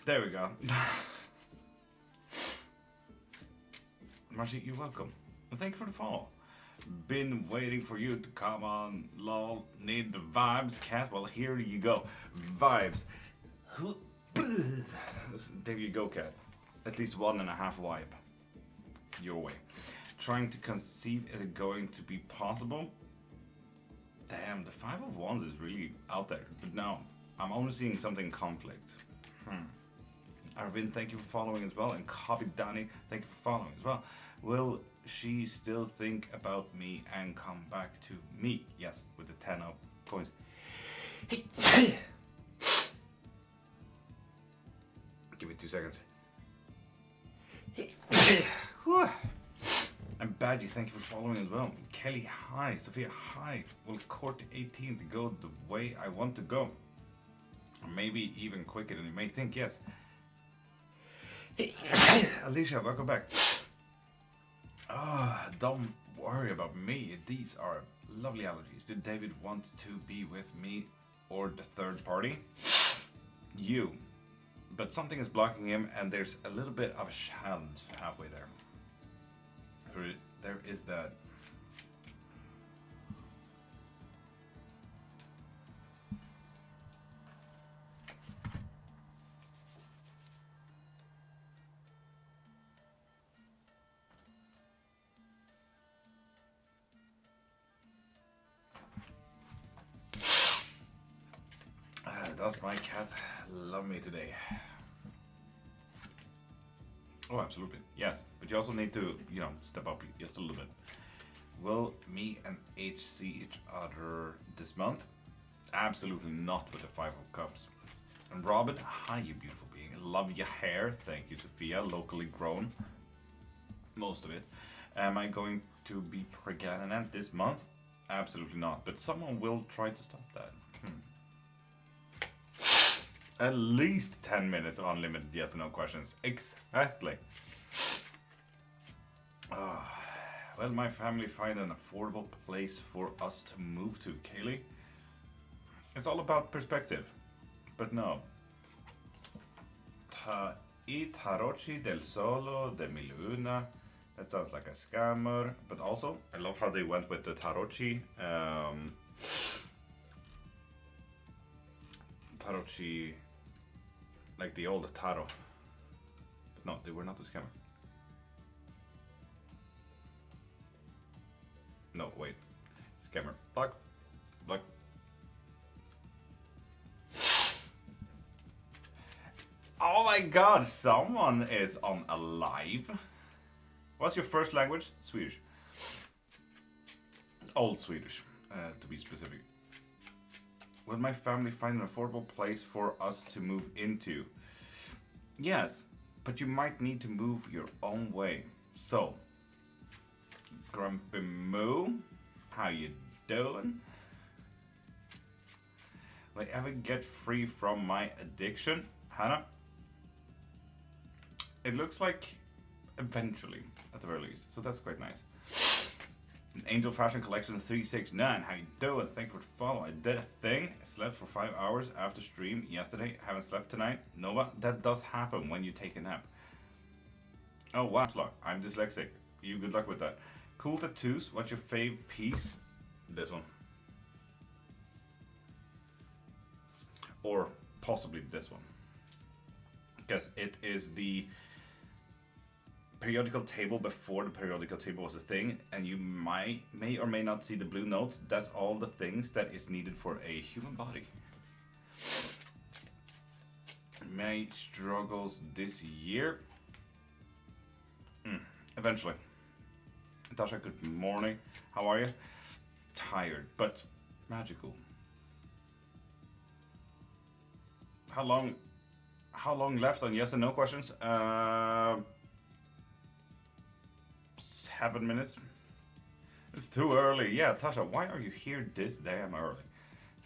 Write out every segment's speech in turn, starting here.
There we go. Marcy, you're welcome. Well, thank you for the follow. Been waiting for you to come on, lol. Need the vibes, cat? Well, here you go. Vibes. There you go, cat. At least 1.5 vibe. Your way. Trying to conceive, is it going to be possible? Damn, the 5 of Wands is really out there. But no, I'm only seeing something conflict. Arvin, thank you for following as well. And Coffee Danny, thank you for following as well. Will she still think about me and come back to me? Yes, with the 10 of coins. Give me 2 seconds. And Badgie, thank you for following as well. Kelly, hi. Sophia, hi. Will court 18th go the way I want to go? Or maybe even quicker than you may think, yes. Alicia, welcome back. Don't worry about me. These are lovely allergies. Did David want to be with me or the third party? You. But something is blocking him and there's a little bit of a challenge halfway there. There is that. Does my cat love me today? Oh, absolutely. Yes. But you also need to, step up just a little bit. Will me and H see each other this month? Absolutely not with the 5 of Cups. And Robin, hi you beautiful being. Love your hair. Thank you, Sophia. Locally grown. Most of it. Am I going to be pregnant this month? Absolutely not. But someone will try to stop that. At least 10 minutes of unlimited yes or no questions. Exactly. Will my family find an affordable place for us to move to, Kaylee? It's all about perspective. But no. I tarocchi del solo de mi luna. That sounds like a scammer. But also, I love how they went with the tarocchi. Tarocchi, like the old tarot. But no, they were not a scammer. No, wait. Scammer. Block. Block. Oh my god, someone is on a live. What's your first language? Swedish. Old Swedish, to be specific. Will my family find an affordable place for us to move into? Yes, but you might need to move your own way. So, Grumpy Moo, how you doing? Will I ever get free from my addiction? Hannah? It looks like eventually, at the very least. So that's quite nice. Angel Fashion Collection 369. How you doing? Thank you for following. I did a thing. I slept for 5 hours after stream yesterday. Haven't slept tonight. Nova, that does happen when you take a nap. Oh, wow. I'm dyslexic. You good luck with that. Cool tattoos. What's your fave piece? This one. Or possibly this one. Because it is the periodical table before the periodical table was a thing, and you may or may not see the blue notes. That's all the things that is needed for a human body. May struggles this year. Eventually. Natasha, good morning. How are you? Tired, but magical. How long left on yes and no questions? 7 minutes. It's too early. Yeah, Tasha, why are you here this damn early?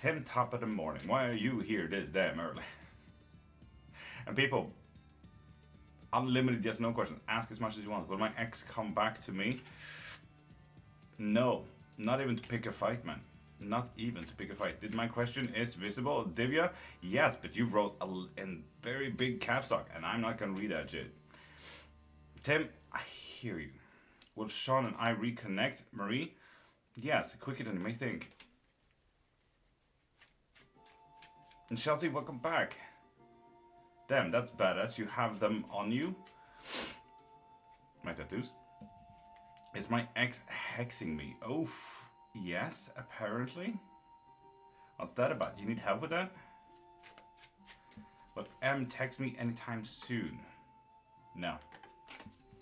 10 top of the morning. Why are you here this damn early? And people, unlimited yes no questions. Ask as much as you want. Will my ex come back to me? No, not even to pick a fight, man. Not even to pick a fight. Did my question is visible, Divya? Yes, but you wrote in very big caps lock, and I'm not gonna read that shit. Tim, I hear you. Will Sean and I reconnect, Marie? Yes, quicker than you may think. And Chelsea, welcome back. Damn, that's badass. You have them on you. My tattoos. Is my ex hexing me? Oof. Yes, apparently. What's that about? You need help with that? But text me anytime soon. No.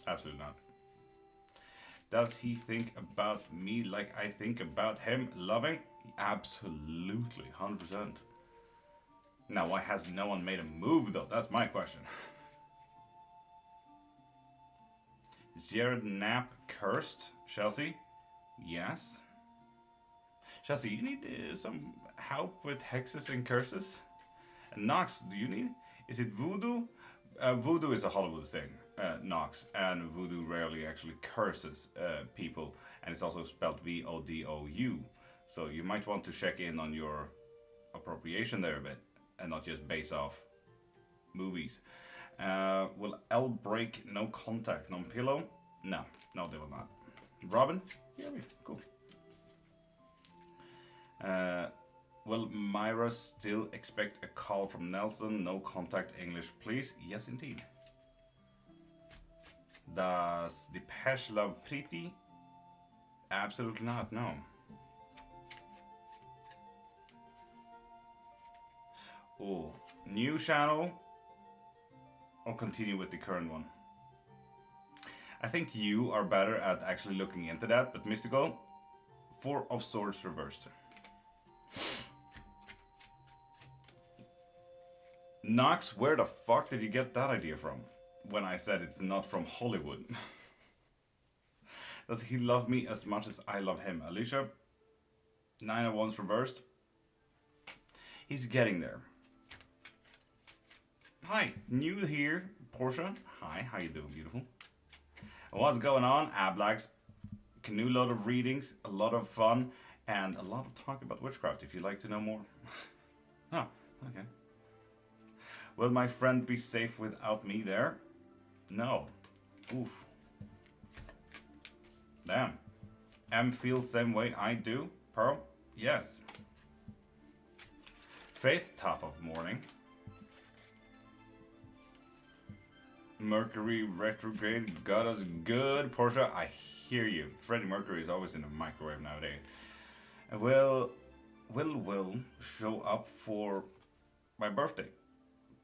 Absolutely not. Does he think about me like I think about him? Loving? Absolutely. 100%. Now, why has no one made a move, though? That's my question. Is Jared Knapp cursed? Chelsea? Yes. Chelsea, you need some help with hexes and curses? And Nox, do you need? Is it voodoo? Voodoo is a Hollywood thing, Nox, and voodoo rarely actually curses people, and it's also spelled V-O-D-O-U. So you might want to check in on your appropriation there a bit, and not just base off movies. Will L break no contact, non pillow? No, they will not. Robin? Yeah, cool. Will Myra still expect a call from Nelson? No contact English, please. Yes, indeed. Does Depeche love Preeti? Absolutely not, no. Oh, new channel or continue with the current one? I think you are better at actually looking into that, but Mystical, 4 of Swords reversed. Nox, where the fuck did you get that idea from? When I said it's not from Hollywood. Does he love me as much as I love him? Alicia, 9 of Wands reversed. He's getting there. Hi, new here, Portia. Hi, how you doing, beautiful? What's going on? Ablax, canoe load of readings, a lot of fun, and a lot of talk about witchcraft if you'd like to know more. Oh, okay. Will my friend be safe without me there? No. Oof. Damn. M feels same way I do. Pearl? Yes. Faith, top of morning. Mercury retrograde got us good. Portia, I hear you. Freddie Mercury is always in the microwave nowadays. And will show up for my birthday.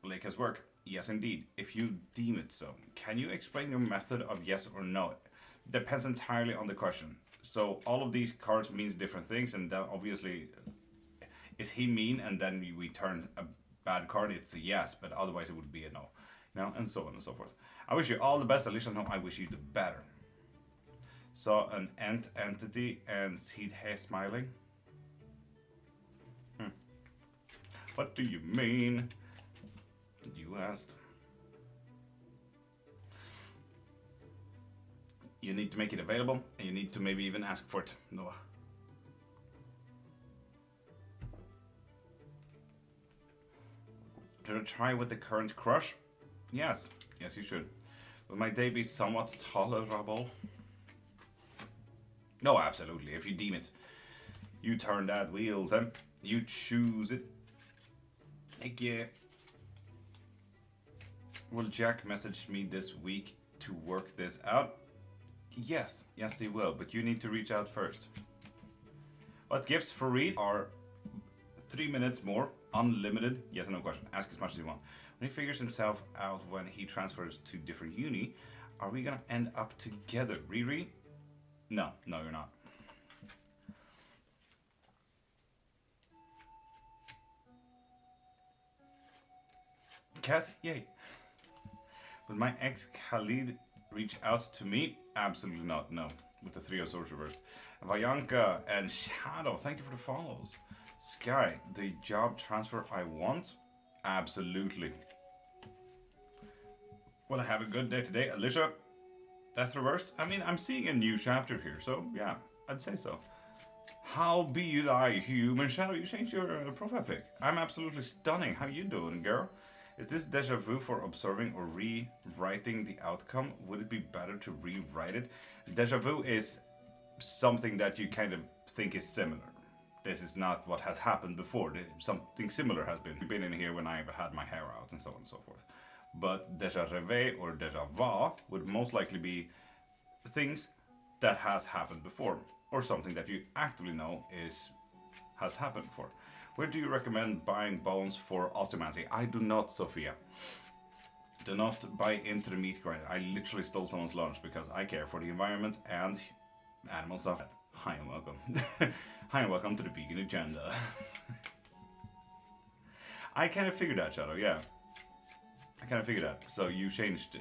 Blake has work. Yes, indeed. If you deem it so. Can you explain your method of yes or no? Depends entirely on the question. So all of these cards means different things, and then obviously, is he mean? And then we turn a bad card. It's a yes, but otherwise it would be a no. You know, and so on and so forth. I wish you all the best, Alicia. No, I wish you the better. Saw an entity and see her smiling. What do you mean? You asked. You need to make it available, and you need to maybe even ask for it, Noah. Should I try with the current crush? Yes, yes you should. Will my day be somewhat tolerable? No, absolutely, if you deem it. You turn that wheel, then. You choose it. Heck yeah. Will Jack message me this week to work this out? Yes, yes they will, but you need to reach out first. What gifts for Reed are 3 minutes more, unlimited, yes or no question, ask as much as you want. When he figures himself out when he transfers to different uni, are we gonna end up together, Riri? No, you're not. Cat, yay. Will my ex Khalid reach out to me? Absolutely not, no. With the 3 of Swords reversed. Vayanka and Shadow, thank you for the follows. Sky, the job transfer I want? Absolutely. Will I have a good day today? Alicia, death reversed? I mean, I'm seeing a new chapter here, so yeah, I'd say so. How be thy human shadow? You changed your profile pic. I'm absolutely stunning. How you doing, girl? Is this deja vu for observing or rewriting the outcome? Would it be better to rewrite it? Deja vu is something that you kind of think is similar. This is not what has happened before. Something similar has been in here when I've had my hair out and so on and so forth. But deja rêvé or deja vu would most likely be things that has happened before, or something that you actively know has happened before. Where do you recommend buying bones for osteomancy? I do not, Sophia. Do not buy into the meat grinder. I literally stole someone's lunch because I care for the environment and animal stuff. Hi and welcome. Hi and welcome to the vegan agenda. I kind of figured that, Shadow, yeah. I kind of figured that. So you changed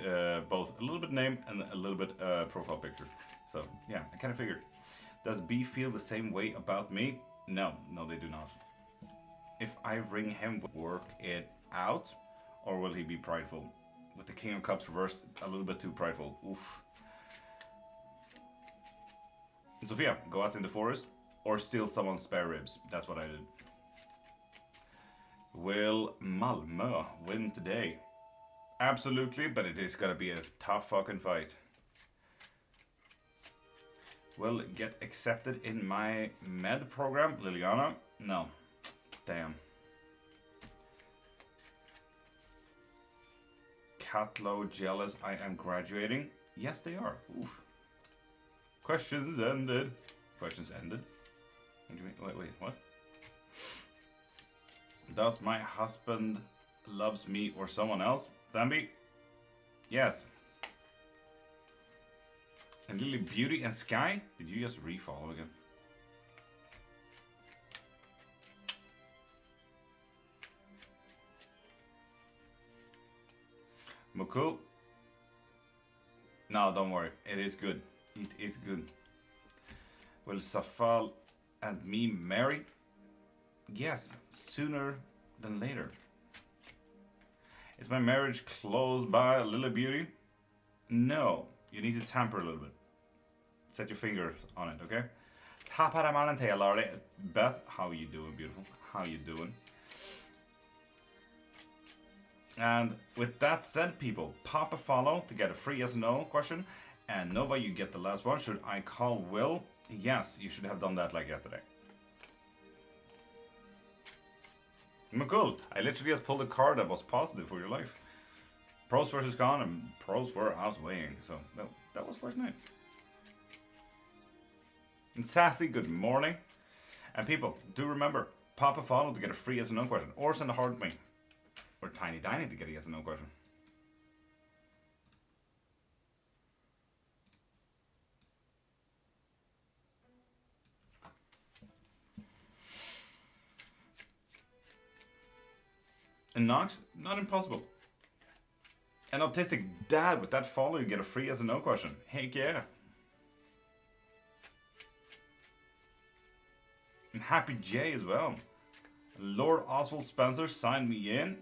both a little bit name and a little bit profile picture. So yeah, I kind of figured. Does B feel the same way about me? No, they do not. If I ring him, will work it out, or will he be prideful? With the King of Cups reversed, a little bit too prideful. Oof. And Sophia, go out in the forest or steal someone's spare ribs. That's what I did. Will Malmö win today? Absolutely, but it is gonna be a tough fucking fight. Will get accepted in my med program, Liliana? No. Damn. Catlow jealous I am graduating? Yes, they are. Oof. Questions ended. Questions ended? What do you mean? Wait, what? Does my husband loves me or someone else? Thambi? Yes. And Lily Beauty and Sky? Did you just refollow again? Mukul? No, don't worry. It is good. It is good. Will Safal and me marry? Yes, sooner than later. Is my marriage close by, Lily Beauty? No. You need to tamper a little bit. Set your fingers on it, okay? Beth, how you doing, beautiful? How you doing? And with that said, people, pop a follow to get a free yes or no question. And Nova, you get the last one. Should I call Will? Yes, you should have done that like yesterday. Cool. I literally just pulled a card that was positive for your life. Pros versus con, and pros were outweighing. So that was first night. And Sassy, good morning. And people, do remember, pop a follow to get a free yes or no question. Or send a heart to me. Or Tiny Dining to get a yes or no question. And Nox, not impossible. An autistic dad with that follow, you get a free yes or no question. Heck yeah. And Happy J as well. Lord Oswald Spencer signed me in.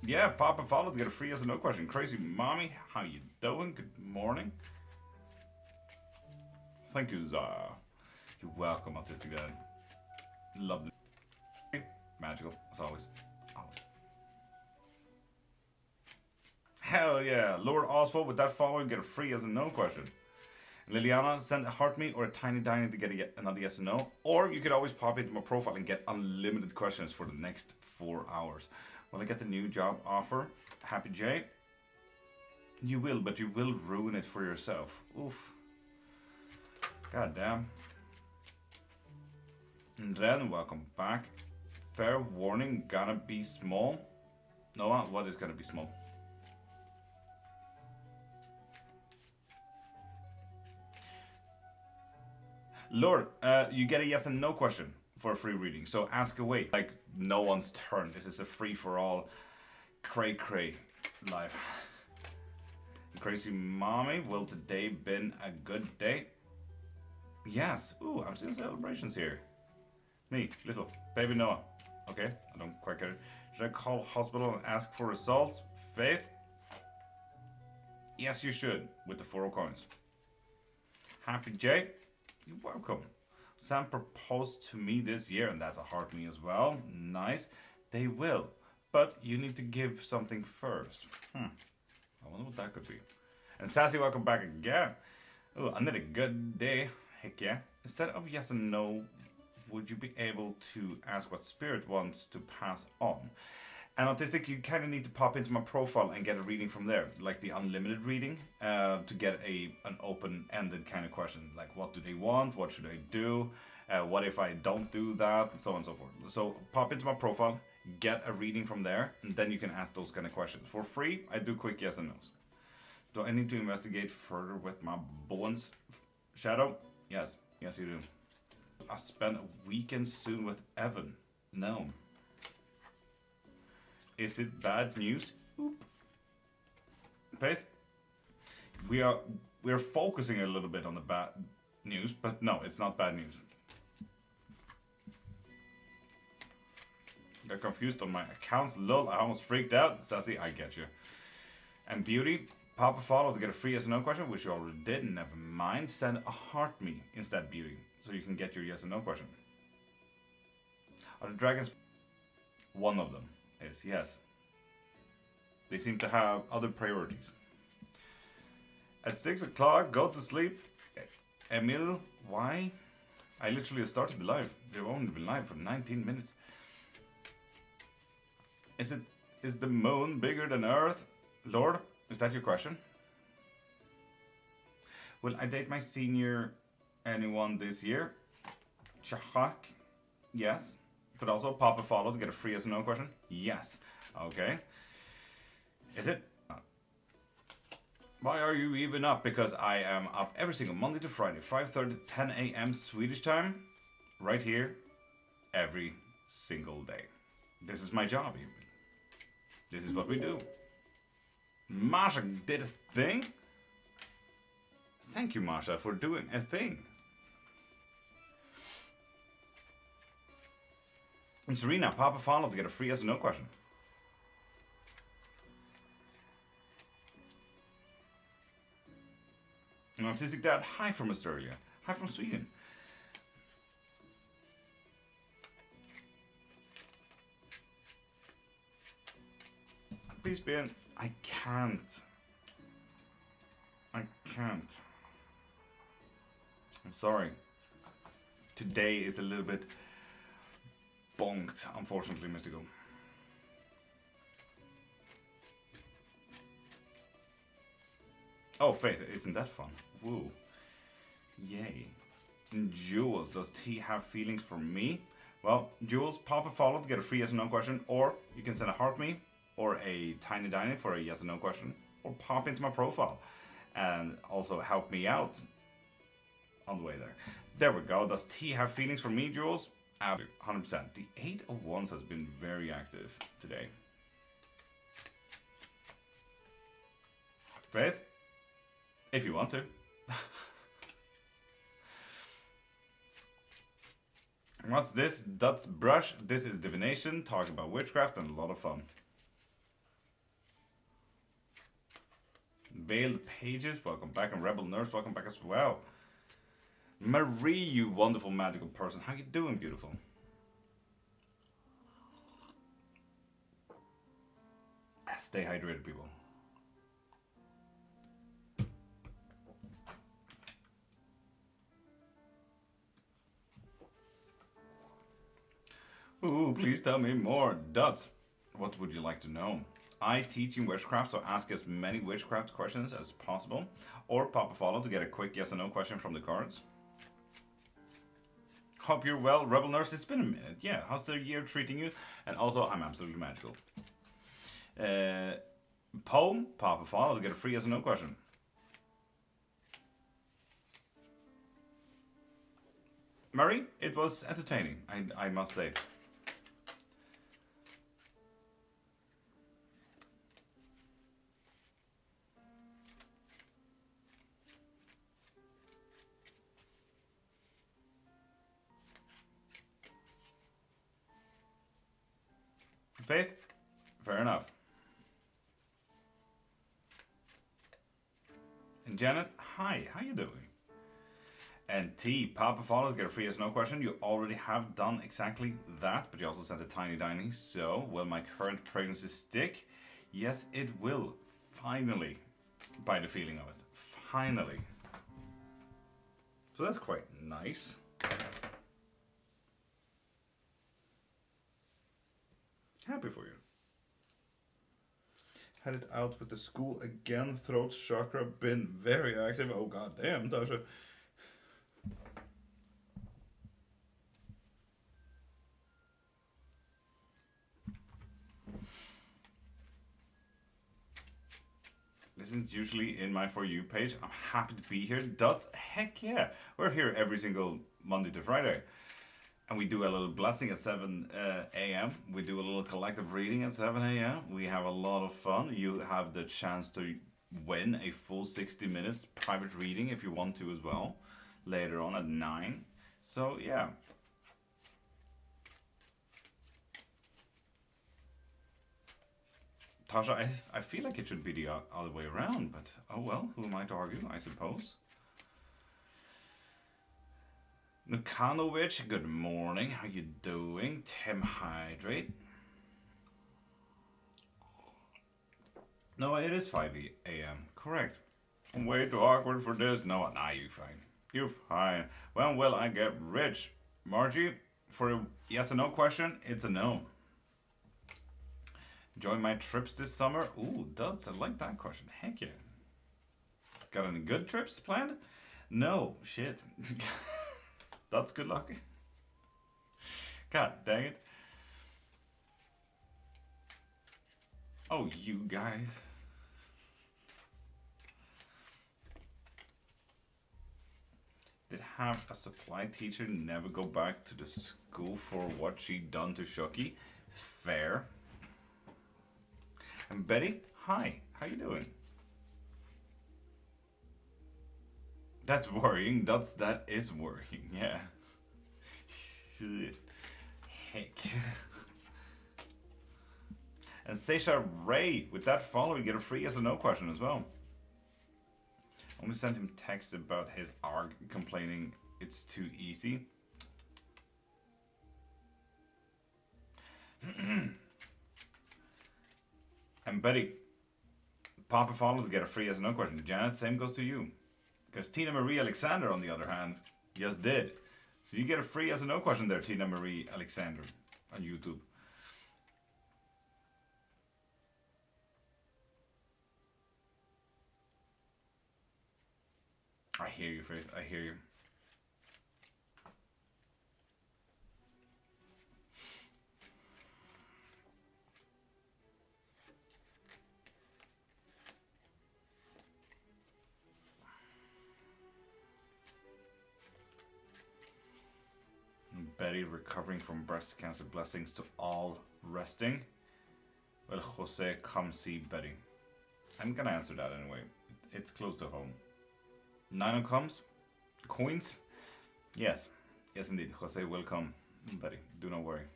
Yeah, pop a follow to get a free yes or no question. Crazy Mommy, how you doing? Good morning. Thank you, Zara. You're welcome, autistic dad. Lovely. Magical, as always. Hell yeah, Lord Oswald with that follow, you get a free yes or no question. Liliana, send a heart me or a Tiny Dining to get another yes or no. Or you could always pop into my profile and get unlimited questions for the next 4 hours. Will I get the new job offer? Happy J? You will, but you will ruin it for yourself. Oof. God damn. And then, welcome back. Fair warning, gonna be small. Noah, what is gonna be small? Lord, you get a yes and no question for a free reading. So ask away. Like no one's turn. This is a free for all cray life. Crazy Mommy, will today been a good day? Yes. Ooh, I'm seeing celebrations here. Me, little baby Noah. Okay, I don't quite get it. Should I call hospital and ask for results? Faith? Yes, you should, with the 4 coins. Happy J? You're welcome. Sam proposed to me this year, and that's a heart me as well. Nice. They will. But you need to give something first. I wonder what that could be. And Sassy, welcome back again. Oh, another good day. Heck yeah. Instead of yes and no, would you be able to ask what spirit wants to pass on? And autistic, you kind of need to pop into my profile and get a reading from there, like the unlimited reading, to get an open-ended kind of question, like what do they want, what should I do, what if I don't do that, and so on and so forth. So pop into my profile, get a reading from there, and then you can ask those kind of questions. For free, I do quick yes and no's. Do I need to investigate further with my bones? Shadow? Yes. Yes, you do. I spend a weekend soon with Evan. No. Is it bad news? Oop. Faith? We're focusing a little bit on the bad news, but no, it's not bad news. Got confused on my accounts. Lol, I almost freaked out. Sassy, I get you. And Beauty, pop a follow to get a free yes or no question, which you already did. Never mind. Send a heart me instead, Beauty, so you can get your yes or no question. Are the dragons? One of them is yes. They seem to have other priorities. At 6 o'clock, go to sleep. Emil, why? I literally started the live. They've only been live for 19 minutes. Is the moon bigger than Earth? Lord, is that your question? Will I date my senior anyone this year? Chahak, yes. But also pop a follow to get a free yes or no question? Yes. Okay. Is it? Why are you even up? Because I am up every single Monday to Friday, 5:30 to 10 a.m. Swedish time. Right here. Every single day. This is my job even. This is what we do. Masha did a thing? Thank you, Masha, for doing a thing. And Serena, pop a follow to get a free yes or no question. And Autistic Dad, hi from Australia. Hi from Sweden. Please be in. I can't. I'm sorry. Today is a little bit bonked, unfortunately, Mystical. Oh, Faith, isn't that fun? Woo. Yay. And Jules, does T have feelings for me? Well, Jules, pop a follow to get a free yes or no question, or you can send a heart me, or a tiny diny for a yes or no question, or pop into my profile and also help me out on the way there. There we go. Does T have feelings for me, Jules? 100%. The 8 of Wands has been very active today. Faith? If you want to. What's this? Dut's brush. This is Divination. Talk about witchcraft and a lot of fun. Veiled Pages, welcome back. And Rebel Nurse, welcome back as well. Marie, you wonderful magical person. How you doing, beautiful? Stay hydrated, people. Ooh, please tell me more. Duds, what would you like to know? I teach in witchcraft, so ask as many witchcraft questions as possible. Or pop a follow to get a quick yes or no question from the cards. Hope you're well, Rebel Nurse. It's been a minute. Yeah, how's the year treating you? And also, I'm absolutely magical. Poem, pop a follow to get a free yes or no question. Murray, it was entertaining, I must say. Faith? Fair enough. And Janet, hi, how you doing? And T, Papa follows, get a free yes no question. You already have done exactly that, but you also sent a tiny dining. So, will my current pregnancy stick? Yes, it will. Finally. By the feeling of it. Finally. So that's quite nice. Happy for you. Headed out with the school again. Throat chakra been very active. Oh god damn, Tasha. This is usually in my For You page. I'm happy to be here. Dots, heck yeah. We're here every single Monday to Friday. And we do a little blessing at 7 a.m. We do a little collective reading at 7 a.m. We have a lot of fun. You have the chance to win a full 60 minutes private reading if you want to as well. Later on at 9. So yeah. Tasha, I feel like it should be the other way around, but oh well, who am I to argue, I suppose. Nukanovic, good morning, how you doing? Tim Hydrate. No, it is 5 a.m., correct. I'm way too awkward for this. No, nah, you fine. You're fine. When will I get rich? Margie, for a yes or no question, it's a no. Enjoying my trips this summer? Ooh, Duds, I like that question. Heck yeah. Got any good trips planned? No, shit. That's good luck. God dang it. Oh, you guys. Did have a supply teacher never go back to the school for what she done to Shoki? Fair. And Betty, hi, how you doing? That's worrying. That is worrying. Yeah. Heck. And Seisha Ray, with that follow, you get a free yes or no question as well. Only sent him text about his ARG complaining it's too easy. And Betty, Papa follow to get a free yes or no question. Janet, same goes to you. Because Tina Marie Alexander, on the other hand, just did. So you get a free yes or no question there, Tina Marie Alexander, on YouTube. I hear you, Faith. I hear you. Betty recovering from breast cancer. Blessings to all resting. Well, Jose, come see Betty. I'm gonna answer that anyway. It's close to home. Nine comes. Coins. Yes. Yes, indeed. Jose will come. Betty, do not worry.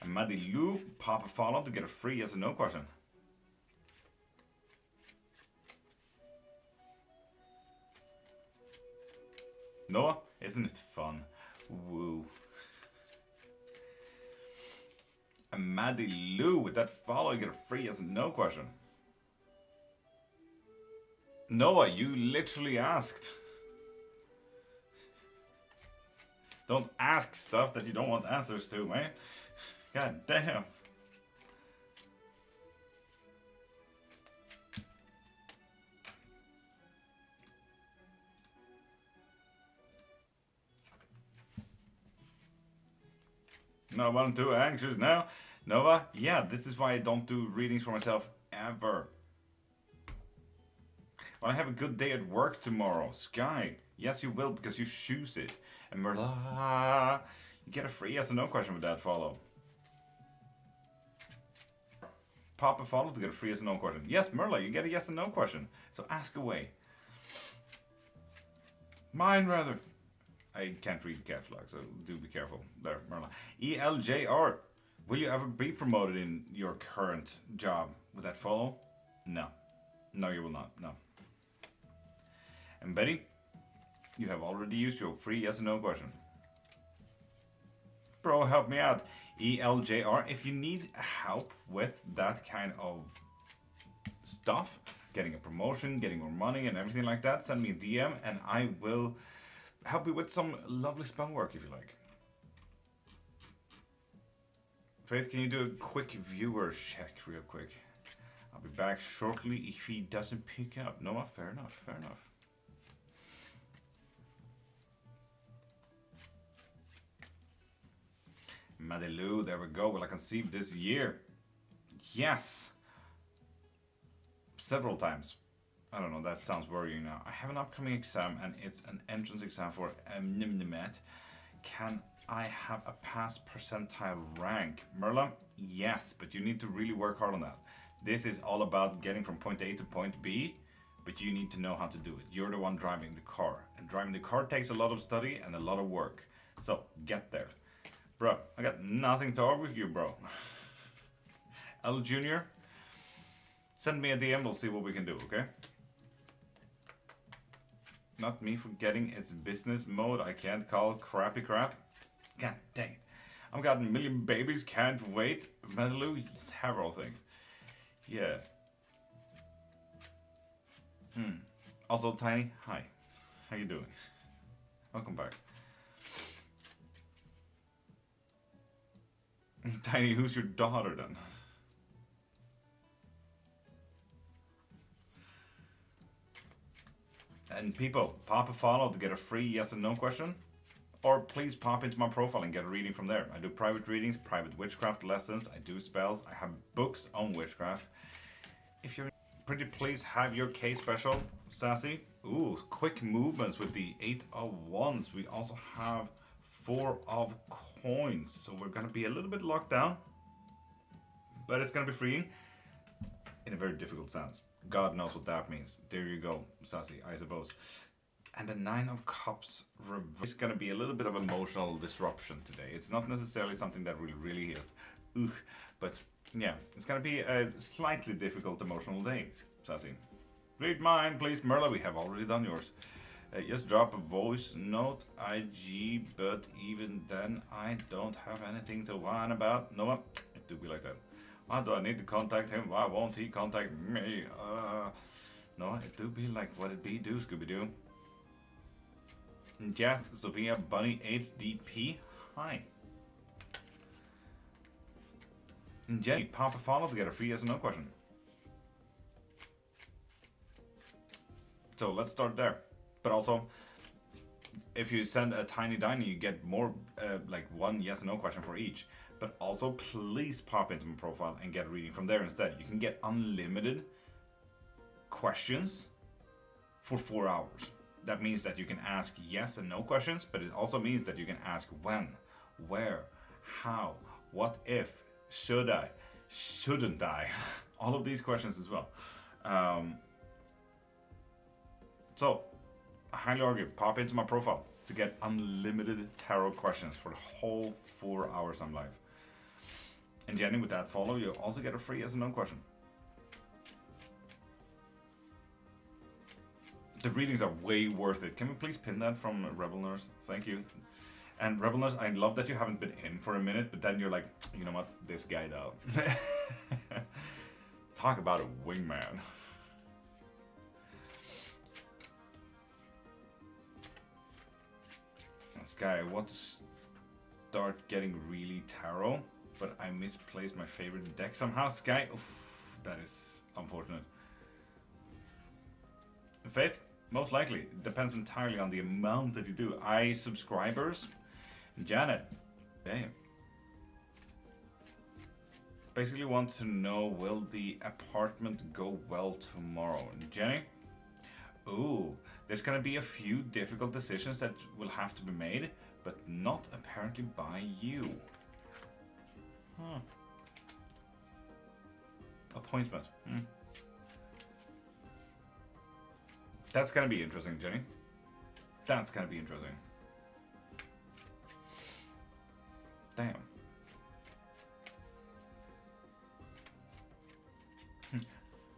And Maddie Lou, Papa follow to get a free yes or no question. Noah, isn't it fun? Woo. And Maddie Lou, with that follow, you get a free yes or no question. Noah, you literally asked. Don't ask stuff that you don't want answers to, man. God damn. No, I'm too anxious now. Nova, yeah, this is why I don't do readings for myself ever. Well, I have a good day at work tomorrow. Sky, yes you will because you choose it. And Merla, you get a free yes or no question with that follow. Papa follow to get a free yes or no question. Yes, Merla, you get a yes or no question. So ask away. Mine rather. I can't read caps lock, so do be careful. There, Merla. ELJR, will you ever be promoted in your current job? With that follow? No. No, you will not. No. And Betty, You have already used your free yes or no question. Bro, help me out. ELJR, if you need help with that kind of stuff, getting a promotion, getting more money and everything like that, send me a DM and I will help you with some lovely spell work if you like. Faith, can you do a quick viewer check real quick? I'll be back shortly if he doesn't pick up. No, fair enough, fair enough. Madelou, there we go. Will I conceive this year? Yes! Several times. I don't know, that sounds worrying now. I have an upcoming exam and it's an entrance exam for NIMNIMET. Can I have a pass percentile rank? Merla, yes, but you need to really work hard on that. This is all about getting from point A to point B, but you need to know how to do it. You're the one driving the car, and driving the car takes a lot of study and a lot of work. So, get there. Bro, I got nothing to argue with you, bro. L Junior, send me a DM, we'll see what we can do, okay? Not me forgetting it's business mode, I can't call crappy crap. God dang it. I've got a million babies, can't wait. Madelou, several things. Yeah. Also, Tiny, hi. How you doing? Welcome back. Tiny, who's your daughter then? And people, pop a follow to get a free yes and no question. Or please pop into my profile and get a reading from there. I do private readings, private witchcraft lessons, I do spells, I have books on witchcraft. If you're pretty please have your K special, Sassy. Ooh, quick movements with the 8 of Wands. We also have 4 of Coins. So we're gonna be a little bit locked down. But it's gonna be freeing in a very difficult sense. God knows what that means. There you go, Sassy, I suppose. And the 9 of Cups reverse. It's gonna be a little bit of emotional disruption today. It's not necessarily something that will really hit. But yeah, it's gonna be a slightly difficult emotional day, Sassy. Read mine, please, Merla. We have already done yours. Just drop a voice note, IG, but even then I don't have anything to whine about. No, it do be like that. Why do I need to contact him? Why won't he contact me? No, it do be like what it be do, Scooby-Doo. Jazz, Sophia, Bunny, 8DP, hi. And Jenny, pop a follow to get a free yes or no question. So let's start there. But also, if you send a tiny diny, you get more, like 1 yes or no question for each. But also, please pop into my profile and get a reading from there instead. You can get unlimited questions for 4 hours. That means that you can ask yes and no questions, but it also means that you can ask when, where, how, what if, should I, shouldn't I? All of these questions as well. So, I highly argue, pop into my profile to get unlimited tarot questions for the whole 4 hours I'm live. And Jenny, with that follow, you'll also get a free yes and no question. The readings are way worth it. Can we please pin that from Rebel Nurse? Thank you. And Rebel Nurse, I love that you haven't been in for a minute, but then you're like, you know what, this guy though. Talk about a wingman. This guy, I want to start getting really tarot, but I misplaced my favorite deck somehow. Sky, oof, that is unfortunate. Faith, most likely. It depends entirely on the amount that you do. Subscribers, Janet, damn. Basically want to know, will the apartment go well tomorrow? Jenny? Ooh, there's gonna be a few difficult decisions that will have to be made, but not apparently by you. Huh. Appointment. That's gonna be interesting, Jenny. That's gonna be interesting. Damn.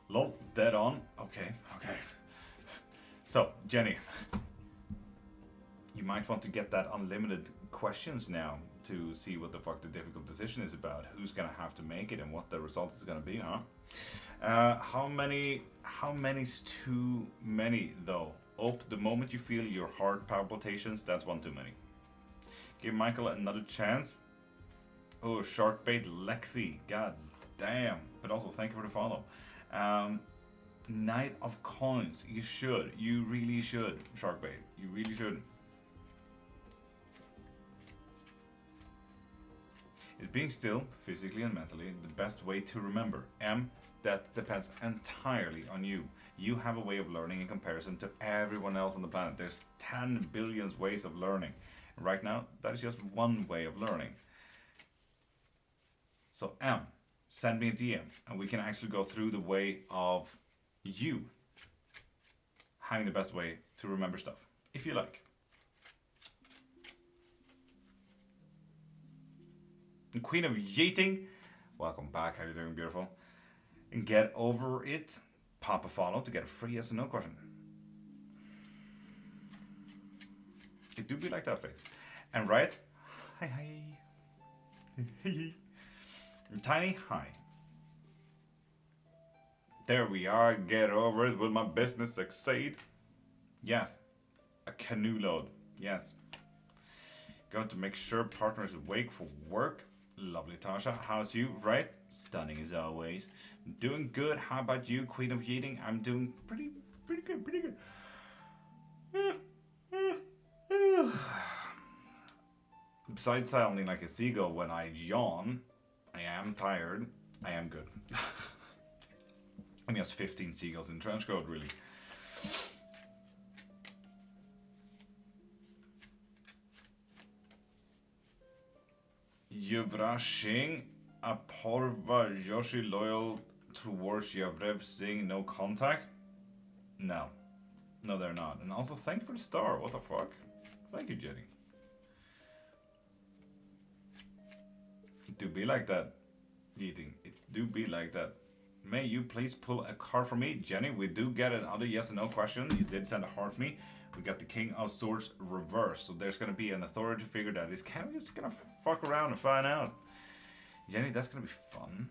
Lol, dead on. Okay, okay. So, Jenny. might want to get that unlimited questions now to see what the fuck the difficult decision is about, who's gonna have to make it, and what the result is gonna be, huh? How many's too many though? Oh, the moment you feel your heart palpitations, that's one too many. Give Michael another chance. Oh, Sharkbait Lexi, god damn. But also thank you for the follow. Knight of Coins, you should. You really should, Sharkbait. You really should. Is being still, physically and mentally, the best way to remember? That depends entirely on you. You have a way of learning in comparison to everyone else on the planet. There's 10 billion ways of learning. Right now, that is just one way of learning. So send me a DM and we can actually go through the way of you having the best way to remember stuff, if you like. The Queen of Yeeting, welcome back, how you doing, beautiful? And get over it, pop a follow to get a free yes or no question. It do be like that, Faith. And right, hi. Tiny, hi. There we are, get over it, will my business succeed? Yes, a canoe load, yes. Going to make sure partner is awake for work. Lovely, Tasha, how's you? Right, stunning as always. Doing good, how about you, Queen of Yeeting? I'm doing pretty good. Besides sounding like a seagull when I yawn, I am tired, I am good. I mean, there's 15 seagulls in trench coat, really. Yuvrashing Aporva Yoshi loyal towards Yavrev Singh, no contact? No, they're not. And also, thank you for the star. What the fuck? Thank you, Jenny. It do be like that, Eating. It do be like that. May you please pull a card for me, Jenny? We do get another yes or no question. You did send a heart for me. We got the King of Swords reverse, so there's gonna be an authority figure that is kind of just gonna fuck around and find out. Jenny, that's gonna be fun.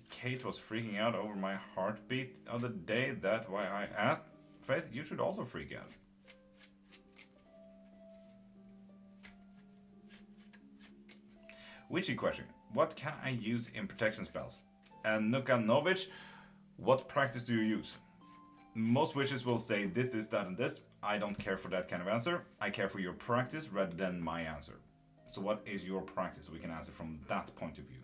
Kate was freaking out over my heartbeat the other day. That's why I asked. Faith, you should also freak out. Witchy question. What can I use in protection spells? And Nukanovic, what practice do you use? Most witches will say this, that, and this. I don't care for that kind of answer. I care for your practice rather than my answer. So what is your practice? We can answer from that point of view.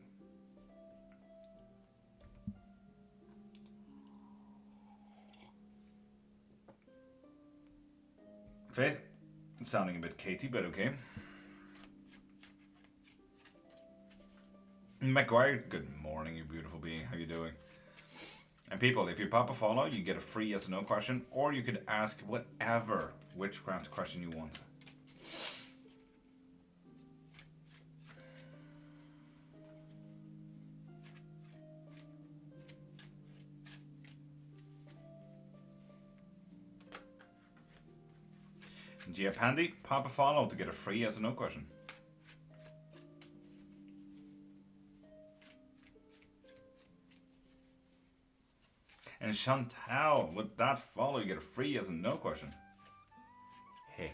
Faith, sounding a bit Katie, but okay. McGuire, good morning, you beautiful being. How you doing? And people, if you pop a follow, you get a free yes or no question, or you could ask whatever witchcraft question you want. Gia Pandy, pop a follow to get a free yes or no question. And Chantal, with that follow, you get a free yes or no question. Hey.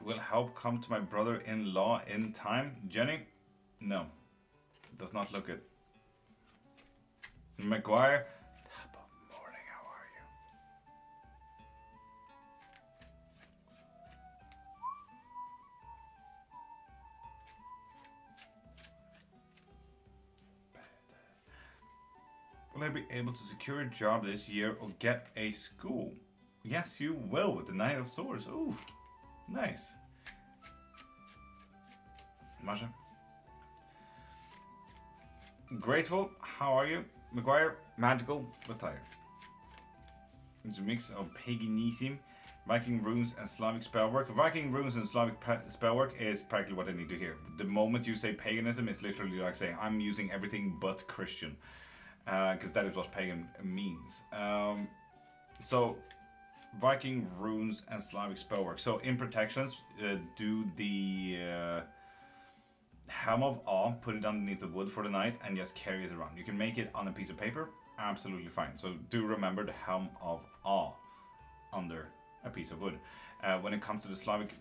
Will help come to my brother-in-law in time? Jenny? No. Does not look it. McGuire? Top of morning, how are you? Will I be able to secure a job this year or get a school? Yes, you will with the Knight of Swords. Ooh, nice. Masha? Grateful, how are you? McGuire, magical, but tired. It's a mix of paganism, Viking runes, and Slavic spellwork. Viking runes and Slavic spellwork is practically what I need to hear. The moment you say paganism, it's literally like saying I'm using everything but Christian. because that is what pagan means. So Viking runes and Slavic spellwork. So in protections, do the Helm of Awe, put it underneath the wood for the night, and just carry it around. You can make it on a piece of paper, absolutely fine. So do remember the Helm of Awe under a piece of wood. When it comes to the Slavic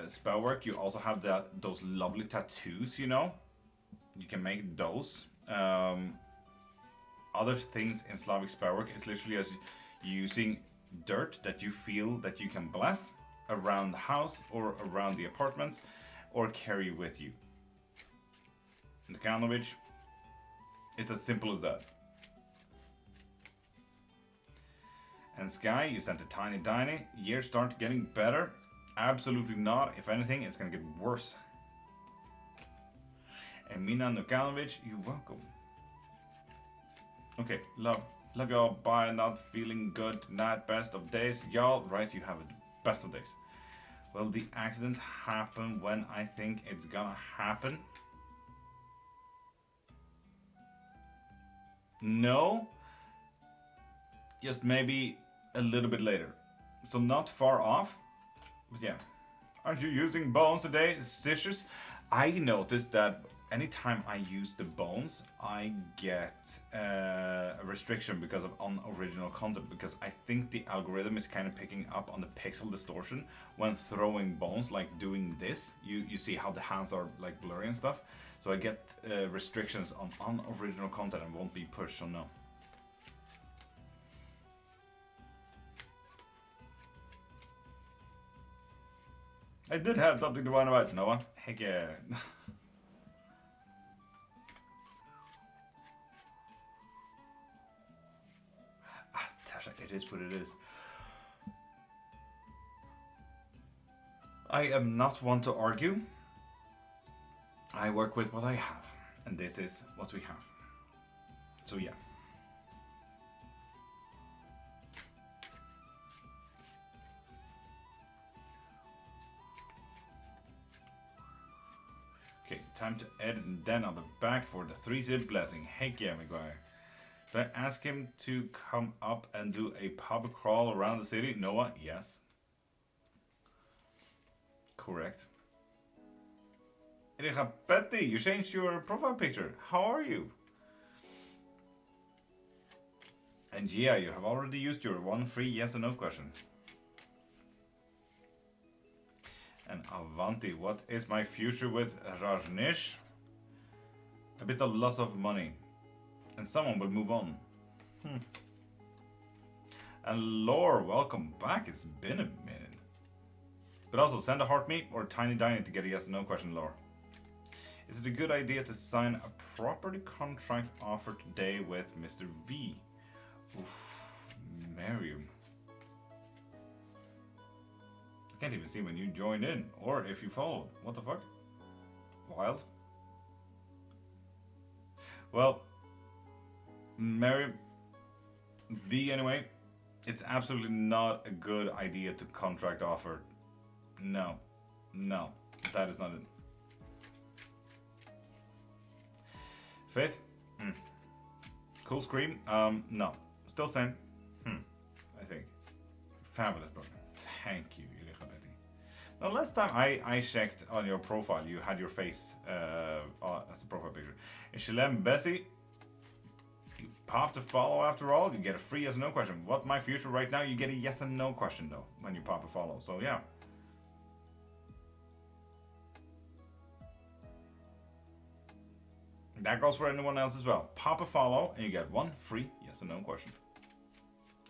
spellwork, you also have those lovely tattoos, you know. You can make those. Other things in Slavic spellwork is literally as using dirt that you feel that you can bless around the house or around the apartments or carry with you. In the Karnovich, it's as simple as that. And Sky, you sent a tiny. Years start getting better. Absolutely not. If anything, it's gonna get worse. And Mina Nukanovic, you're welcome. Okay, love y'all. Bye. Not feeling good tonight. Best of days, y'all. Right, you have it. Best of days. Well, the accident happened when I think it's gonna happen. No. Just maybe a little bit later. So not far off. But yeah. Aren't you using bones today, Stitches? I noticed that anytime I use the bones, I get a restriction because of unoriginal content. Because I think the algorithm is kind of picking up on the pixel distortion when throwing bones, like doing this. You see how the hands are like blurry and stuff. So I get restrictions on unoriginal content and won't be pushed, so no. I did have something to whine about, Noah. Heck yeah. Tasha, it is what it is. I am not one to argue. I work with what I have, and this is what we have. So yeah. Okay, time to edit, and then I'll be back for the 3-zip blessing. Heck yeah, McGuire. Did I ask him to come up and do a pub crawl around the city? Noah, yes. Correct. Erika Petty, you changed your profile picture. How are you? And yeah, you have already used your one free yes or no question. And Avanti, what is my future with Rajneesh? A bit of loss of money. And someone will move on. And Lore, welcome back. It's been a minute. But also, send a heart me or Tiny Diny to get a yes or no question, Lore. Is it a good idea to sign a property contract offer today with Mr. V? Oof, Miriam. I can't even see when you joined in or if you followed. What the fuck? Wild. Well, Miriam, V anyway, it's absolutely not a good idea to contract offer. No, that is not it. Faith, cool scream. No, still same. I think. Fabulous, brother. Thank you, Erika Betty. Now, last time I checked on your profile, you had your face as a profile picture. And Shalem Bessie, you popped a follow after all. You get a free yes or no question. What my future right now? You get a yes and no question though when you pop a follow. So yeah. That goes for anyone else as well. Pop a follow and you get one free yes or no question.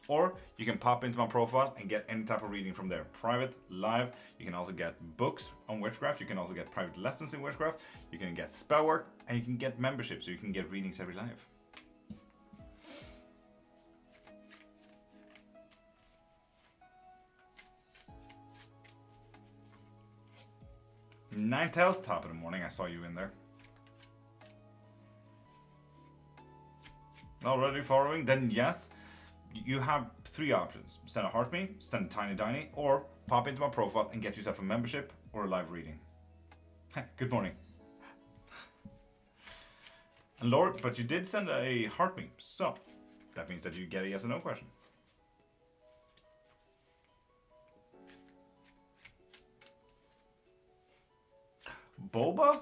Or you can pop into my profile and get any type of reading from there. Private, live. You can also get books on witchcraft. You can also get private lessons in witchcraft. You can get spell work and you can get membership, so you can get readings every live. Ninetales, top of the morning. I saw you in there. Already following? Then yes. You have three options. Send a heart me, send a Tiny Diny, or pop into my profile and get yourself a membership or a live reading. Good morning. Lord, but you did send a heart meme, so that means that you get a yes or no question. Boba?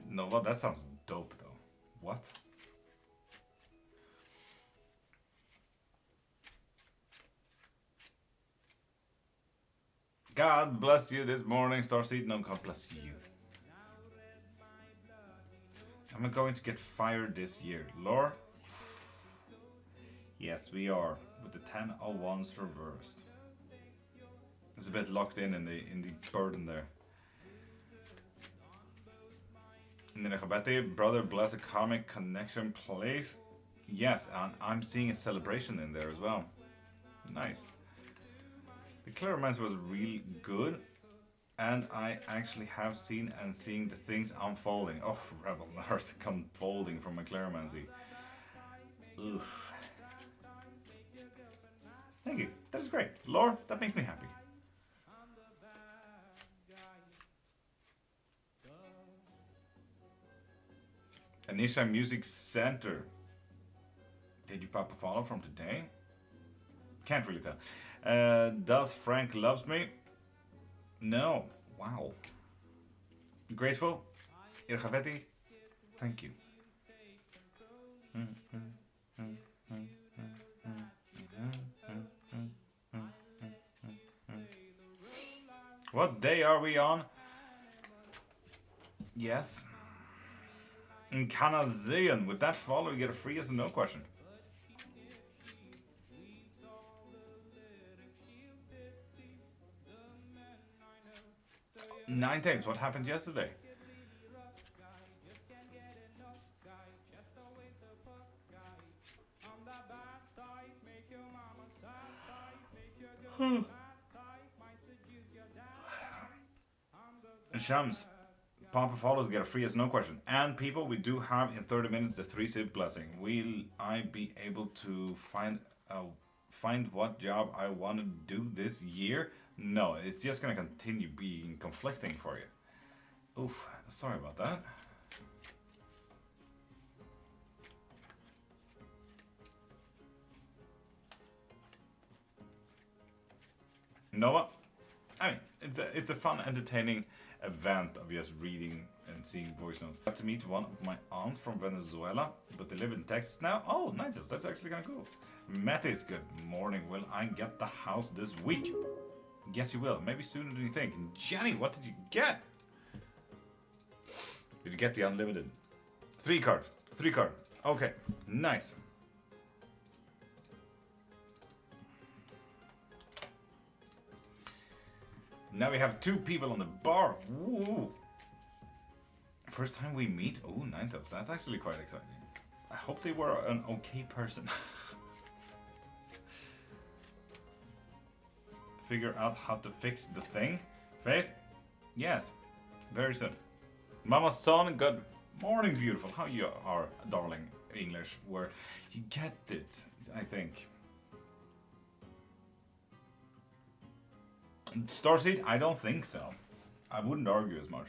No, well, that sounds dope though. What? God bless you this morning, Starseed. No, God bless you. Am I going to get fired this year? Lore? Yes, we are. With the 10 of wands reversed. It's a bit locked in the burden there. Ninakabete, brother, bless a comic connection place. Yes, and I'm seeing a celebration in there as well. Nice. The Claremans was really good, and I actually have seen and seeing the things unfolding. Oh, Rebel Nurse unfolding from my Claremancy. Ugh. Thank you. That is great. Lore, that makes me happy. Anisha Music Center. Did you pop a follow from today? Can't really tell. Does Frank loves me? No. Wow. Grateful? Irgavetti? Thank you. What day are we on? Yes. In Kanazian. With that follow, you get a free yes or no question. 9 days. What happened yesterday? Shams. Papa follows get a free as no question. And people, we do have in 30 minutes the 3-sip blessing. Will I be able to find what job I want to do this year? No, it's just gonna continue being conflicting for you. Oof, sorry about that. Noah, I mean, it's a fun, entertaining event of just reading and seeing voice notes. I got to meet one of my aunts from Venezuela, but they live in Texas now. Oh, nice, that's actually kind of cool. Mattis, good morning. Will I get the house this week? Yes, you will. Maybe sooner than you think. Jenny, what did you get? Did you get the unlimited? 3 card. 3 card. Okay, nice. Now we have 2 people on the bar. Woo! First time we meet. Oh, Ninetales. That's actually quite exciting. I hope they were an okay person. Figure out how to fix the thing. Faith? Yes. Very soon. Mama's son, good morning, beautiful. How you are, darling English, where you get it, I think. Starseed? I don't think so. I wouldn't argue as much.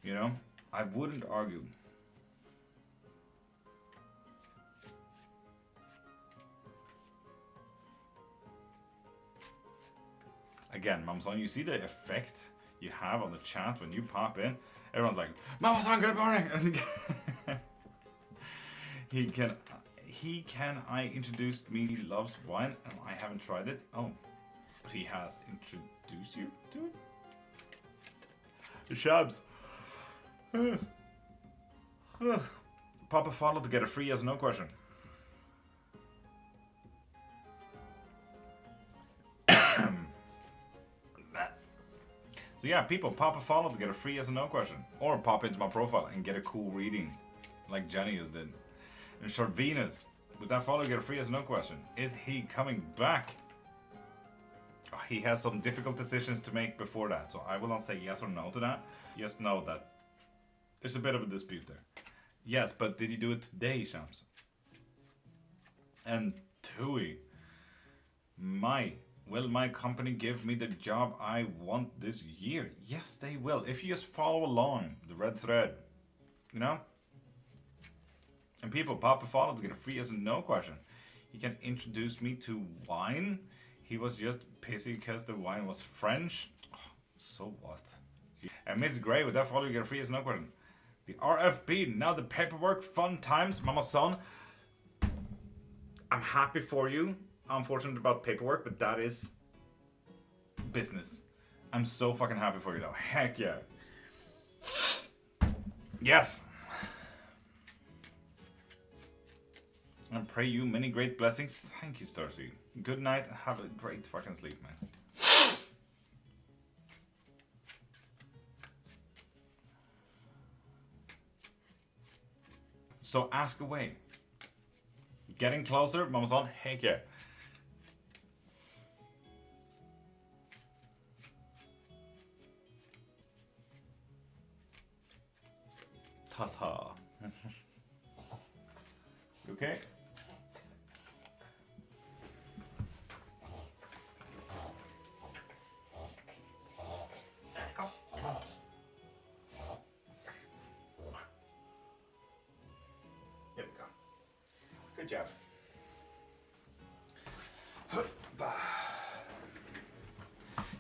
You know? I wouldn't argue. Again, Mamson, you see the effect you have on the chat when you pop in? Everyone's like, Mamson, good morning! I introduced me, he loves wine, and I haven't tried it. Oh, but he has introduced you to it? The Shabs. Pop a follow to get a free yes no question. So yeah, people, pop a follow to get a free yes or no question. Or pop into my profile and get a cool reading, like Jenny just did. And Short Venus, with that follow, get a free yes or no question. Is he coming back? Oh, he has some difficult decisions to make before that, so I will not say yes or no to that. Just know that there's a bit of a dispute there. Yes, but did you do it today, Shams? And Tui, will my company give me the job I want this year? Yes, they will. If you just follow along the red thread, you know? And people, pop a follow to get a free yes and no question. He can introduce me to wine. He was just pissy because the wine was French. Oh, so what? And Miss Gray, with that follow, you get a free yes and no question. The RFB, now the paperwork, fun times, Mama Son. I'm happy for you. I'm fortunate about paperwork, but that is business. I'm so fucking happy for you though. Heck yeah. Yes. And pray you many great blessings. Thank you, Starcy. Good night and have a great fucking sleep, man. So ask away. Getting closer, Mama's on. Heck yeah. Ta-ta. Okay. Here we go. Good job.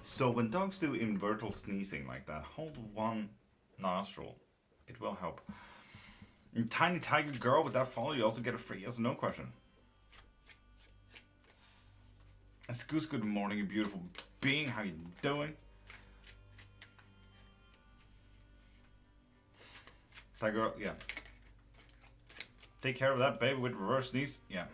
So when dogs do inverted sneezing like that, hold one nostril. It will help. And Tiny Tiger Girl, with that follow, you also get a free yes or no question. And Scoos, good morning, you beautiful being. How you doing? Tiger Girl, yeah. Take care of that baby with reverse sneeze. Yeah.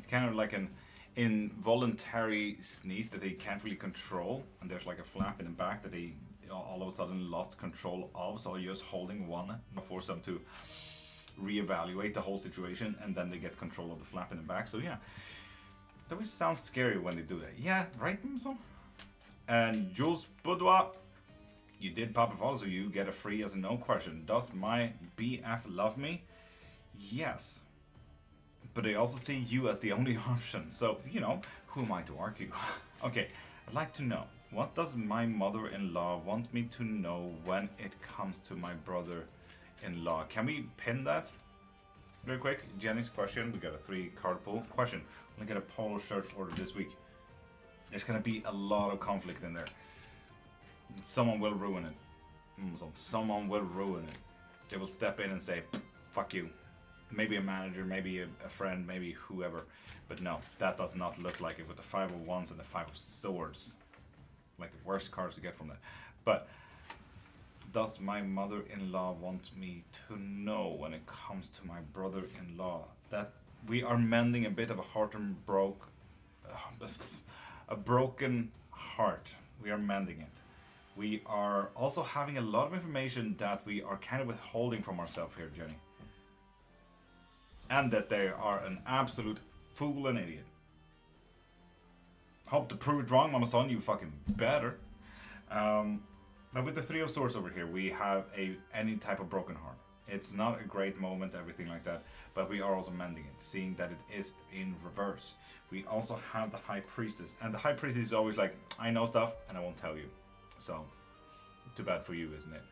Kind of like an involuntary sneeze that they can't really control, and there's like a flap in the back that they all of a sudden lost control of, so you're just holding one to force them to reevaluate the whole situation, and then they get control of the flap in the back. So yeah, that always sounds scary when they do that. Yeah, right, so. And Jules Boudoir, you did pop a follow, so you get a free yes and no question. Does my BF love me? Yes. But they also see you as the only option. So, you know, who am I to argue? Okay, I'd like to know, what does my mother-in-law want me to know when it comes to my brother-in-law? Can we pin that real quick? Jenny's question, we got a 3-card pull. Question, I'm gonna get a polo shirt ordered this week. There's gonna be a lot of conflict in there. Someone will ruin it. Someone will ruin it. They will step in and say, fuck you. Maybe a manager, maybe a friend, maybe whoever. But no, that does not look like it with the 5 of Wands and the 5 of Swords. Like the worst cards to get from that. But does my mother-in-law want me to know when it comes to my brother-in-law that we are mending a bit of a heart and a broken heart. We are mending it. We are also having a lot of information that we are kind of withholding from ourselves here, Jenny. And that they are an absolute fool and idiot. Hope to prove it wrong, Mama Son, you fucking better. But with the 3 of Swords over here, we have any type of broken heart. It's not a great moment, everything like that, but we are also mending it, seeing that it is in reverse. We also have the High Priestess, and the High Priestess is always like, I know stuff, and I won't tell you. So, too bad for you, isn't it?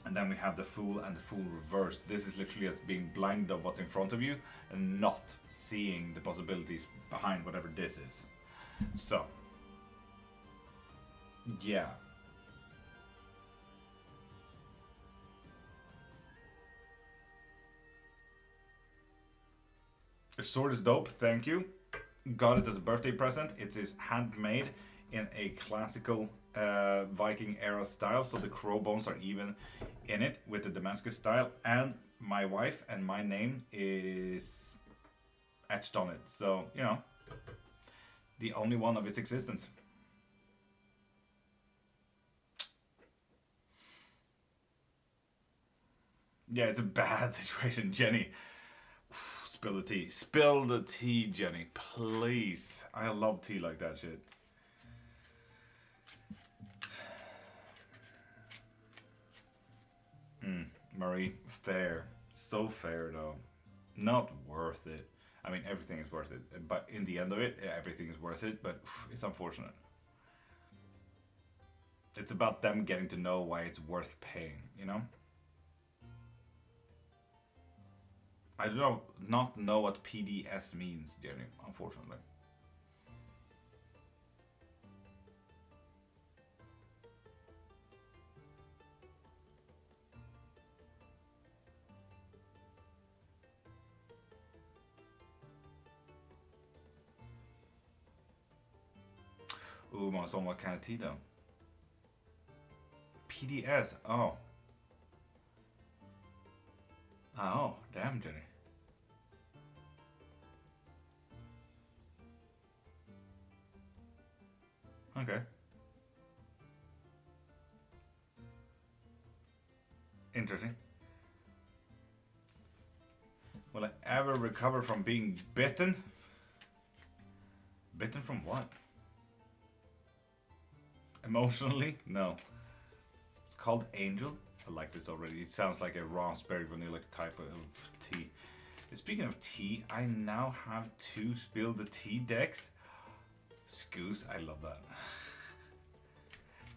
And then we have the Fool and the Fool reversed. This is literally as being blinded of what's in front of you and not seeing the possibilities behind whatever this is. So, yeah. The sword is dope, thank you. Got it as a birthday present. It is handmade in a classical Viking era style, so the crow bones are even in it with the Damascus style, and my wife and my name is etched on it, so you know, the only one of its existence. Yeah, it's a bad situation, Jenny. Spill the tea. Spill the tea, Jenny, please. I love tea like that shit. Murray, fair. So fair though. Not worth it. I mean, everything is worth it. But in the end of it, everything is worth it. But it's unfortunate. It's about them getting to know why it's worth paying, you know? I do not know what PDS means, Jenny, unfortunately. Ooh, Monson, what kind of tea though? PDS, oh. Oh, damn, Jenny. Okay. Interesting. Will I ever recover from being bitten? Bitten from what? Emotionally? No. It's called Angel. I like this already. It sounds like a raspberry vanilla type of tea. Speaking of tea, I now have 2 Spill the Tea decks. Scoos, I love that.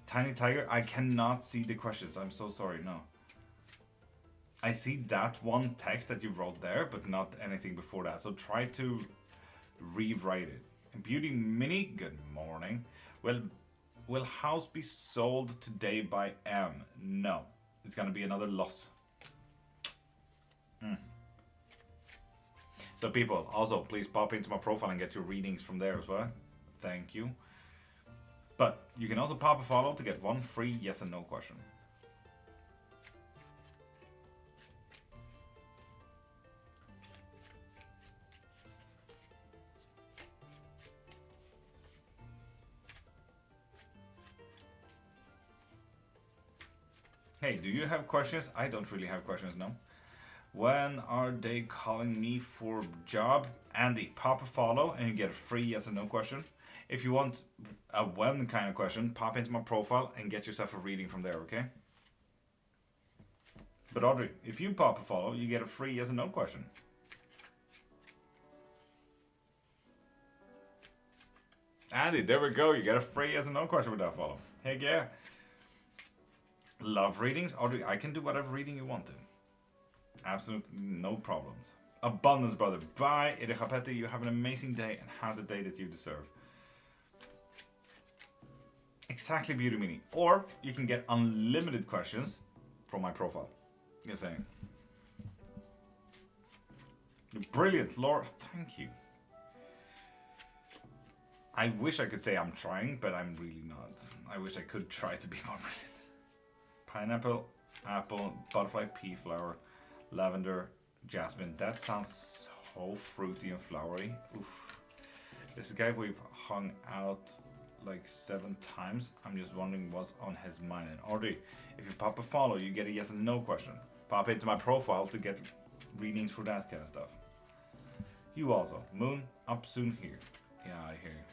Tiny Tiger, I cannot see the questions. I'm so sorry, no. I see that one text that you wrote there, but not anything before that. So try to rewrite it. Beauty Mini, good morning. Well, will house be sold today by M? No. It's gonna be another loss. So people, also please pop into my profile and get your readings from there as well. Thank you. But you can also pop a follow to get 1 free yes and no question. Hey, do you have questions? I don't really have questions, no. When are they calling me for job? Andy, pop a follow and you get a free yes and no question. If you want a when kind of question, pop into my profile and get yourself a reading from there, okay? But Audrey, if you pop a follow, you get a free yes and no question. Andy, there we go. You get a free yes and no question with that follow. Heck yeah. Love readings. Audrey, I can do whatever reading you want to. Absolutely no problems. Abundance, brother. Bye, Irechapete. You have an amazing day and have the day that you deserve. Exactly, Beauty Mini. Or you can get unlimited questions from my profile. You're saying. You're brilliant, Lord. Thank you. I wish I could say I'm trying, but I'm really not. I wish I could try to be more brilliant. Pineapple, apple, butterfly pea flower, lavender, jasmine. That sounds so fruity and flowery. Oof. This guy we've hung out like 7 times. I'm just wondering what's on his mind. And Audrey, if you pop a follow, you get a yes and no question. Pop into my profile to get readings for that kind of stuff. You also. Moon, up soon here. Yeah, I hear you.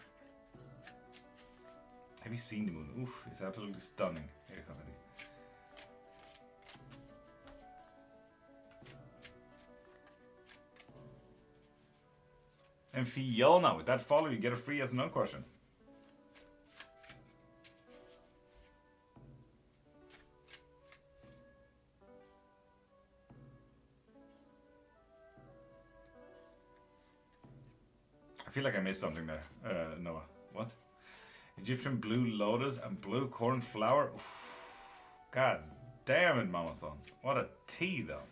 Have you seen the moon? Oof, it's absolutely stunning. Here you come, Eddie. And Fiona, with that follow, you get a free yes no question. I feel like I missed something there, Noah. What? Egyptian blue lotus and blue cornflower? Oof. God damn it, Mama-san. What a tea, though.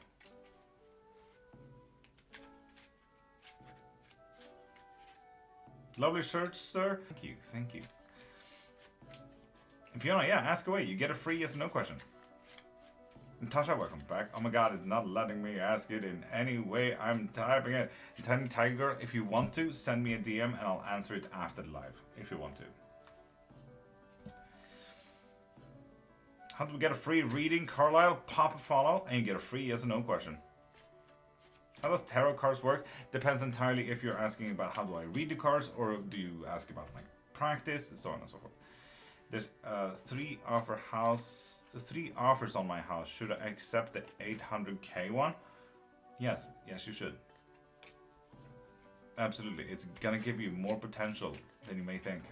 Lovely shirt, sir. Thank you, thank you. If you want, yeah, ask away. You get a free yes or no question. Natasha, welcome back. Oh my god, it's not letting me ask it in any way. I'm typing it. Tiny Tiger, if you want to, send me a DM and I'll answer it after the live. If you want to. How do we get a free reading? Carlisle, pop a follow and you get a free yes or no question. How does tarot cards work? Depends entirely if you're asking about how do I read the cards or do you ask about like practice and so on and so forth. There's three offers on my house. Should I accept the 800k one? Yes, you should. Absolutely, it's gonna give you more potential than you may think.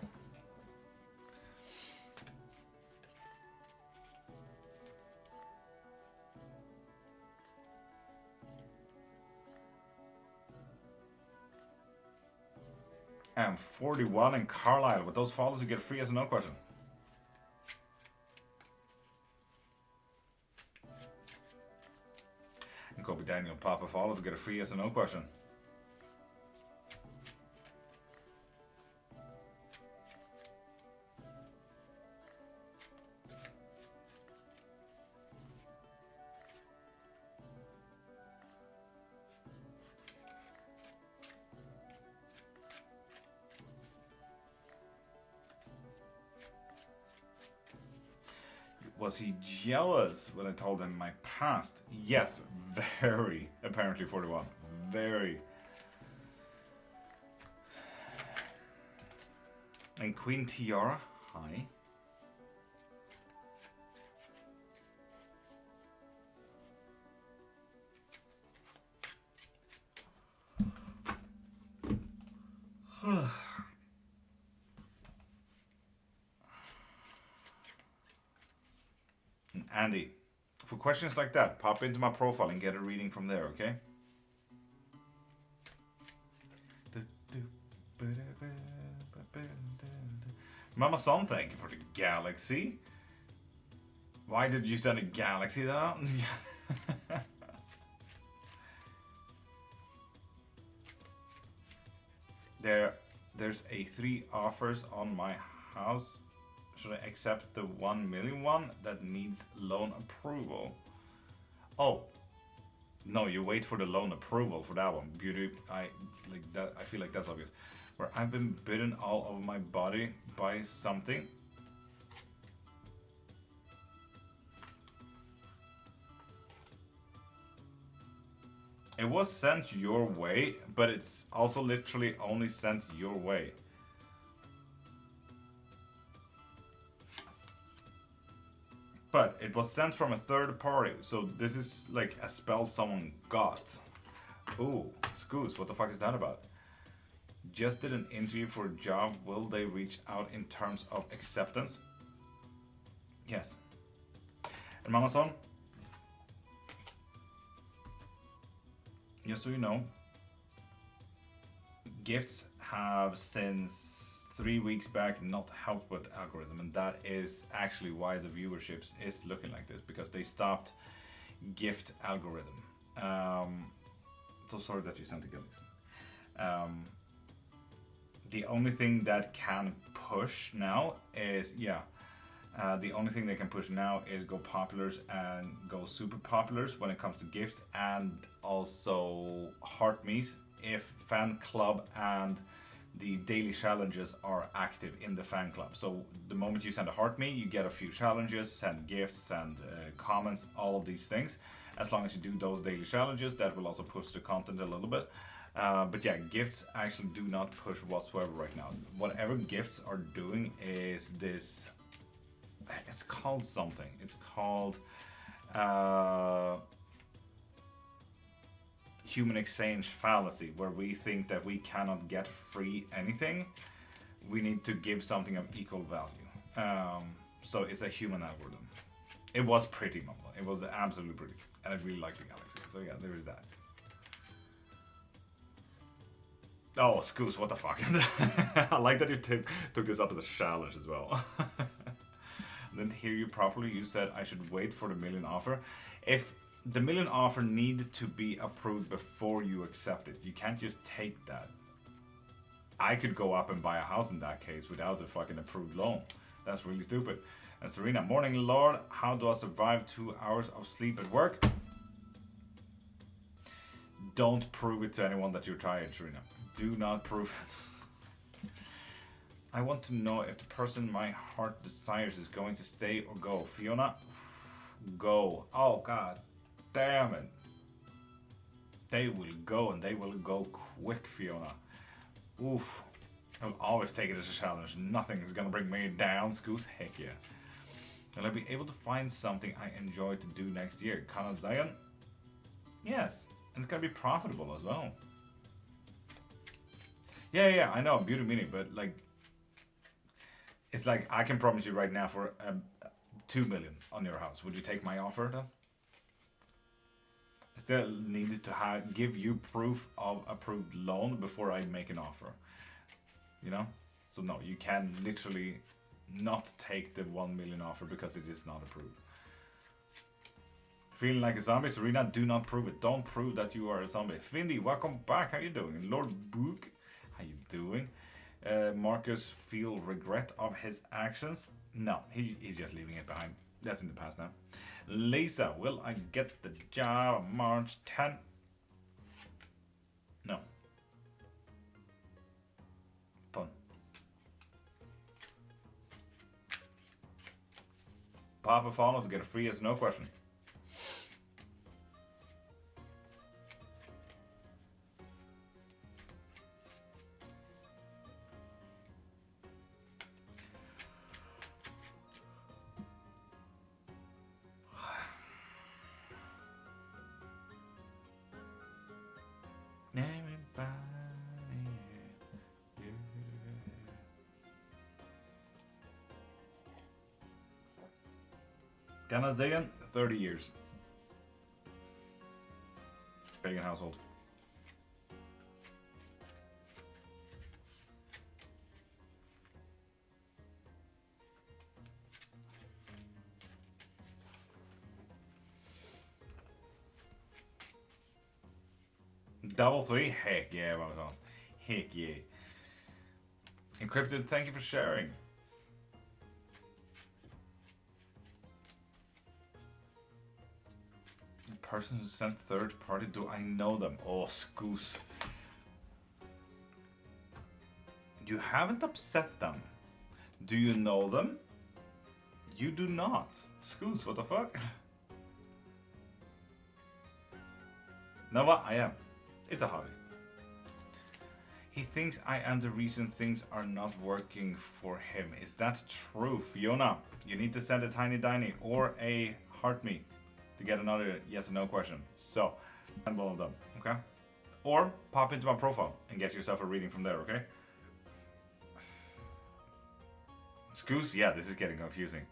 And 41 in Carlisle. With those follows, you get free as a no question. And Kobe Daniel Papa follow to get a free yes or no question. Was he jealous when I told him my past? Yes, very. Apparently 41. Very. And Queen Tiara, hi. Andy, for questions like that, pop into my profile and get a reading from there, okay? Mama Son, thank you for the galaxy. Why did you send a galaxy though? There's a 3 offers on my house. Should I accept the 1 million one that needs loan approval? Oh, no, you wait for the loan approval for that one. Beauty, I feel like that's obvious. Where I've been bitten all over my body by something. It was sent your way, but it's also literally only sent your way. But it was sent from a third party, so this is like a spell someone got. Ooh, Scoos, what the fuck is that about? Just did an interview for a job. Will they reach out in terms of acceptance? Yes. And Mama-san, just so you know, gifts have since 3 weeks back not helped with algorithm, and that is actually why the viewerships is looking like this, because they stopped gift algorithm. So sorry that you sent the galaxy. The only thing that can push now is the only thing they can push now is go populars and go super populars when it comes to gifts, and also heart me's if fan club and the daily challenges are active in the fan club. So the moment you send a heart me, you get a few challenges, send gifts, send comments, all of these things. As long as you do those daily challenges, that will also push the content a little bit. But yeah, gifts actually do not push whatsoever right now. Whatever gifts are doing is this, it's called something. It's called human exchange fallacy, where we think that we cannot get free anything. We need to give something of equal value. So it's a human algorithm. It was pretty normal. It was absolutely pretty. And I really like the galaxy. So yeah, there is that. Oh, Scoos, what the fuck? I like that you took this up as a challenge as well. Didn't hear you properly. You said I should wait for the million offer. If the million offer need to be approved before you accept it, you can't just take that. I could go up and buy a house in that case without a fucking approved loan. That's really stupid. And Serena, morning Lord, how do I survive 2 hours of sleep at work? Don't prove it to anyone that you're tired, Serena. Do not prove it. I want to know if the person my heart desires is going to stay or go. Fiona, go. Oh god damn it. They will go, and they will go quick, Fiona. Oof. I'll always take it as a challenge. Nothing is gonna bring me down, Scoos. Heck yeah. Will I be able to find something I enjoy to do next year? Kana Zion? Yes. And it's gonna be profitable as well. Yeah, I know, beauty meaning, but like, it's like, I can promise you right now for 2 million on your house. Would you take my offer then? I still needed to give you proof of approved loan before I make an offer. You know? So no, you can literally not take the 1 million offer because it is not approved. Feeling like a zombie, Serena, do not prove it. Don't prove that you are a zombie. Findy, welcome back. How you doing? Lord Book, how you doing? Marcus feel regret of his actions? No, he's just leaving it behind. That's in the past now. Lisa, will I get the job March 10? No. Fun. Papa follow to get a free yes no question. Ganazayan, 30 years. Pagan household. Double 3? Heck yeah, Ramadan. Heck yeah. Encrypted, thank you for sharing. The person who sent third party, do I know them? Oh, Scoos. You haven't upset them. Do you know them? You do not. Scoos, what the fuck? Know what? I am. It's a hobby. He thinks I am the reason things are not working for him. Is that true? Fiona, you need to send a tiny diny or a heart me to get another yes or no question. So, send one of them, okay? Or pop into my profile and get yourself a reading from there, okay? Scoos, yeah, this is getting confusing.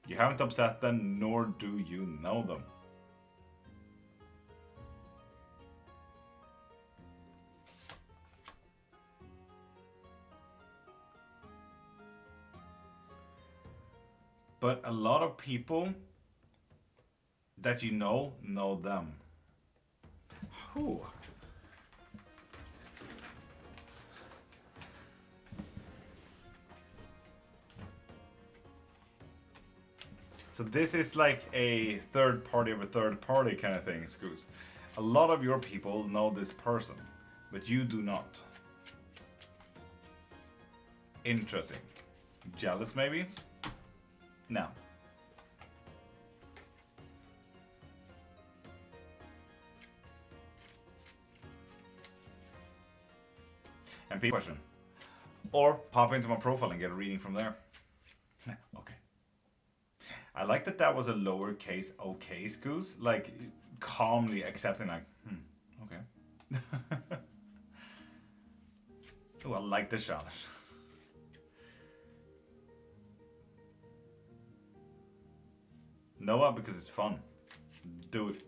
You haven't upset them, nor do you know them. But a lot of people that you know them. Whew. So this is like a third party of a third party kind of thing, Scoos. A lot of your people know this person, but you do not. Interesting. Jealous maybe? No. And question. Or pop into my profile and get a reading from there. Okay. I like that that was a lowercase okay, Scoos. Like, calmly accepting, like, okay. Oh, I like the challenge. Noah, because it's fun. Do it.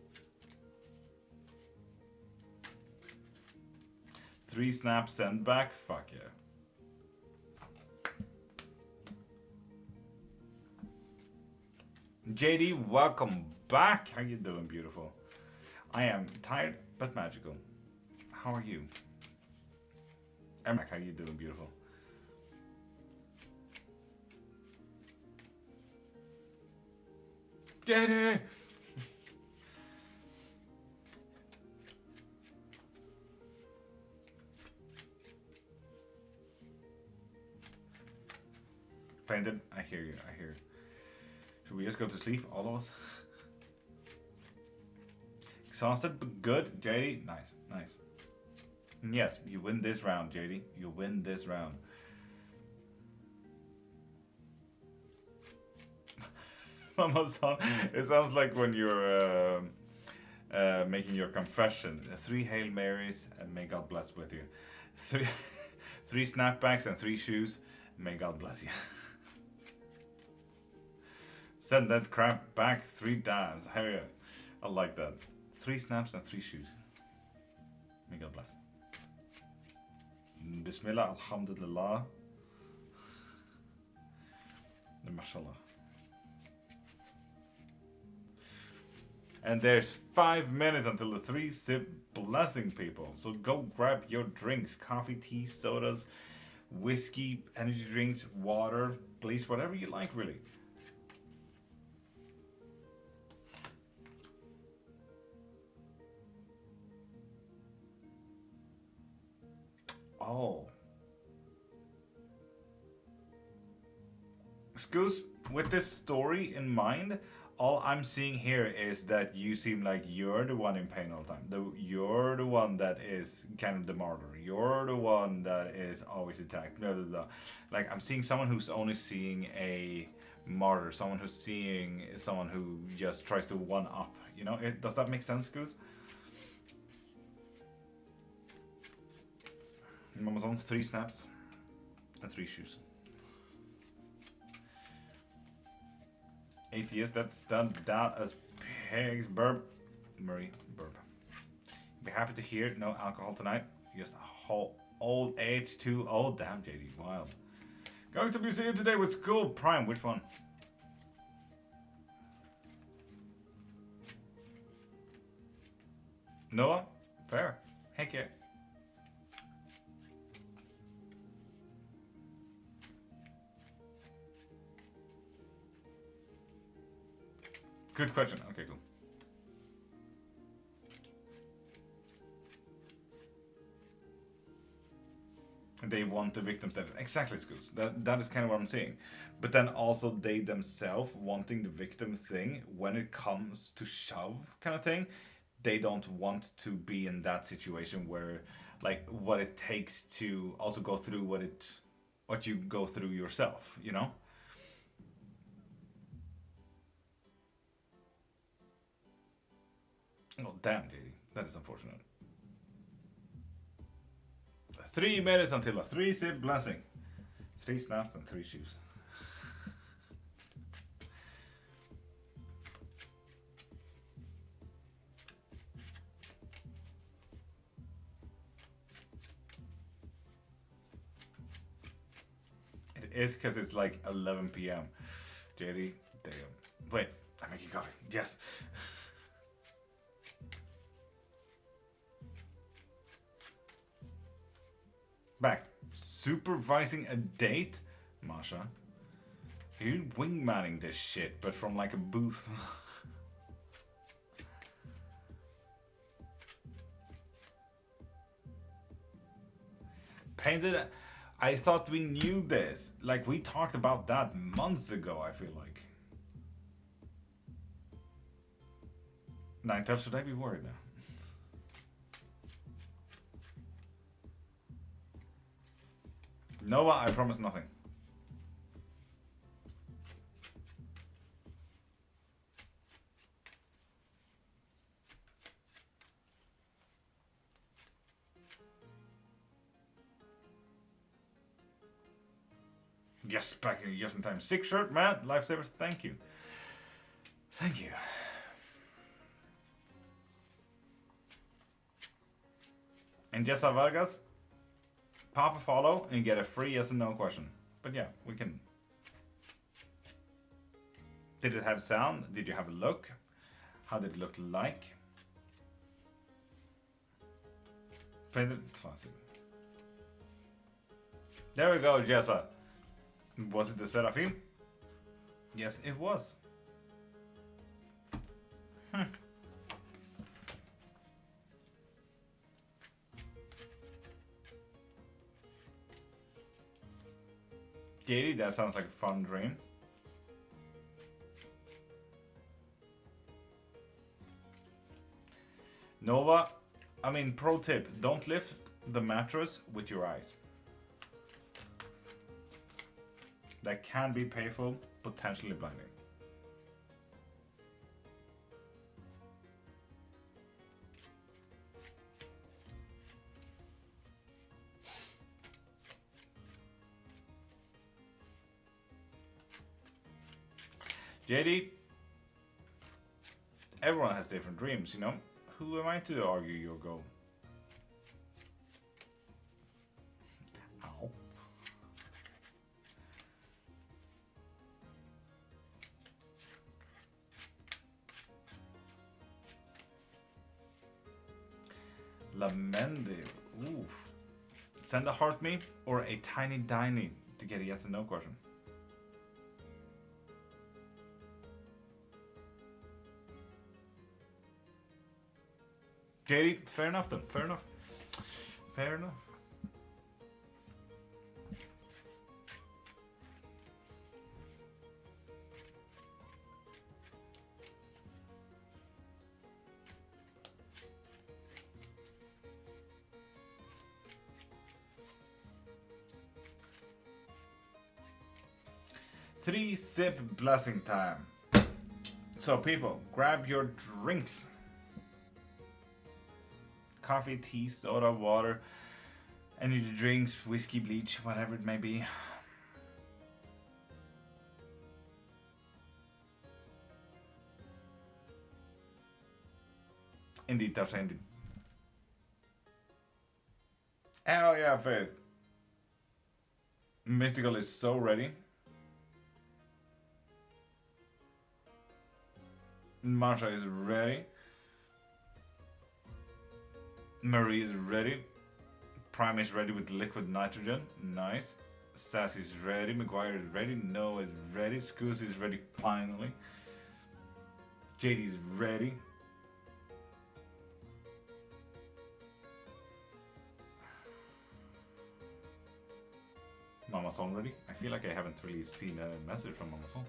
3 snaps, send back. Fuck yeah. JD, welcome back. How you doing, beautiful? I am tired but magical. How are you? Emma, how you doing, beautiful? JD! Painted, I hear you, I hear you. Should we just go to sleep, all of us? Exhausted, but good. JD, nice, nice. Yes, you win this round, JD. You win this round. Mama son, it sounds like when you're making your confession. 3 Hail Marys, and may God bless with you. 3, 3 snapbacks and 3 shoes, may God bless you. Send that crap back 3 times. Hey, I like that. 3 snaps and 3 shoes. May God bless. Bismillah, alhamdulillah. Mashallah. And there's 5 minutes until the 3-sip blessing, people. So go grab your drinks. Coffee, tea, sodas, whiskey, energy drinks, water, please, whatever you like, really. Oh. Excuse, with this story in mind, all I'm seeing here is that you seem like you're the one in pain all the time. You're the one that is kind of the martyr. You're the one that is always attacked. Blah, blah, blah. Like, I'm seeing someone who's only seeing a martyr. Someone who's seeing someone who just tries to one-up. You know, does that make sense, Goose? Mama's on 3 snaps and 3 shoes. Atheist, that's done that as pigs. Burp. Murray, burp. Be happy to hear no alcohol tonight. Just whole old age too. Oh, damn, JD. Wild. Going to museum today with school. Prime, which one? Noah? Fair. Heck yeah. Good question. Okay, cool. They want the victims dead. Exactly, Scoots. That is kind of what I'm saying. But then also they themselves wanting the victim thing, when it comes to shove kind of thing, they don't want to be in that situation where, like, what it takes to also go through what you go through yourself, you know? Oh, damn, JD. That is unfortunate. 3 minutes until a 3-sip blessing. 3 snaps and 3 shoes. It is because it's like 11 p.m. JD, damn. Wait, I'm making coffee. Yes. Back. Supervising a date? Masha. You're wingmanning this shit, but from like a booth. Painted. I thought we knew this. Like, we talked about that months ago, I feel like. Ninetale, should I be worried now? Noah, I promise nothing. Yes, back in just in time. 6 shirt, man. Lifesavers, thank you. Thank you. And Jessa Vargas, pop a follow and get a free yes and no question. But yeah, we can. Did it have sound? Did you have a look? How did it look like? Played it classic. There we go, Jessa. Was it the Seraphim? Yes, it was. Katie, that sounds like a fun dream. Nova, I mean, pro tip, don't lift the mattress with your eyes. That can be painful, potentially blinding. JD, everyone has different dreams, you know? Who am I to argue your goal? Ow. Lamendi, oof. Send a heart me or a tiny diny to get a yes and no question. JD, fair enough then, fair enough. Fair enough. Three sip blessing time. So people, grab your drinks. Coffee, tea, soda, water, energy drinks, whiskey, bleach, whatever it may be. Indeed, that's indeed. Hell yeah, Faith. Mystical is so ready. Marsha is ready. Marie is ready. Prime is ready with liquid nitrogen. Nice. Sassy's ready. McGuire is ready. Noah is ready. Scoosy is ready finally. JD is ready. Mama Son ready? I feel like I haven't really seen a message from Mama Son.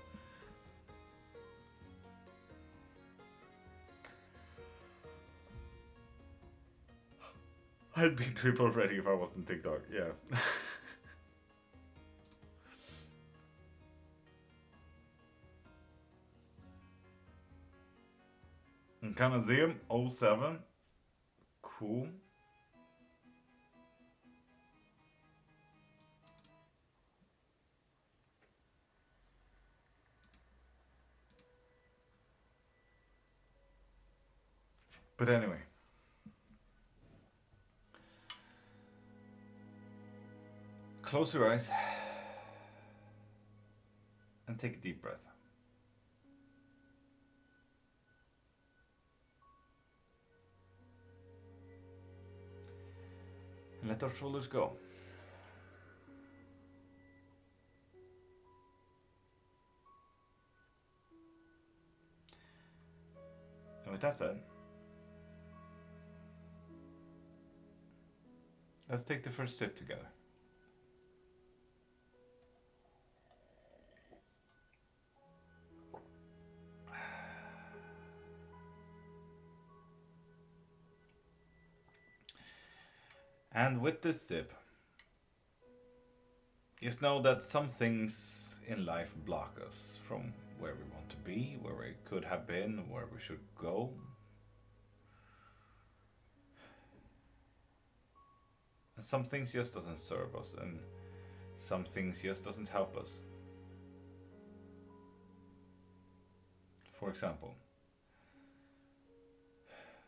I'd be triple ready if I wasn't TikTok, yeah. Canazeum 07. Cool. But anyway. Close your eyes and take a deep breath. And let our shoulders go. And with that said, let's take the first sip together. And with this sip, just know that some things in life block us from where we want to be, where we could have been, where we should go. And some things just doesn't serve us, and some things just doesn't help us. For example,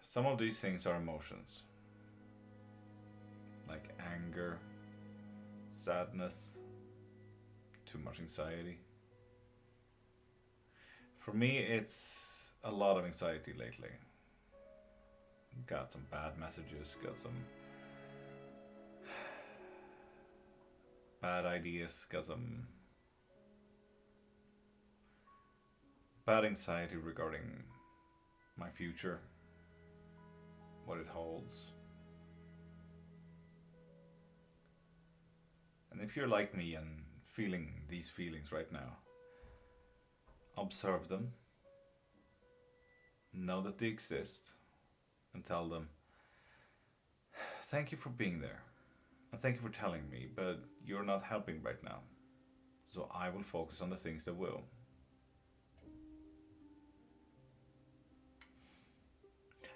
some of these things are emotions. Like anger, sadness, too much anxiety. For me, it's a lot of anxiety lately. Got some bad messages, got some bad ideas, got some bad anxiety regarding my future, what it holds. And if you're like me and feeling these feelings right now, observe them, know that they exist, and tell them, thank you for being there. And thank you for telling me, but you're not helping right now. So I will focus on the things that will.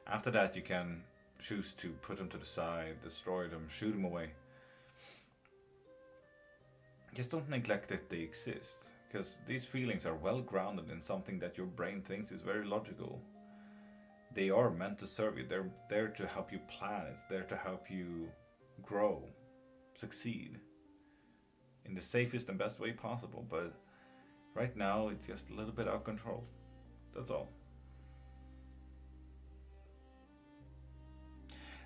After that, you can choose to put them to the side, destroy them, shoot them away. Just don't neglect that they exist, because these feelings are well grounded in something that your brain thinks is very logical. They are meant to serve you. They're there to help you plan. It's there to help you grow, succeed in the safest and best way possible. But right now, it's just a little bit out of control. That's all.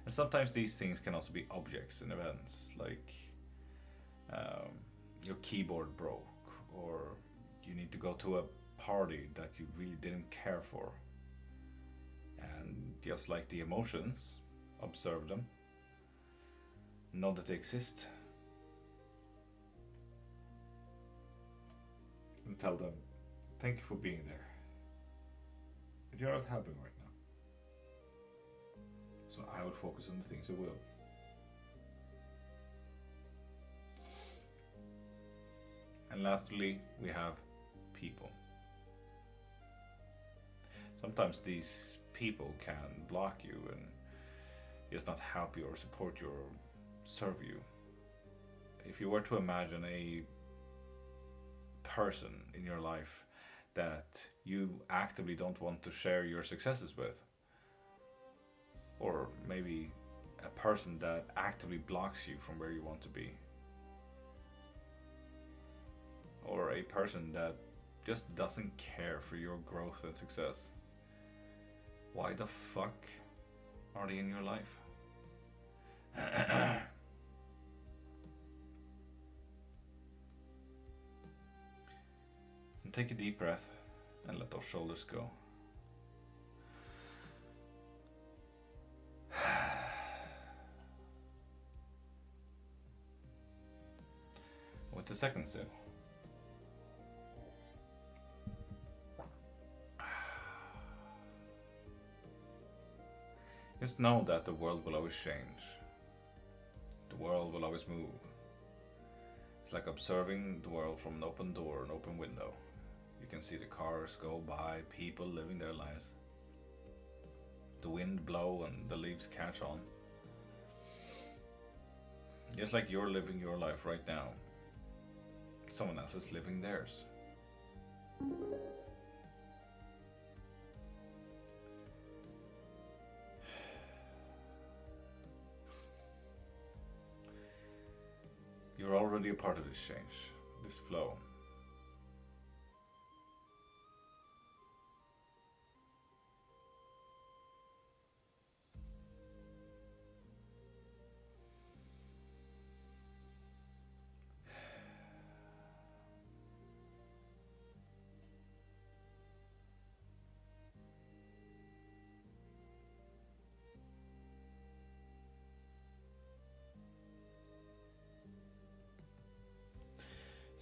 And sometimes these things can also be objects and events, like your keyboard broke, or you need to go to a party that you really didn't care for. And just like the emotions, observe them, know that they exist, and tell them, thank you for being there. But you're not helping right now. So I will focus on the things that will. And lastly, we have people. Sometimes these people can block you and just not help you or support you or serve you. If you were to imagine a person in your life that you actively don't want to share your successes with, or maybe a person that actively blocks you from where you want to be, or a person that just doesn't care for your growth and success, why the fuck are they in your life? And take a deep breath and let those shoulders go. With the second sip, just know that the world will always change. The world will always move. It's like observing the world from an open door, an open window. You can see the cars go by, people living their lives. The wind blow and the leaves catch on. Just like you're living your life right now, someone else is living theirs. You're already a part of this change, this flow.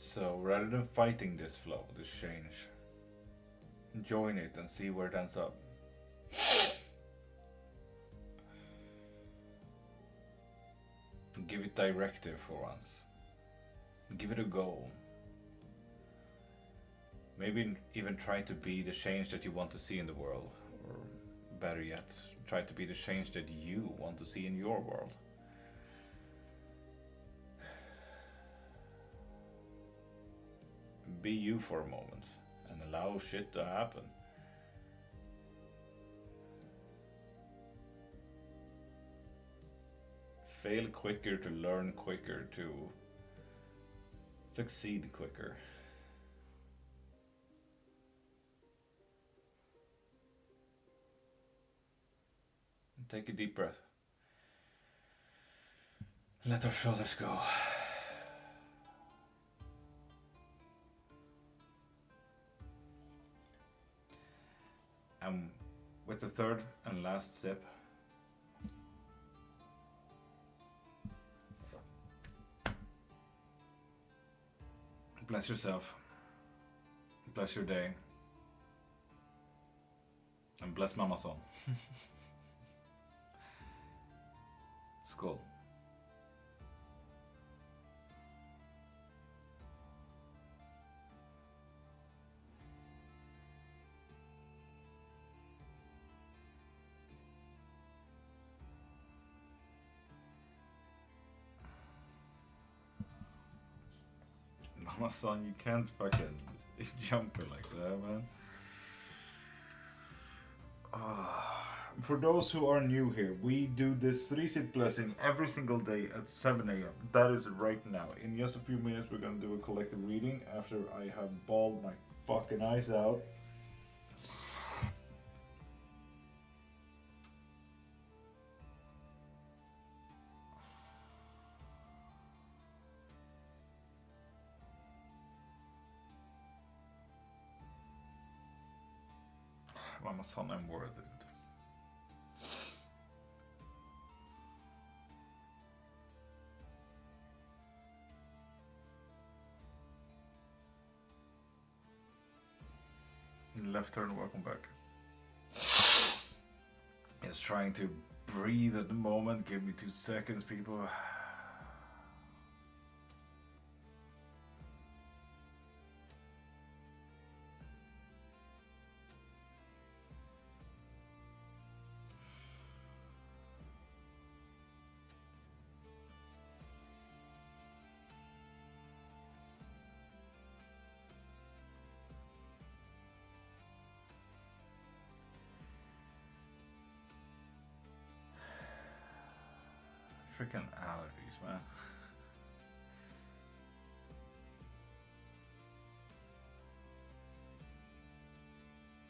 So rather than fighting this flow, this change, join it and see where it ends up. Give it directive for once. Give it a goal. Maybe even try to be the change that you want to see in the world. Or better yet, try to be the change that you want to see in your world. Be you for a moment and allow shit to happen. Fail quicker to learn quicker, to succeed quicker. And take a deep breath. Let our shoulders go. And with the third and last sip, bless yourself, bless your day, and bless Mama Son. skull. Mama son, you can't fucking jump it like that, man. For those who are new here, we do this 3-sit blessing every single day at 7 a.m. That is right now. In just a few minutes, we're gonna do a collective reading after I have bawled my fucking eyes out. Mama son, I'm worth it. Left turn, welcome back. Just trying to breathe at the moment. Give me 2 seconds, people. Freaking allergies, man.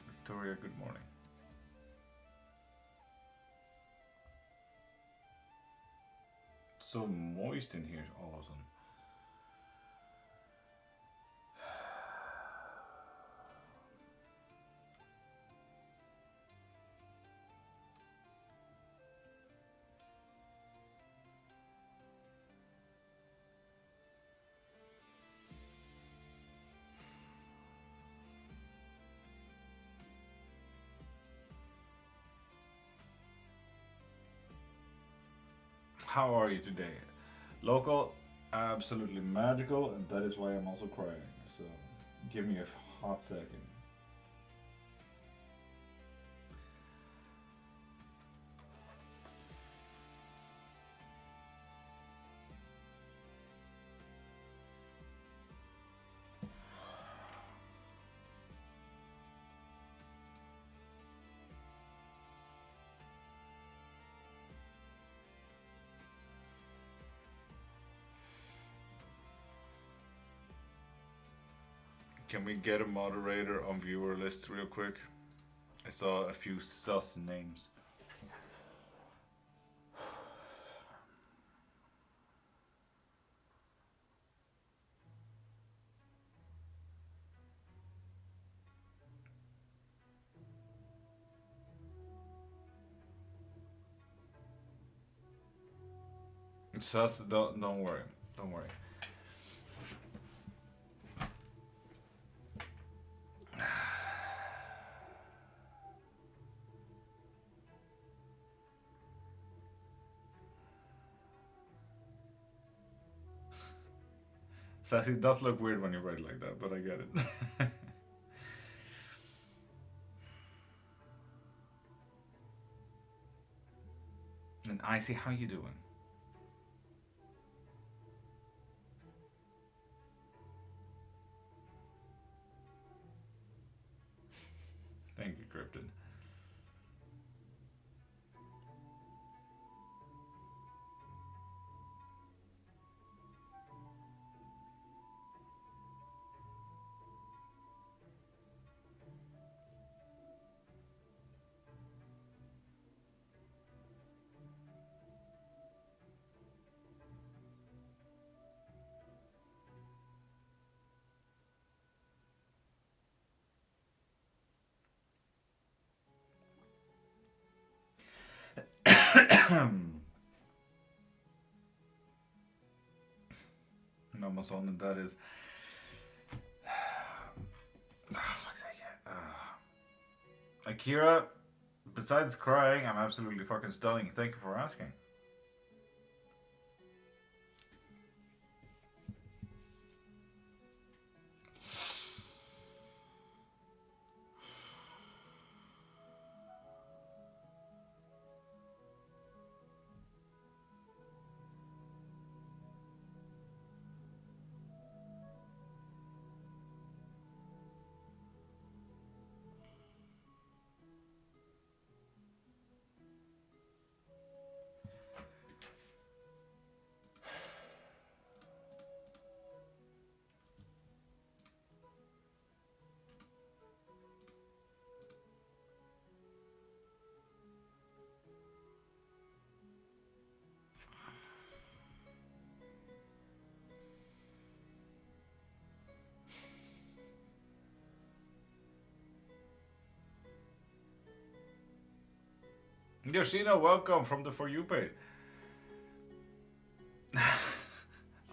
Victoria, good morning. So moist in here all of a sudden. How are you today? Local, absolutely magical, and that is why I'm also crying. So, give me a hot second. Can we get a moderator on viewer list real quick? I saw a few sus names. Sus, don't worry. Don't worry. Sassy, it does look weird when you write like that, but I get it. And Icy, how you doing? Thank you, Cryptid. Amazon, and that is. Fuck's sake. Akira, besides crying, I'm absolutely fucking stunning. Thank you for asking. Yoshino, welcome from the For You page.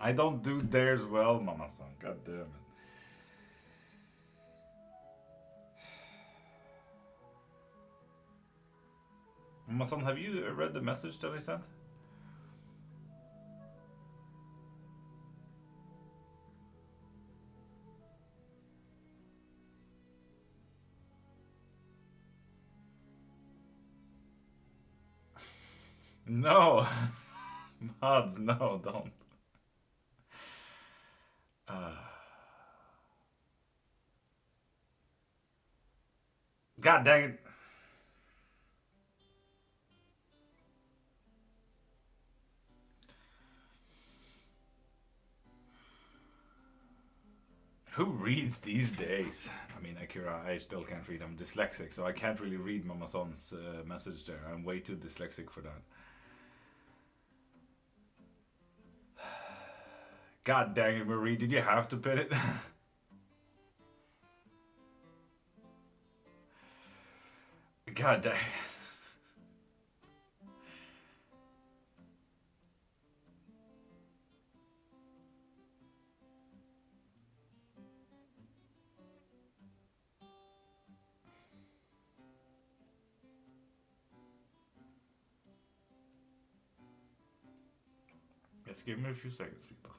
I don't do theirs well, Mama-san. God damn it. Mama-san, have you read the message that I sent? No. Mods, no, don't. God dang it. Who reads these days? I mean, Akira, I still can't read. I'm dyslexic, so I can't really read Mama-san's message there. I'm way too dyslexic for that. God dang it, Marie, did you have to put it? God dang. Just give me a few seconds, people.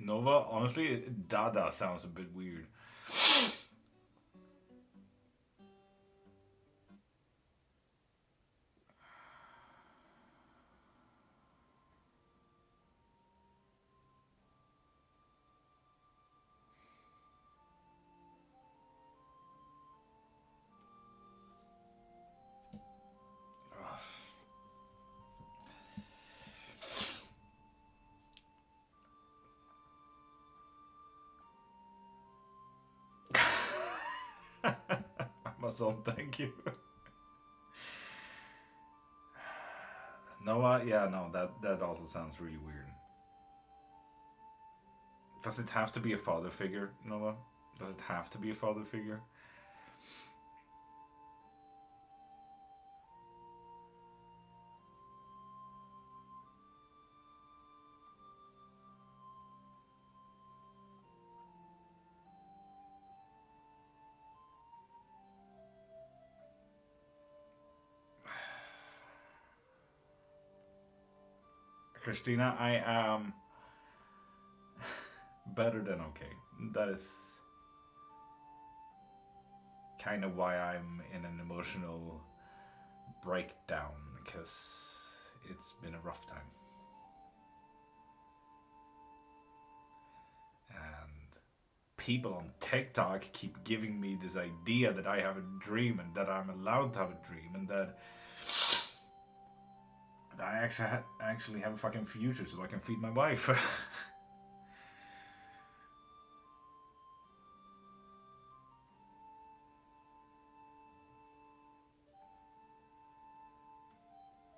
Nova, honestly, Dada sounds a bit weird. Amazon, thank you. Noah, yeah, no, that also sounds really weird. Does it have to be a father figure, Noah? Does it have to be a father figure? Christina, I am better than okay. That is kind of why I'm in an emotional breakdown, because it's been a rough time. And people on TikTok keep giving me this idea that I have a dream and that I'm allowed to have a dream and that I actually have a fucking future so I can feed my wife.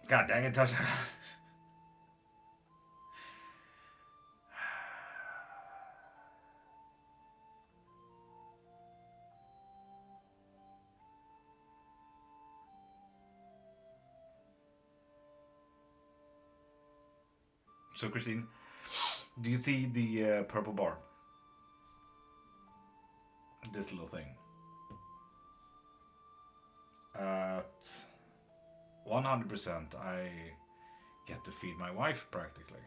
God dang it, Tasha. So, Christine, do you see the purple bar? this little thing. At 100%, I get to feed my wife practically.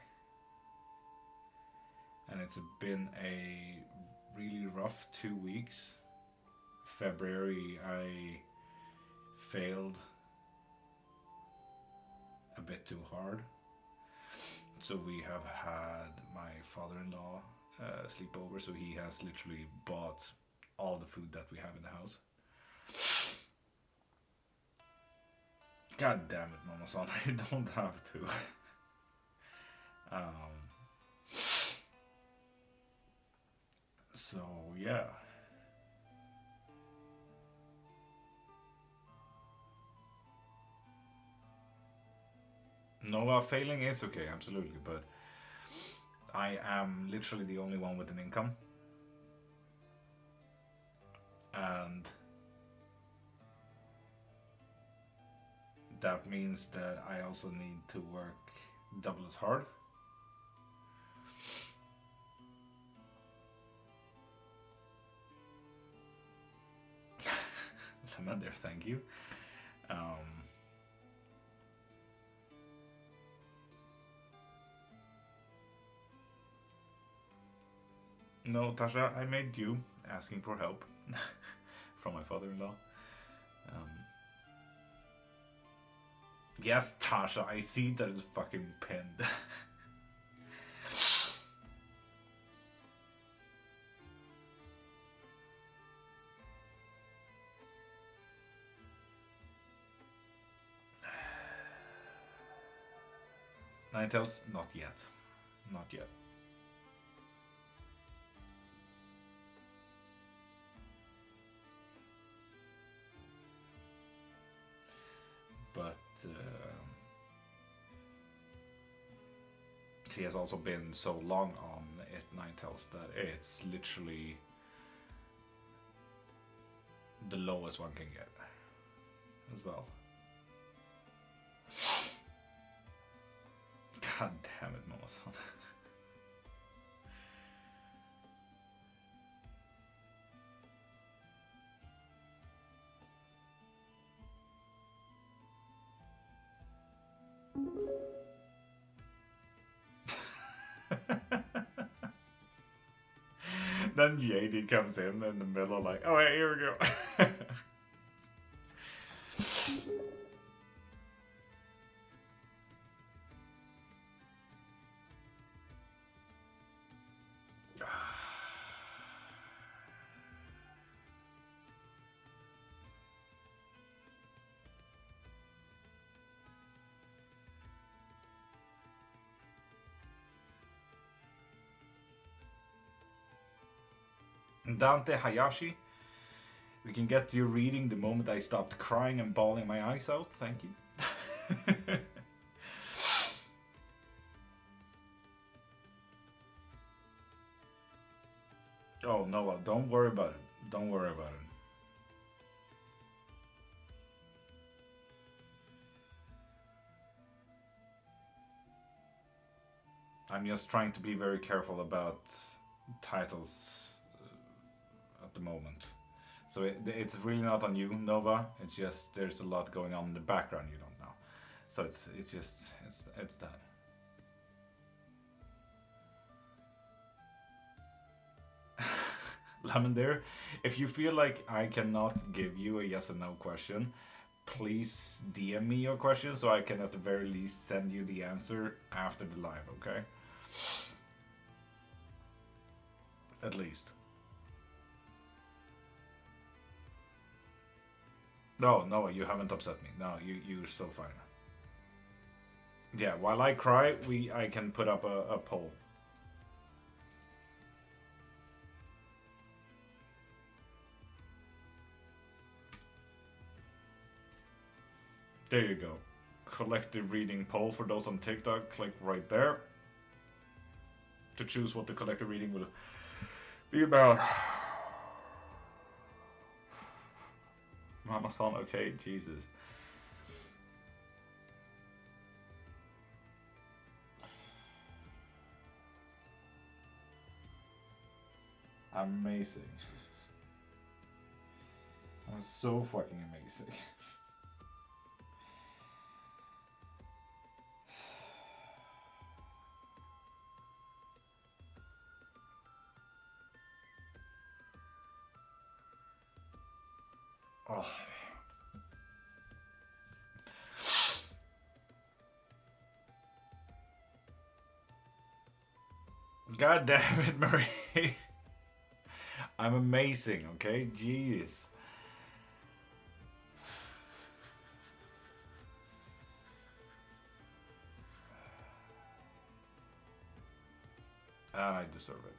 And it's been a really rough 2 weeks. February, I failed a bit too hard. So we have had my father-in-law sleep over, so he has literally bought all the food that we have in the house. God damn it, Mama Son, I don't have to. So yeah. No, failing is okay, absolutely, but I am literally the only one with an income. And that means that I also need to work double as hard. Lemender, thank you. No, Tasha, I made you asking for help from my father-in-law. Yes, Tasha, I see that it's fucking pinned. Ninetales, not yet. Not yet. But she has also been so long on it, Ninetales, that it's literally the lowest one can get as well. God damn it, Mama-san. Then JD comes in the middle like, oh yeah, here we go. Dante Hayashi, we can get your reading the moment I stopped crying and bawling my eyes out. Thank you. Oh, Noah, don't worry about it. Don't worry about it. I'm just trying to be very careful about titles at the moment. So it's really not on you, Nova. It's just there's a lot going on in the background you don't know. So it's that. Lavender, if you feel like I cannot give you a yes or no question, please DM me your question so I can at the very least send you the answer after the live, okay? At least. No, you haven't upset me. No, you're so fine. Yeah, while I cry, I can put up a poll. There you go. Collective reading poll for those on TikTok. Click right there to choose what the collective reading will be about. Mama-san, okay? Jesus. Amazing. was so fucking amazing. Oh. God damn it, Marie. I'm amazing, okay? Jeez. I deserve it.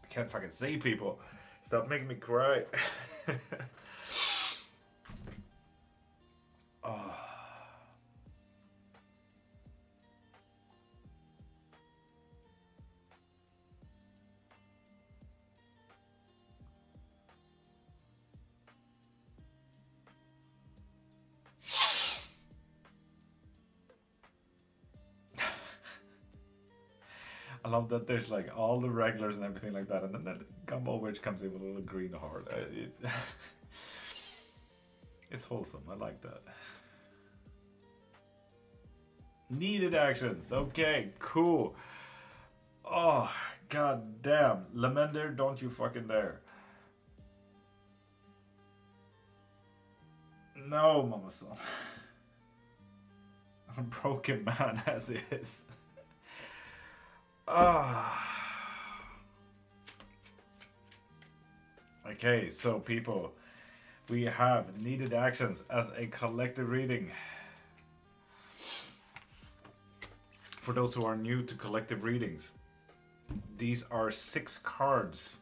I can't fucking see people. Stop making me cry. Oh. I love that there's like all the regulars and everything like that, and then that gumball witch comes in with a little green heart. It's wholesome. I like that. Needed actions. Okay, cool. Oh, god damn. Lamender, don't you fucking dare. No, Mama Son. I'm a broken man as is. Okay, so people, we have needed actions as a collective reading. For those who are new to collective readings, these are 6 cards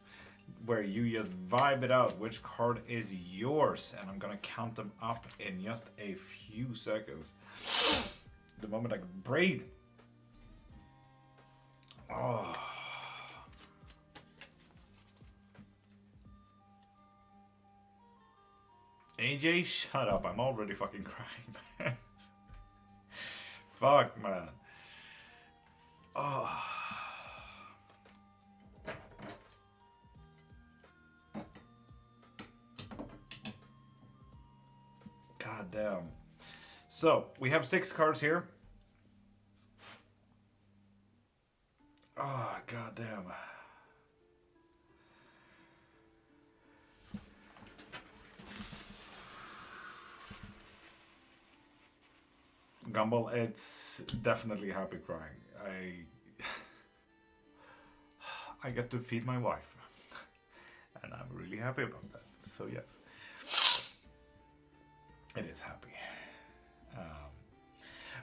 where you just vibe it out which card is yours, and I'm gonna count them up in just a few seconds. The moment I can breathe. Oh. AJ, shut up. I'm already fucking crying, man. Fuck, man. Oh. God damn. So, we have 6 cards here. Oh, god damn. Gumball, it's definitely happy crying. I get to feed my wife. And I'm really happy about that. So yes. It is happy.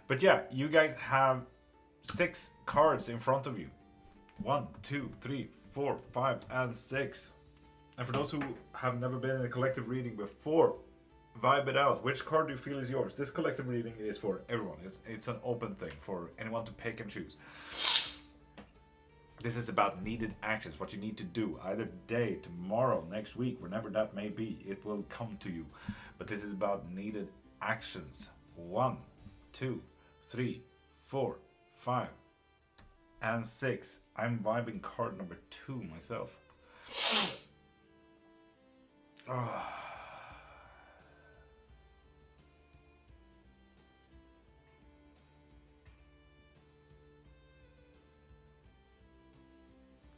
But yeah, you guys have 6 cards in front of you. 1, 2, 3, 4, 5, and 6. And for those who have never been in a collective reading before, vibe it out. Which card do you feel is yours? This collective reading is for everyone. It's an open thing for anyone to pick and choose. This is about needed actions, what you need to do, either today, tomorrow, next week, whenever that may be. It will come to you. But this is about needed actions. 1, 2, 3, 4, 5, and 6. I'm vibing card number 2 myself.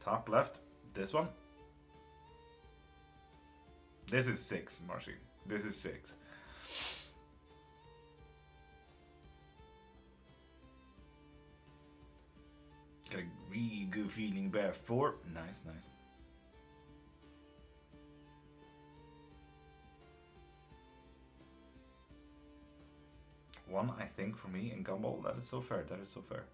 Top left, this one. This is 6, Marcy. This is 6. Got a really good feeling about 4. Nice, nice. One, I think, for me in Gumball. That is so fair. That is so fair.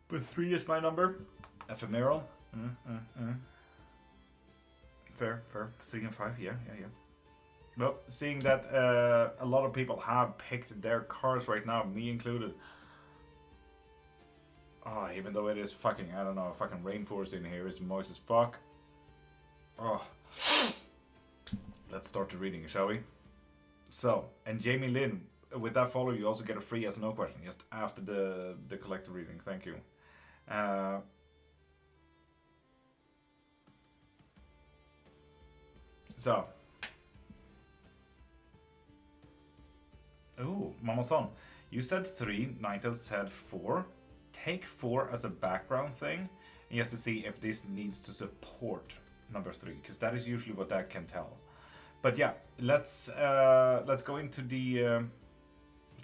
But 3 is my number. Ephemeral. Fair, fair. 3 and 5, yeah. Well, seeing that a lot of people have picked their cards right now, me included. Oh, even though it is fucking, I don't know, fucking rainforest in here, it's moist as fuck. Oh. Let's start the reading, shall we? So, and Jamie Lynn, with that follow, you also get a free yes or no question just after the collector reading. Thank you. So. Oh, Mama-san, you said 3, Nightel said 4. Take 4 as a background thing, and just to see if this needs to support number 3, because that is usually what that can tell. But yeah, let's go into the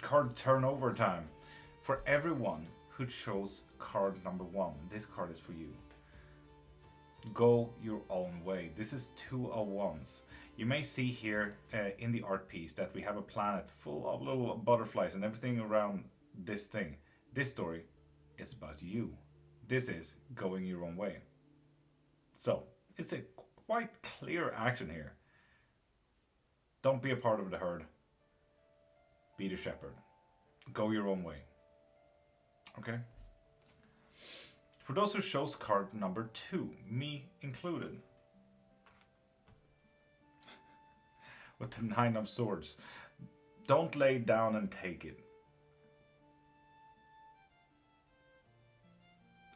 card turnover time. For everyone who chose card number 1, this card is for you. Go your own way. This is 2 of Wands. You may see here in the art piece that we have a planet full of little butterflies and everything around this thing. This story is about you. This is going your own way. So, it's a quite clear action here. Don't be a part of the herd. Be the shepherd. Go your own way. Okay? For those who chose card number 2, me included. With the 9 of Swords. Don't lay down and take it.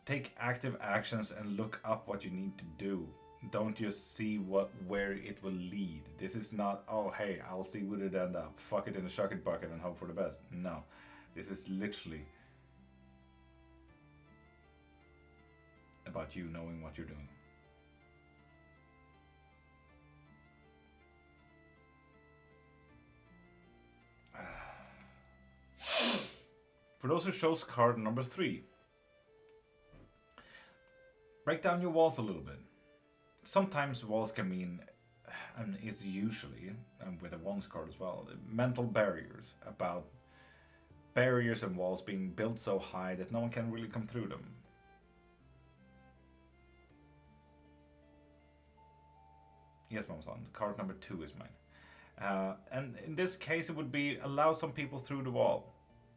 Take active actions and look up what you need to do. Don't just see where it will lead. This is not, oh hey, I'll see where it end up. Fuck it in a shuck it bucket and hope for the best. No. This is literally about you knowing what you're doing. For those who chose card number 3, break down your walls a little bit. Sometimes walls can mean, and it's usually, and with a Wands card as well, mental barriers, about barriers and walls being built so high that no one can really come through them. Yes, Mama-san, card number 2 is mine. And in this case it would be allow some people through the wall,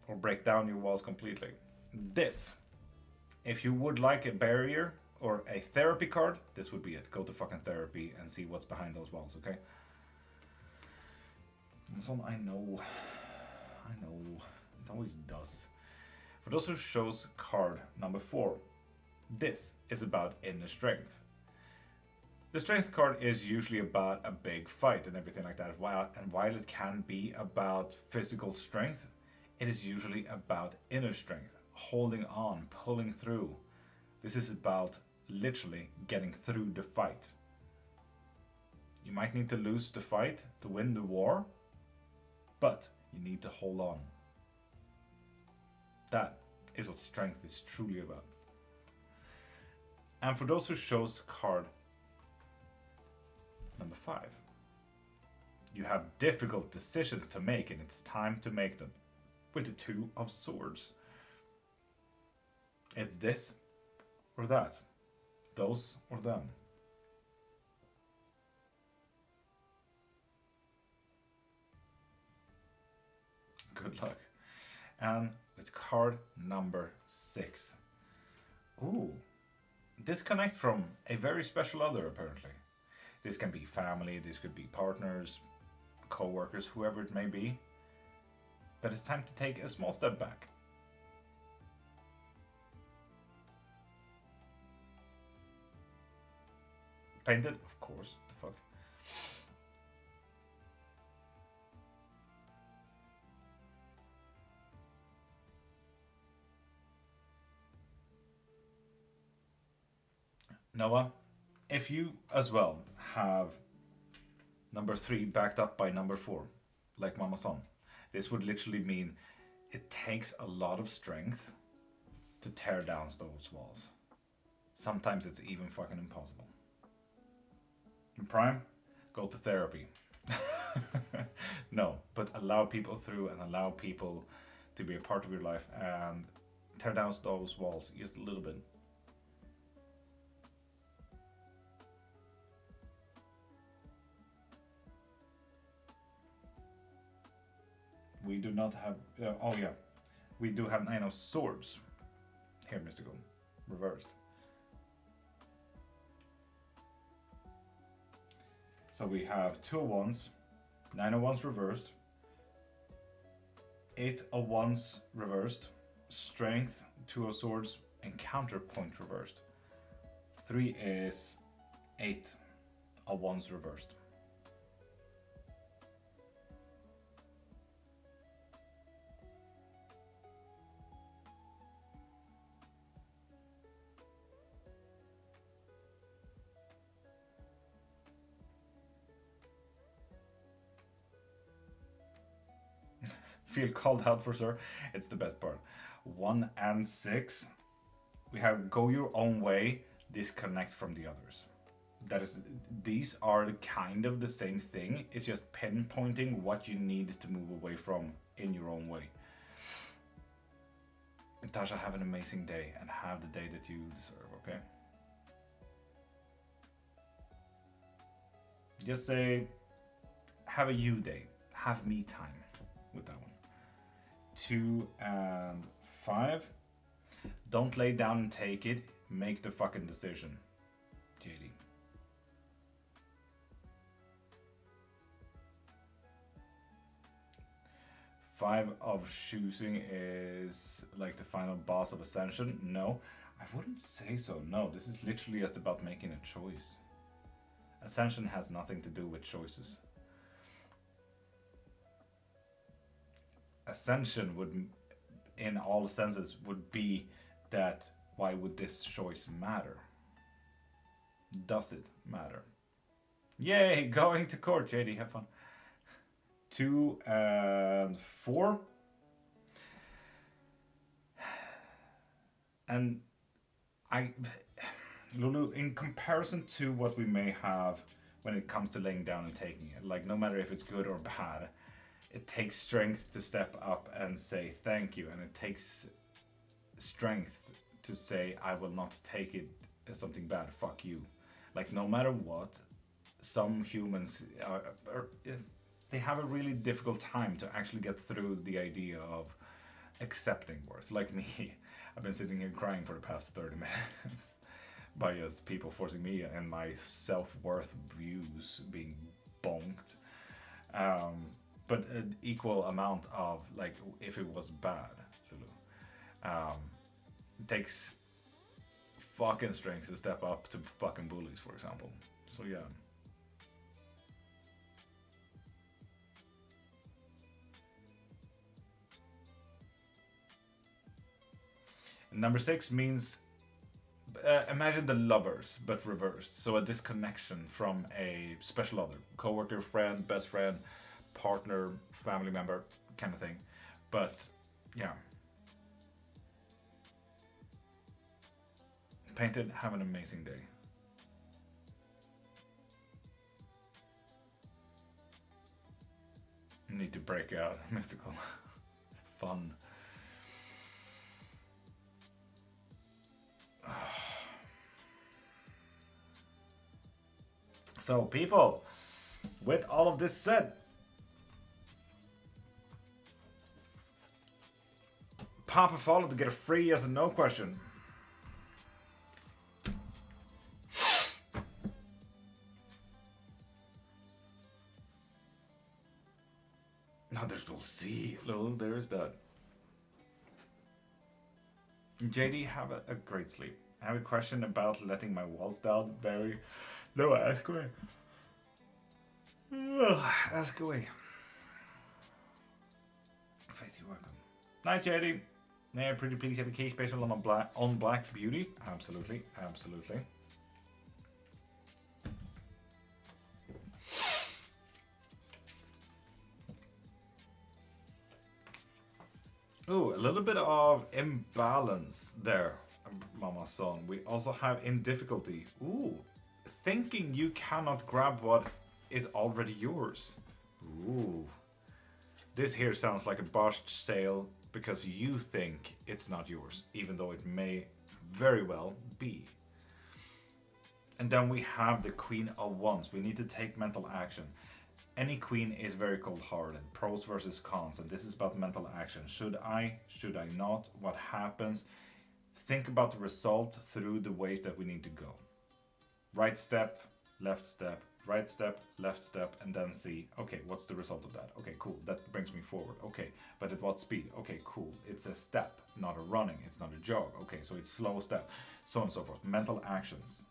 or break down your walls completely. This, if you would like a barrier or a therapy card, this would be it. Go to fucking therapy and see what's behind those walls, okay? Mama-san, I know, it always does. For those who chose card number 4, this is about inner strength. The strength card is usually about a big fight and everything like that. While it can be about physical strength, it is usually about inner strength, holding on, pulling through. This is about literally getting through the fight. You might need to lose the fight to win the war, but you need to hold on. That is what strength is truly about. And for those who chose card number 5, you have difficult decisions to make, and it's time to make them. With the 2 of Swords, it's this or that, those or them. Good luck. And with card number 6. Ooh. Disconnect from a very special other, apparently. This can be family, this could be partners, co-workers, whoever it may be. But it's time to take a small step back. Painted, of course. The fuck. Noah, if you as well have number 3 backed up by number 4, like Mama Son, this would literally mean it takes a lot of strength to tear down those walls. Sometimes it's even fucking impossible. In Prime, go to therapy. No, but allow people through and allow people to be a part of your life and tear down those walls just a little bit. We do not have... oh yeah. We do have 9 of Swords. Here, Mystical. Reversed. So we have 2 of Wands. 9 of Wands reversed. 8 of Wands reversed. Strength. 2 of Swords. And Counterpoint reversed. 3 is 8 of Wands reversed. Feel called out for sir. It's the best part. 1 and 6. We have go your own way, disconnect from the others. That is, these are kind of the same thing. It's just pinpointing what you need to move away from in your own way. Tasha, have an amazing day and have the day that you deserve, okay? Just say, have a you day. Have me time with that one. 2 and 5. Don't lay down and take it. Make the fucking decision. JD. Five of choosing is like the final boss of Ascension. No, I wouldn't say so. No, this is literally just about making a choice. Ascension has nothing to do with choices. Ascension would, in all senses, would be that why would this choice matter? Does it matter? Yay, going to court, JD, have fun. 2 and 4. And Lulu, in comparison to what we may have when it comes to laying down and taking it, like no matter if it's good or bad, it takes strength to step up and say thank you, and it takes strength to say I will not take it as something bad, fuck you. Like no matter what, some humans they have a really difficult time to actually get through the idea of accepting worth. Like me, I've been sitting here crying for the past 30 minutes by just people forcing me and my self-worth views being bonked. But an equal amount of, like, if it was bad, Lulu. It takes fucking strength to step up to fucking bullies, for example. So yeah. Number 6 means imagine the Lovers, but reversed. So a disconnection from a special other, coworker, friend, best friend, partner, family member, kind of thing. But yeah. Painted, have an amazing day. Need to break out. Mystical. Fun. So people, with all of this said, pop a follow to get a free yes and no question. Others will see. Lol, there's that. JD, have a great sleep. I have a question about letting my walls down. Very. No, ask away. Ask away. Faith, you're welcome. Night, JD. Yeah, pretty please have a case special on Black Beauty. Absolutely, absolutely. Ooh, a little bit of imbalance there, Mama Son. We also have in difficulty. Ooh, thinking you cannot grab what is already yours. Ooh. This here sounds like a botched sale because you think it's not yours, even though it may very well be. And then we have the Queen of Wands. We need to take mental action. Any queen is very cold-hearted. Pros versus cons, and this is about mental action. Should I not? What happens? Think about the result through the ways that we need to go. Right step, left step, right step, left step, and then see, okay, what's the result of that? Okay, cool, that brings me forward. Okay, but at what speed? Okay, cool, it's a step, not a running, it's not a jog. Okay, so it's slow step, so on and so forth. Mental actions.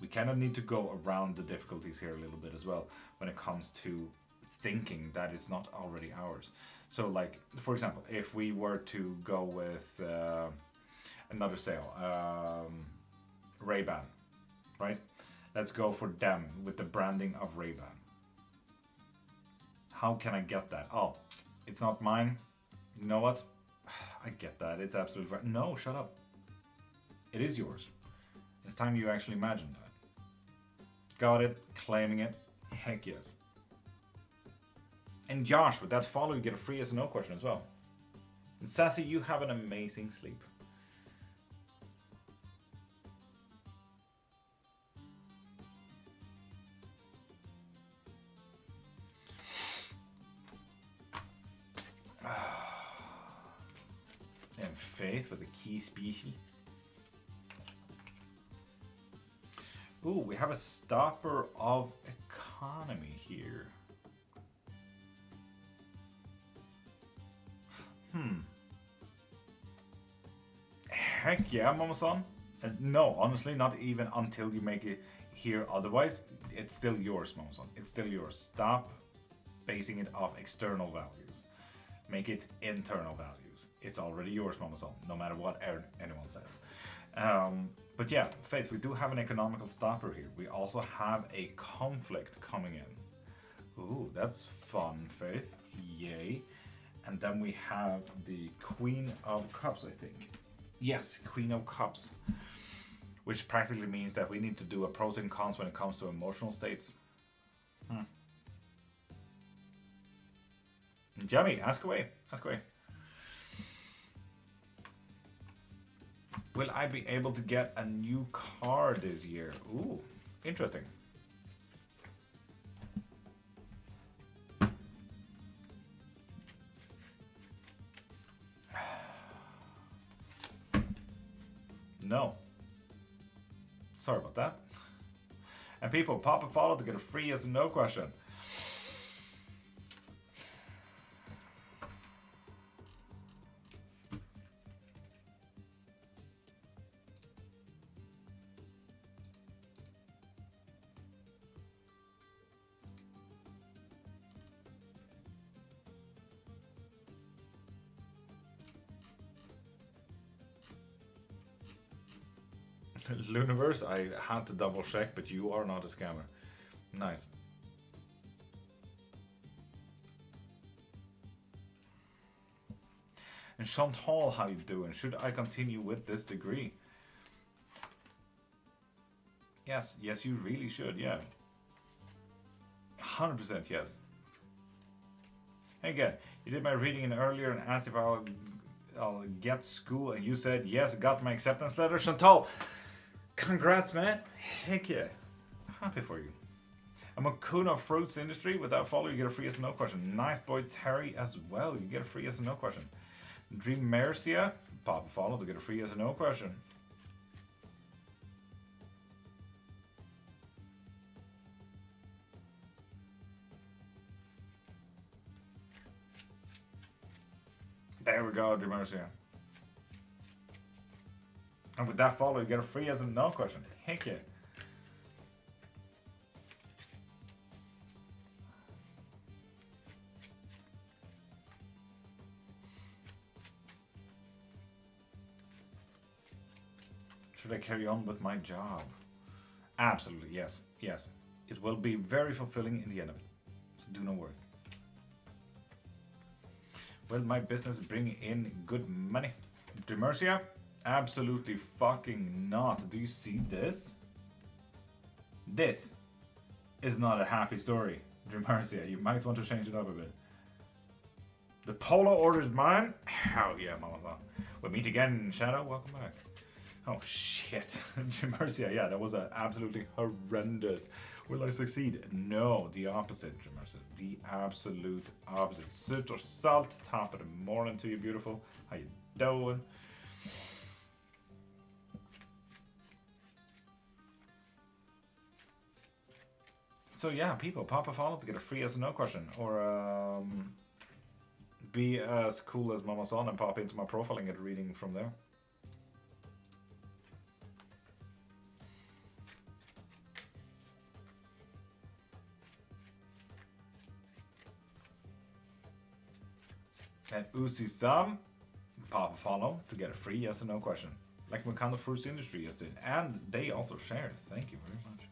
We kind of need to go around the difficulties here a little bit as well when it comes to thinking that it's not already ours. So like, for example, if we were to go with another sale, Ray-Ban, right? Let's go for them with the branding of Ray-Ban. How can I get that? Oh, it's not mine. You know what? I get that. It's absolutely right. No, shut up. It is yours. It's time you actually imagine that. Got it, claiming it, heck yes. And Josh, with that follow, you get a free yes or no question as well. And Sassy, you have an amazing sleep. And Faith with a key species. Ooh, we have a stopper of economy here. Heck yeah, Mama-san. No, honestly, not even until you make it here. Otherwise, it's still yours, Mama-san. It's still yours. Stop basing it off external values. Make it internal values. It's already yours, Mama-san, no matter what anyone says. But yeah, Faith, we do have an economical stopper here. We also have a conflict coming in. Ooh, that's fun, Faith. Yay. And then we have the Queen of Cups, I think. Yes, Queen of Cups. Which practically means that we need to do a pros and cons when it comes to emotional states. Jamie, ask away. Ask away. Will I be able to get a new car this year? Ooh, interesting. No. Sorry about that. And people, pop a follow to get a free yes and no question. Luniverse, I had to double check, but you are not a scammer. Nice. And Chantal, how you doing? Should I continue with this degree? Yes, yes, you really should, yeah. 100% yes. Hey again, you did my reading in earlier and asked if I'll get school, and you said yes, I got my acceptance letter. Chantal, congrats, man. Heck yeah. Happy for you. I'm a Kuna Fruits Industry. Without follow, you get a free yes or no question. Nice boy, Terry, as well. You get a free yes or no question. Dream Mercia, pop a follow to get a free yes or no question. There we go, Dream Mercia. And with that follow, you get a free yes or no question. Heck yeah. Should I carry on with my job? Absolutely, yes. Yes. It will be very fulfilling in the end of it. So do no worry. Will my business bring in good money? Demercia? Absolutely fucking not. Do you see this? This is not a happy story. Demercia, you might want to change it up a bit. The polo order is mine? Hell yeah, mama. We'll meet again, Shadow. Welcome back. Oh shit, Mercia, yeah, that was absolutely horrendous. Will I succeed? No, the opposite, Mercia. The absolute opposite. Soot or salt, top of the morning to you, beautiful. How you doing? So yeah, people, pop a follow to get a free yes or no question. Or be as cool as Mama Son and pop into my profile and get a reading from there. And Uzi Sam, pop a follow to get a free yes or no question. Like Makanda Fruits Industry just did. And they also shared. Thank you very much.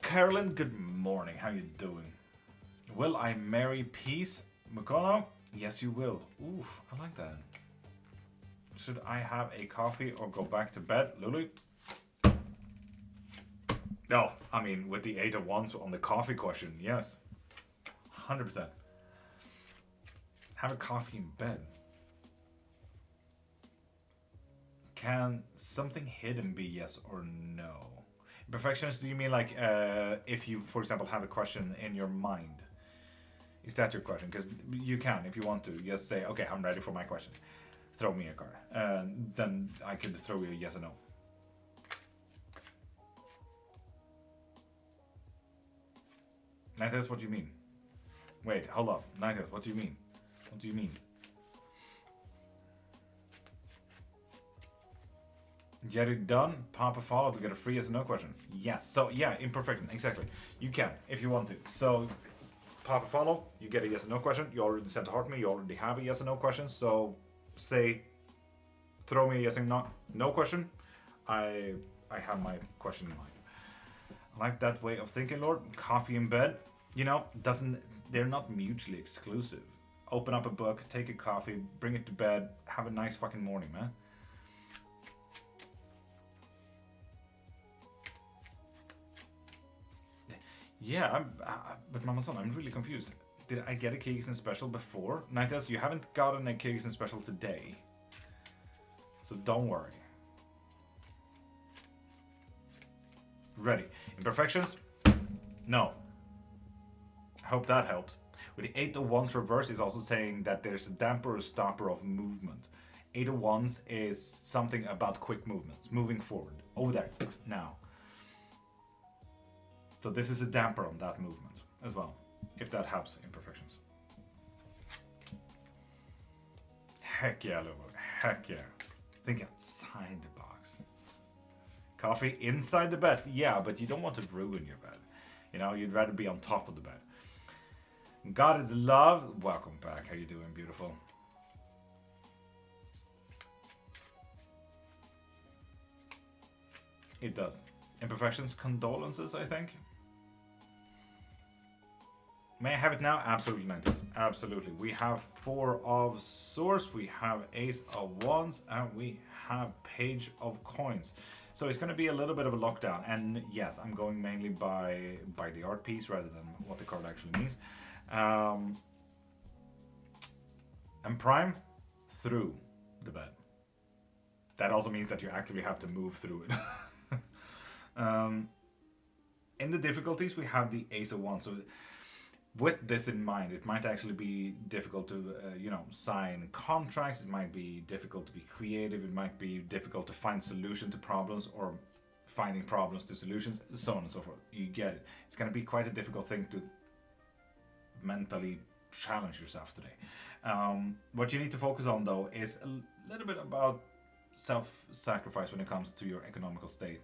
Carolyn, good morning. How you doing? Will I marry Peace McConnell? Yes, you will. Oof, I like that. Should I have a coffee or go back to bed? Lulu? No, I mean, with the 8 of Wands on the coffee question, yes. 100%. Have a coffee in bed. Can something hidden be yes or no? Perfectionist, do you mean like if you, for example, have a question in your mind? Is that your question? Because you can, if you want to, just say, okay, I'm ready for my question. Throw me a card. Then I could throw you a yes or no. Nighthurst, what do you mean? Wait, hold up. Nighthurst, what do you mean? What do you mean? Get it done? Pop a follow to get a free yes or no question. Yes. So yeah, imperfect. Exactly. You can if you want to. So pop a follow, you get a yes or no question. You already sent a heart me. You already have a yes or no question. So say, throw me a yes or no question. I have my question in mind. I like that way of thinking, Lord. Coffee in bed. You know, they're not mutually exclusive. Open up a book, take a coffee, bring it to bed, have a nice fucking morning, man. Yeah, but Mama Son, I'm really confused. Did I get a Kyrgyzstan special before? Nighthurst, you haven't gotten a Kyrgyzstan special today. So don't worry. Ready. Imperfections? No. I hope that helps. With the 8 of Wands reverse, is also saying that there's a damper or stopper of movement. 8 of Wands is something about quick movements, moving forward. Over there, now. So this is a damper on that movement as well, if that helps. Imperfections. Heck yeah, Lobo. Heck yeah. Think outside the box. Coffee inside the bed. Yeah, but you don't want to ruin your bed. You know, you'd rather be on top of the bed. God is love. Welcome back. How you doing, beautiful? It does. Imperfections, condolences, I think. May I have it now? Absolutely, 90s. Absolutely. We have 4 of Swords, we have Ace of Wands, and we have Page of Coins. So it's going to be a little bit of a lockdown. And yes, I'm going mainly by the art piece rather than what the card actually means. And prime through the bed. that also means that you actively have to move through it. In the difficulties, we have the Ace of Wands. So with this in mind, it might actually be difficult to, sign contracts. It might be difficult to be creative. It might be difficult to find solution to problems, or finding problems to solutions, so on and so forth. You get it. It's going to be quite a difficult thing to mentally challenge yourself today. What you need to focus on, though, is a little bit about self-sacrifice when it comes to your economical state.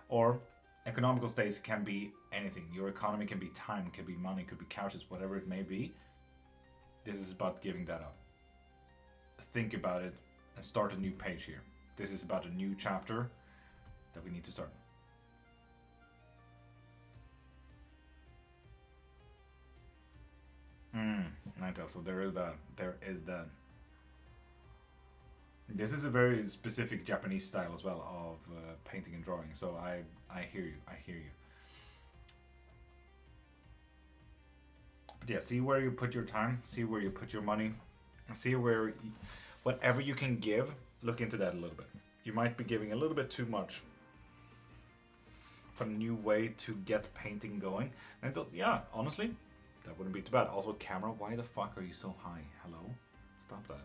Or economical states can be anything. Your economy can be time, can be money, could be couches, whatever it may be. This is about giving that up. Think about it and start a new page here. This is about a new chapter that we need to start. Ninetale, so there is that. There is that. This is a very specific Japanese style as well of painting and drawing. So I hear you. I hear you. But yeah, see where you put your time. See where you put your money. See where whatever you can give. Look into that a little bit. You might be giving a little bit too much for a new way to get painting going. And I thought, yeah, honestly, that wouldn't be too bad. Also, camera, why the fuck are you so high? Hello? Stop that.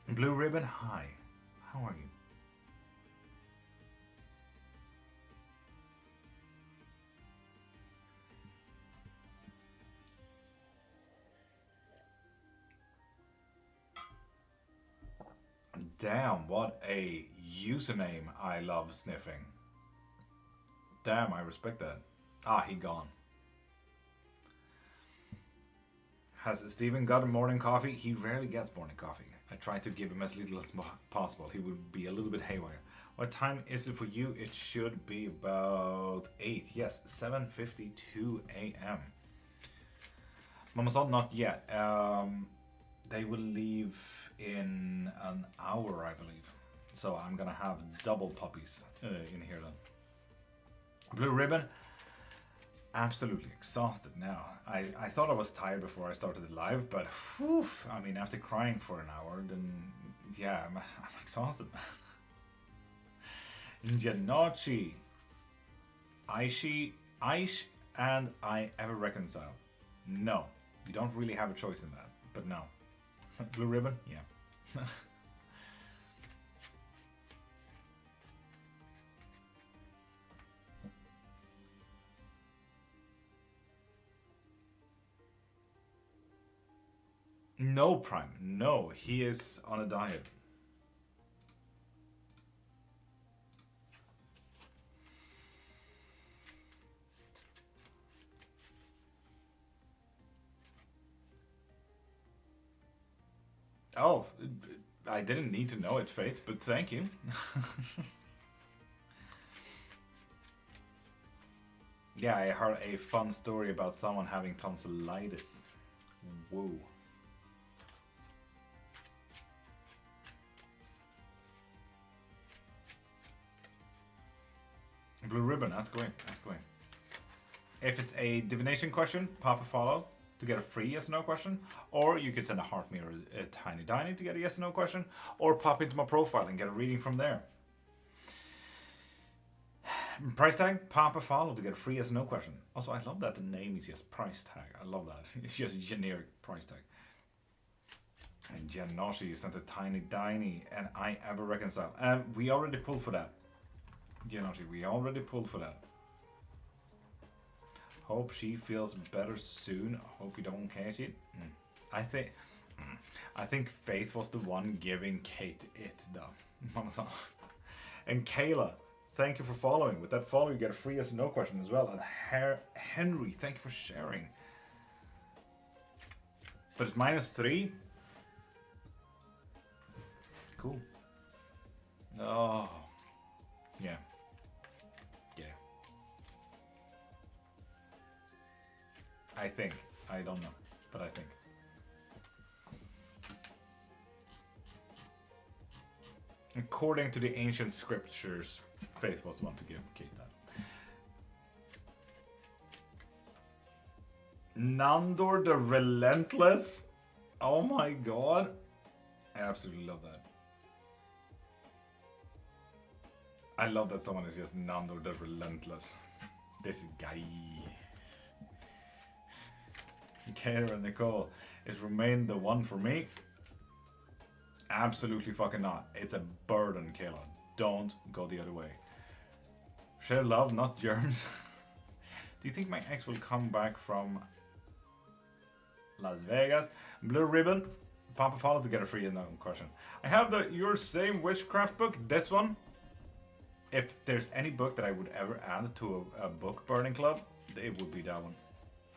Blue Ribbon, hi. How are you? Damn, what a username. I love sniffing. Damn, I respect that. Ah, he gone. Has Steven got a morning coffee? He rarely gets morning coffee. I try to give him as little as possible. He would be a little bit haywire. What time is it for you? It should be about 8. Yes, 7:52 a.m. Mama Son, not yet. They will leave in an hour, I believe. So I'm gonna have double puppies in here then. Blue Ribbon. Absolutely exhausted now. I thought I was tired before I started the live, but whew, I mean, after crying for an hour, then yeah, I'm exhausted. Janochi, Aish and I ever reconcile? No, you don't really have a choice in that, but no. Blue Ribbon, yeah. No, Prime. No, he is on a diet. Oh, I didn't need to know it, Faith, but thank you. Yeah, I heard a fun story about someone having tonsillitis. Whoa. Blue Ribbon, that's going, that's going. If it's a divination question, pop a follow to get a free yes or no question, or you could send a heart mirror, a tiny diny to get a yes or no question, or pop into my profile and get a reading from there. Price tag, pop a follow to get a free yes or no question. Also, I love that the name is just price tag. I love that. It's just a generic price tag. And Janoshi, you sent a tiny diny, and I ever reconcile. We already pulled for that. Janoshi, we already pulled for that. Hope she feels better soon. Hope you don't catch it. I think Faith was the one giving Kate it though. And Kayla, thank you for following. With that follow, you get a free yes or no question as well. And Henry, thank you for sharing. But it's -3. Cool. Oh, yeah. I think. I don't know, but I think. According to the ancient scriptures, Faith was one to give Kate that. Nandor the Relentless? Oh my god. I absolutely love that. I love that someone is just Nando the Relentless. This guy. Kara and Nicole, is Remain the one for me? Absolutely fucking not. It's a burden, Kayla. Don't go the other way. Share love, not germs. Do you think my ex will come back from Las Vegas? Blue Ribbon. Pop a follow to get a free unknown question. I have the Your Same Witchcraft book. This one. If there's any book that I would ever add to a book burning club, it would be that one.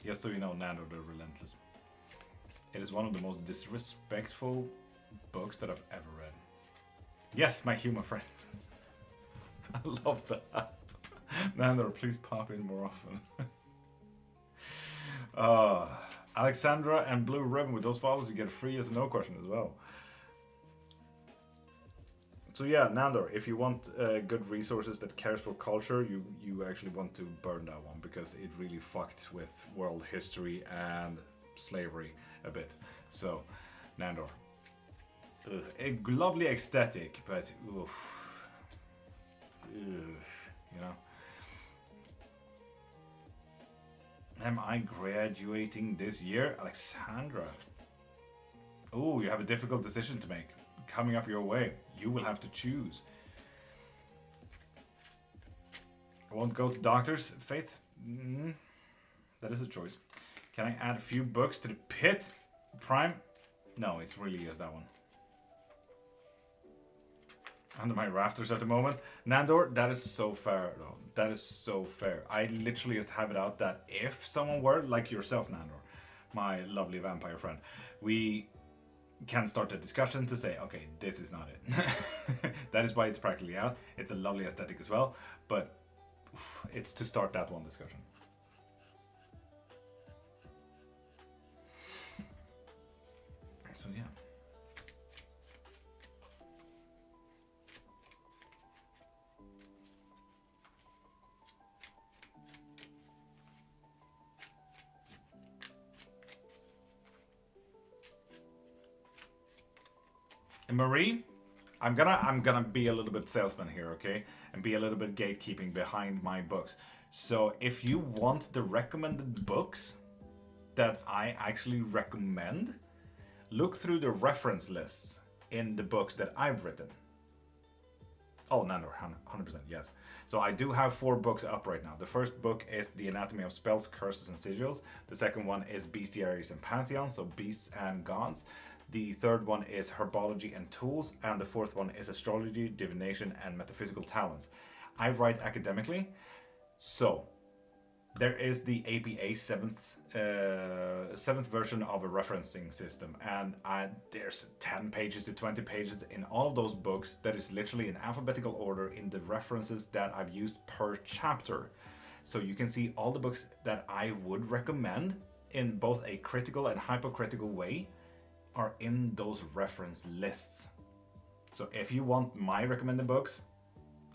Just so you know, Nando the Relentless. It is one of the most disrespectful books that I've ever read. Yes, my human friend. I love that. Nando, please pop in more often. Alexandra and Blue Ribbon, with those follows you get a free yes or no question as well. So yeah, Nandor, if you want good resources that cares for culture, you actually want to burn that one, because it really fucked with world history and slavery a bit. So, Nandor. A lovely aesthetic, but oof. You know. Am I graduating this year? Alexandra. Oh, you have a difficult decision to make. Coming up your way. You will have to choose. I won't go to doctors. Faith? That is a choice. Can I add a few books to the pit? Prime? No, it's really just that one. Under my rafters at the moment. Nandor, that is so fair though. That is so fair. I literally just have it out that if someone were, like yourself, Nandor, my lovely vampire friend, we can start a discussion to say, okay, this is not it. That is why it's practically out. It's a lovely aesthetic as well, but it's to start that one discussion. So yeah. Marie, I'm gonna be a little bit salesman here, okay? And be a little bit gatekeeping behind my books. So if you want the recommended books that I actually recommend, look through the reference lists in the books that I've written. Oh, no, 100%, yes. So I do have 4 books up right now. The first book is The Anatomy of Spells, Curses, and Sigils. The second one is Bestiaries and Pantheons, so Beasts and Gods. The third one is Herbology and Tools, and the fourth one is Astrology, Divination, and Metaphysical Talents. I write academically, so there is the APA 7th version of a referencing system, and there's 10 pages to 20 pages in all of those books that is literally in alphabetical order in the references that I've used per chapter. So you can see all the books that I would recommend in both a critical and hypocritical way are in those reference lists. So if you want my recommended books,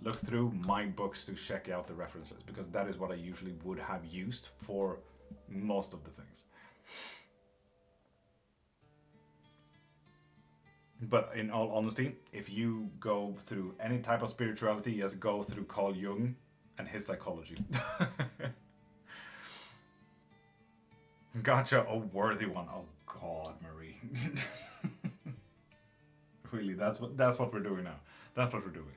look through my books to check out the references, because that is what I usually would have used for most of the things. But in all honesty, if you go through any type of spirituality, just go through Carl Jung and his psychology. Gotcha, a worthy one. Oh God, Marie. Really, that's what we're doing now. That's what we're doing.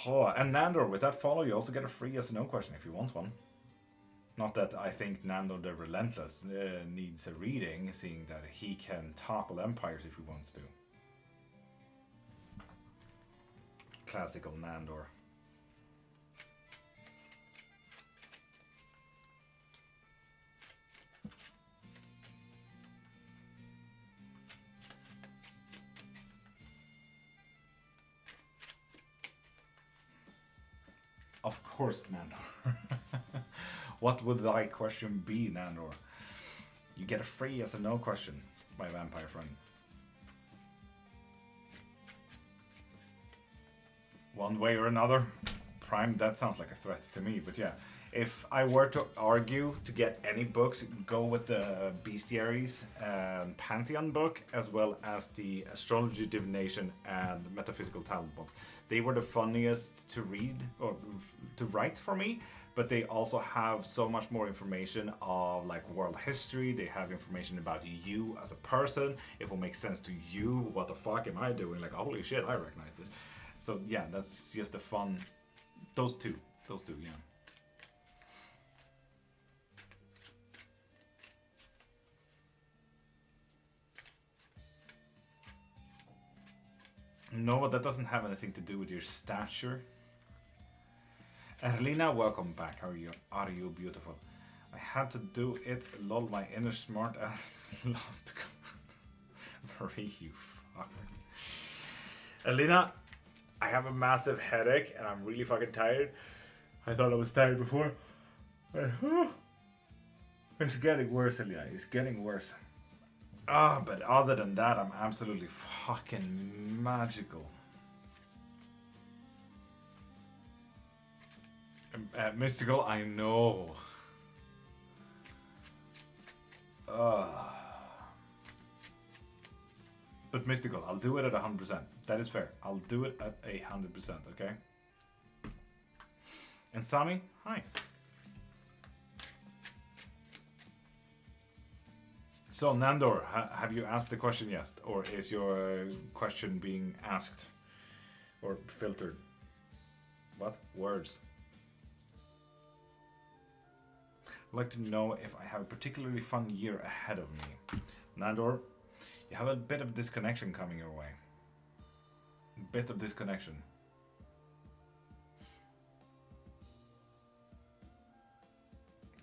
Oh, and Nandor, with that follow, you also get a free yes or no question if you want one. Not that I think Nando the Relentless needs a reading, seeing that he can topple empires if he wants to. Classical Nandor. Of course, Nandor. What would thy question be, Nandor? You get a free yes or no question, my vampire friend. One way or another. Prime, that sounds like a threat to me, but yeah. If I were to argue to get any books, go with the Bestiaries and Pantheon book, as well as the Astrology, Divination, and Metaphysical Talent ones. They were the funniest to read or to write for me, but they also have so much more information of like world history. They have information about you as a person. It will make sense to you. What the fuck am I doing? Like, holy shit, I recognize this. So yeah, that's just a fun. Those two, yeah. No, that doesn't have anything to do with your stature. Erlina, welcome back. How are you? Are you beautiful? I had to do it. Lol, my inner smart ass lost Marie, you fuck. Erlina, I have a massive headache and I'm really fucking tired. I thought I was tired before. It's getting worse, Erlina. It's getting worse. But other than that, I'm absolutely fucking magical. Mystical, I know. But mystical, I'll do it at 100%. That is fair. I'll do it at 100%, okay? And Sami, hi. So, Nandor, have you asked the question yet? Or is your question being asked? Or filtered? What? Words. I'd like to know if I have a particularly fun year ahead of me. Nandor, you have a bit of disconnection coming your way. A bit of disconnection.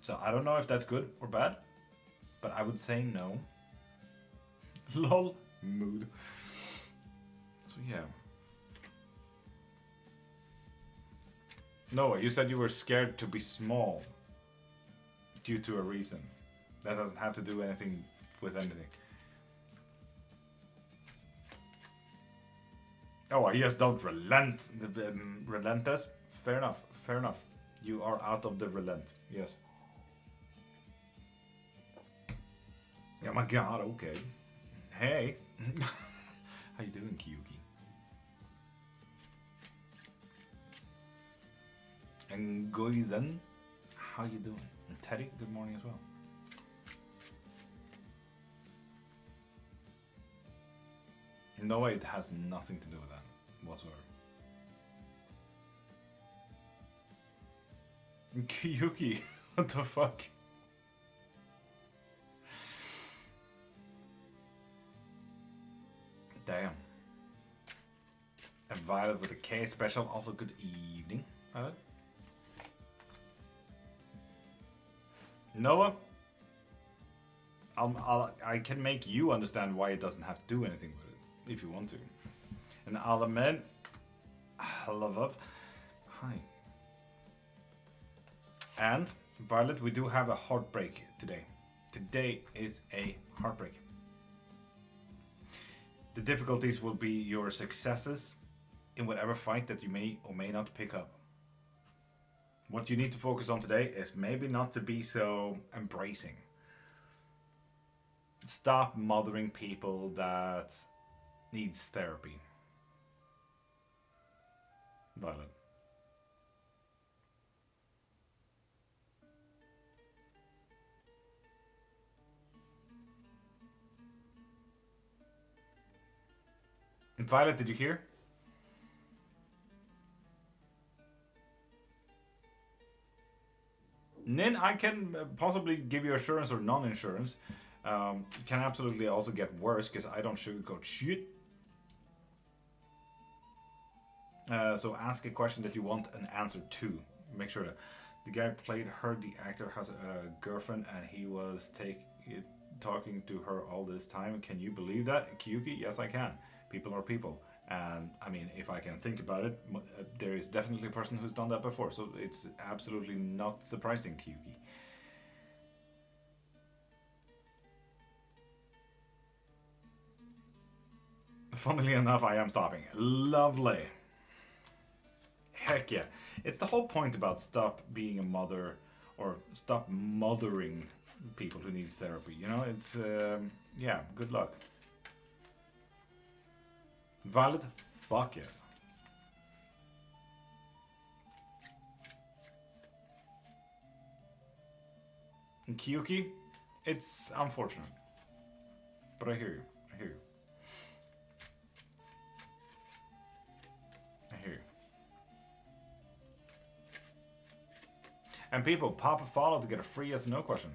So I don't know if that's good or bad, but I would say no. Lol, mood. So yeah. Noah, you said you were scared to be small due to a reason. That doesn't have to do anything with anything. Oh, I just don't relent. Relent us? Fair enough, fair enough. You are out of the relent, yes. Oh my god, okay. Hey. How you doing, Kyuki? And Goizen, how you doing? And Teddy, good morning as well. No, it has nothing to do with that whatsoever. Kyuki, what the fuck? Damn. And Violet with a K special, also good evening, Violet. Noah, I can make you understand why it doesn't have to do anything with it, if you want to. And Alamed, love, hi. And Violet, we do have a heartbreak today. Today is a heartbreak. The difficulties will be your successes in whatever fight that you may or may not pick up. What you need to focus on today is maybe not to be so embracing. Stop mothering people that needs therapy. Violet. And Violet, did you hear? Nin, I can possibly give you assurance or non-insurance. It can absolutely also get worse because I don't sugarcoat shit. So ask a question that you want an answer to. Make sure that the guy played her, the actor has a girlfriend and he was talking to her all this time. Can you believe that? Kyuki? Yes, I can. People are people. And I mean, if I can think about it, there is definitely a person who's done that before. So it's absolutely not surprising, Kyuki. Funnily enough, I am stopping. Lovely. Heck yeah. It's the whole point about stop being a mother or stop mothering people who need therapy. You know, it's, yeah, good luck. Violet? Fuck yes. And Kyuki? It's unfortunate. But I hear you. I hear you. I hear you. And people, pop a follow to get a free yes or no question.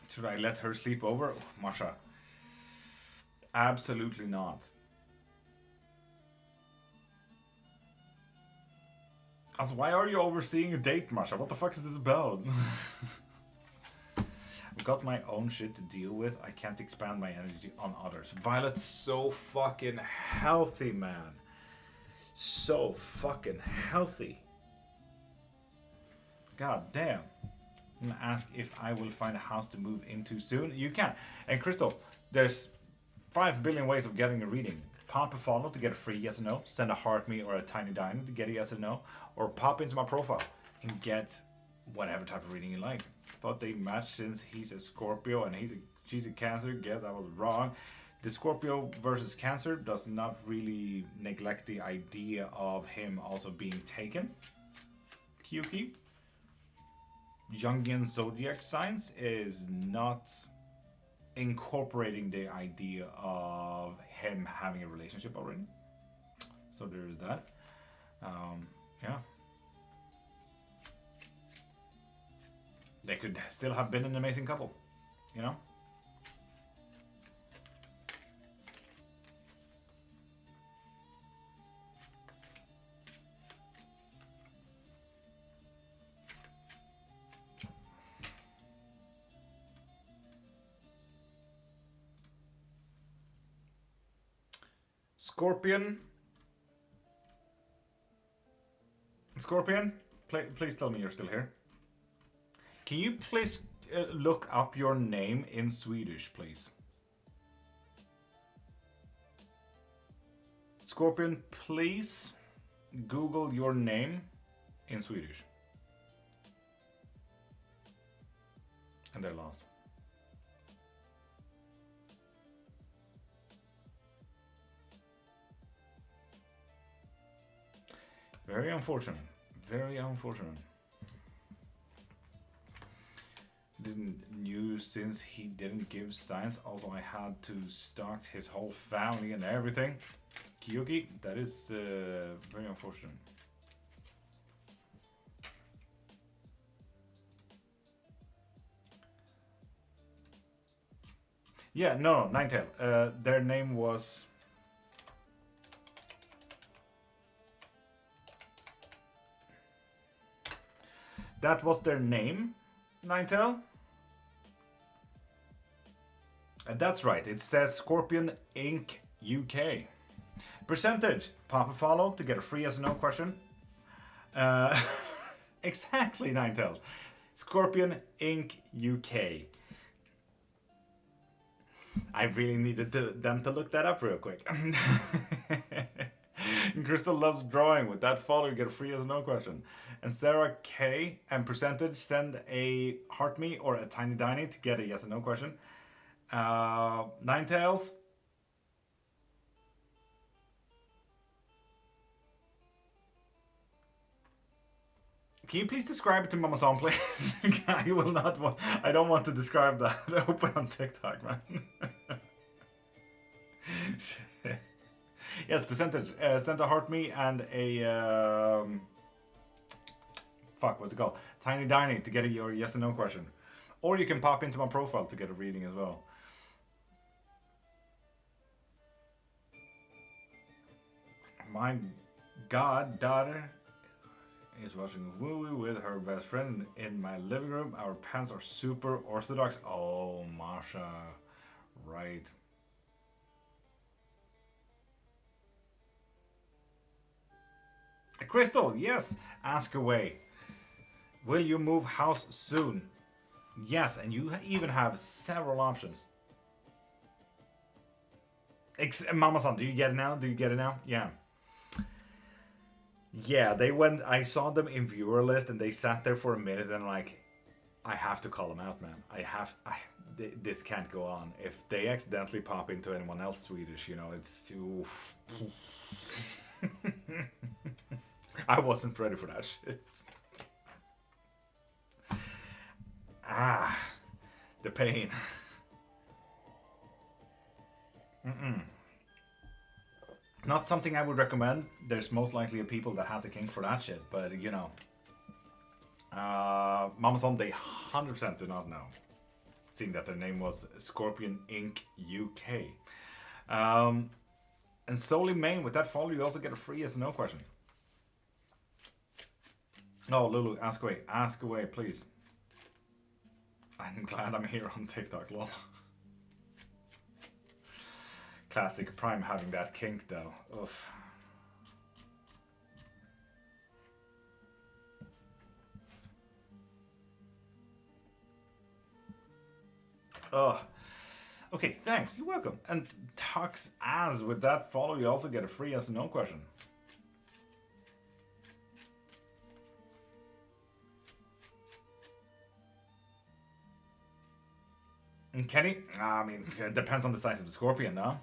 Should I let her sleep over? Oh, Masha. Absolutely not. Also, why are you overseeing a date, Masha? What the fuck is this about? I've got my own shit to deal with. I can't expand my energy on others. Violet's so fucking healthy, man. So fucking healthy. God damn. I'm gonna ask if I will find a house to move into soon. You can. And Crystal, there's 5 billion ways of getting a reading. Pop a follow to get a free yes or no. Send a heart me or a tiny diamond to get a yes or no. Or pop into my profile and get whatever type of reading you like. Thought they matched since he's a Scorpio and she's a Cancer. Guess I was wrong. The Scorpio versus Cancer does not really neglect the idea of him also being taken. Kyuki. Jungian zodiac signs is not incorporating the idea of him having a relationship already. So there is that. Yeah. They could still have been an amazing couple, you know? Scorpion, please tell me you're still here. Can you please look up your name in Swedish, please? Scorpion, please Google your name in Swedish. And they're lost. Very unfortunate. Very unfortunate. Didn't knew since he didn't give signs. Also, I had to stalk his whole family and everything. Kyuki, that is very unfortunate. Yeah, no, Ninetail. Their name was... That was their name, Ninetail. And that's right, it says Scorpion Inc. UK. Percentage, pop a follow to get a free yes or no question. Exactly, Ninetails. Scorpion Inc. UK. I really needed them to look that up real quick. Crystal loves drawing. With that follow, you get a free yes or no question. And Sarah K and percentage, send a heart me or a tiny diny to get a yes or no question. Ninetails. Can you please describe it to Mama Song, please? I will not. I don't want to describe that. Open on TikTok, man. Yes, percentage. Send a heart me and a fuck. What's it called? Tiny Diny to get your yes or no question, or you can pop into my profile to get a reading as well. My goddaughter is watching a movie with her best friend in my living room. Our pants are super orthodox. Oh, Masha. Right. Crystal, yes, ask away. Will you move house soon? Yes, and you even have several options. Mama-san, do you get it now? Do you get it now? Yeah. Yeah, they went. I saw them in viewer list, and they sat there for a minute, and like, I have to call them out, man. This can't go on. If they accidentally pop into anyone else Swedish, you know, it's too. I wasn't ready for that shit. The pain. Not something I would recommend. There's most likely people that has a kink for that shit, but you know. Mamason, they 100% do not know. Seeing that their name was Scorpion Inc. UK. And solely main, with that follow, you also get a free yes or no question. No, Lulu, ask away. Ask away, please. I'm glad I'm here on TikTok, lol. Classic Prime having that kink, though. Oof. Oh. Okay, thanks. You're welcome. And Tux as with that follow, you also get a free yes or no question. And Kenny, I mean, it depends on the size of the scorpion, no?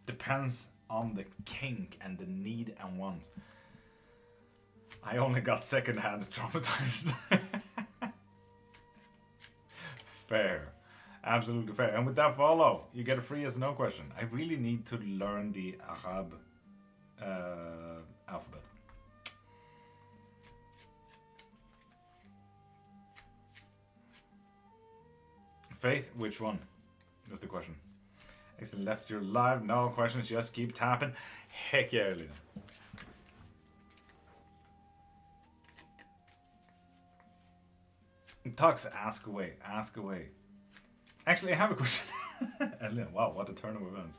Depends on the kink and the need and want. I only got secondhand traumatized. Fair. Absolutely fair. And with that follow, you get a free yes or no question. I really need to learn the Arab alphabet. Faith, which one? That's the question. Actually left your live. No questions, just keep tapping. Heck yeah, Lena. Tux, ask away. Ask away. Actually, I have a question. Wow, what a turn of events.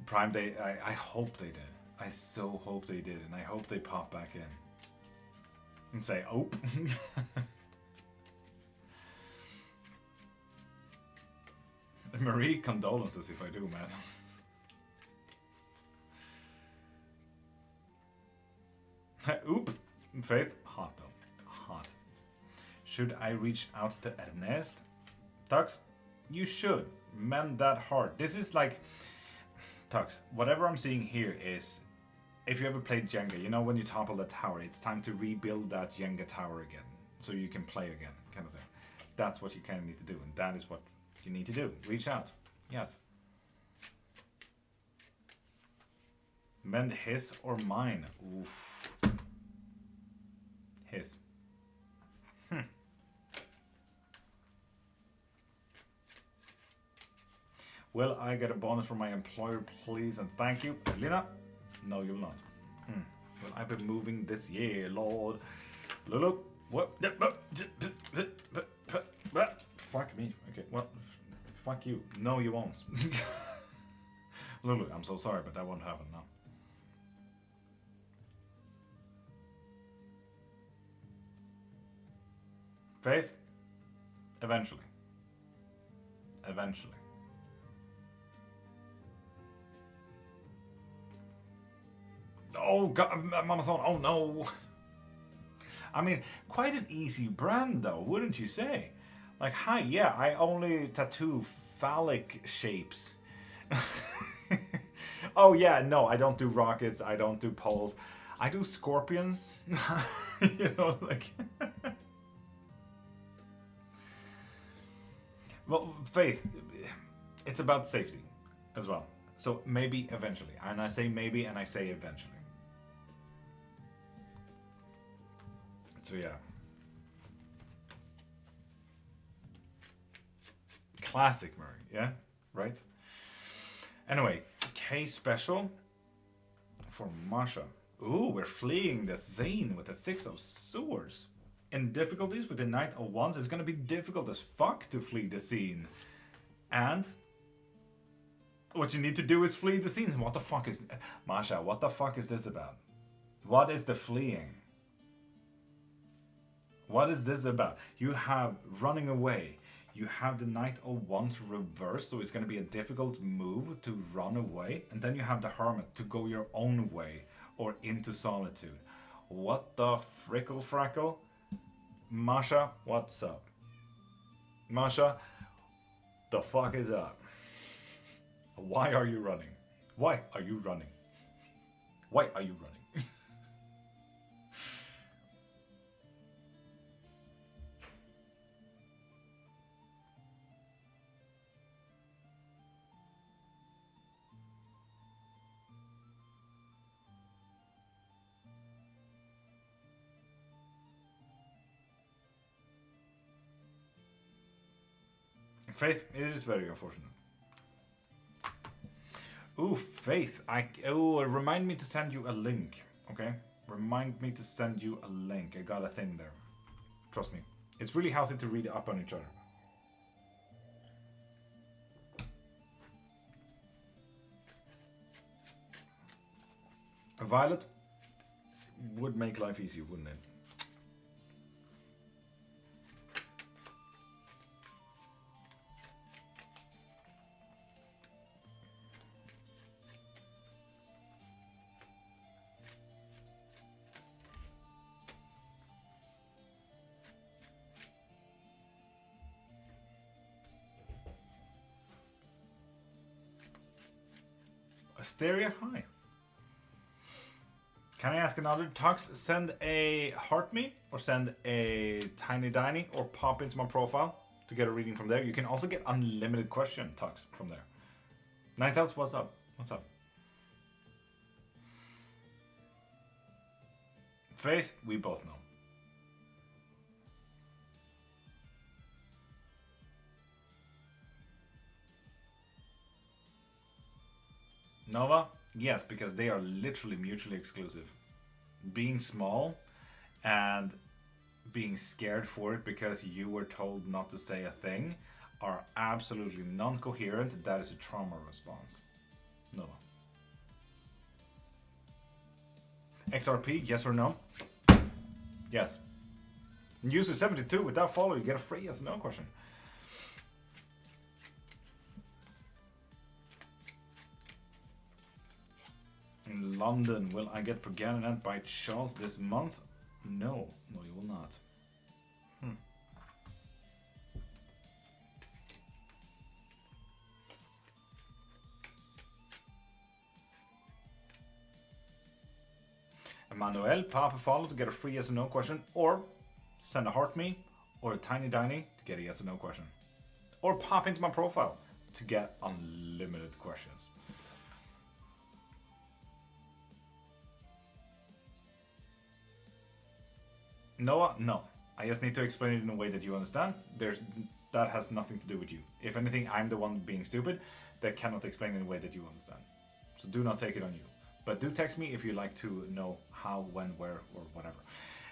Prime Day, I hope they did. I so hope they did, and I hope they pop back in. And say, oh. Marie, condolences if I do, man. Oop. Faith, hot though. Hot. Should I reach out to Ernest? Tux, you should. Mend that heart. This is like... Tux, whatever I'm seeing here is... If you ever played Jenga, you know when you topple the tower, it's time to rebuild that Jenga tower again. So you can play again, kind of thing. That's what you kind of need to do, and that is what you need to do. Reach out. Yes. Mend his or mine? Oof. His. Will I get a bonus from my employer, please and thank you? Lena? No, you will not. Will I be moving this year, Lord? Lulu? What? Fuck me. Okay, well, fuck you. No, you won't. Lulu, I'm so sorry, but that won't happen now. Faith? Eventually. Eventually. Oh God, Mama Son, oh no. I mean, quite an easy brand though, wouldn't you say? Like, hi, yeah, I only tattoo phallic shapes. Oh yeah, no, I don't do rockets, I don't do poles. I do scorpions. You know, like... Well, Faith, it's about safety as well. So maybe eventually. And I say maybe and I say eventually. So yeah. Classic Murray, yeah? Right? Anyway, K special for Masha. Ooh, we're fleeing the Zane with the 6 of Swords. In difficulties with the Knight of Wands, it's gonna be difficult as fuck to flee the scene. And what you need to do is flee the scene. What the fuck is... Masha, what the fuck is this about? What is the fleeing? What is this about? You have running away. You have the Knight of Wands reversed, so it's going to be a difficult move to run away. And then you have the Hermit to go your own way or into solitude. What the frickle frackle? Masha, what's up? Masha, the fuck is up? Why are you running? Why are you running? Why are you running? Faith, it is very unfortunate. Ooh, Faith, remind me to send you a link, okay? Remind me to send you a link. I got a thing there. Trust me. It's really healthy to read up on each other. A violet would make life easier, wouldn't it? Asteria, hi. Can I ask another? Tux, send a heart me or send a tiny diny or pop into my profile to get a reading from there. You can also get unlimited question, Tux, from there. Ninetales, what's up? What's up? Faith, we both know. Nova? Yes, because they are literally mutually exclusive. Being small and being scared for it because you were told not to say a thing are absolutely non-coherent. That is a trauma response. Nova. XRP, yes or no? Yes. User 72, without follow, you get a free yes or no question. In London, will I get Pergamenant by chance this month? No, you will not. Emmanuel, pop a follow to get a free yes or no question, or send a heart me or a tiny diny to get a yes or no question, or pop into my profile to get unlimited questions. Noah, no. I just need to explain it in a way that you understand. That has nothing to do with you. If anything, I'm the one being stupid that cannot explain in a way that you understand. So do not take it on you. But do text me if you like to know how, when, where, or whatever.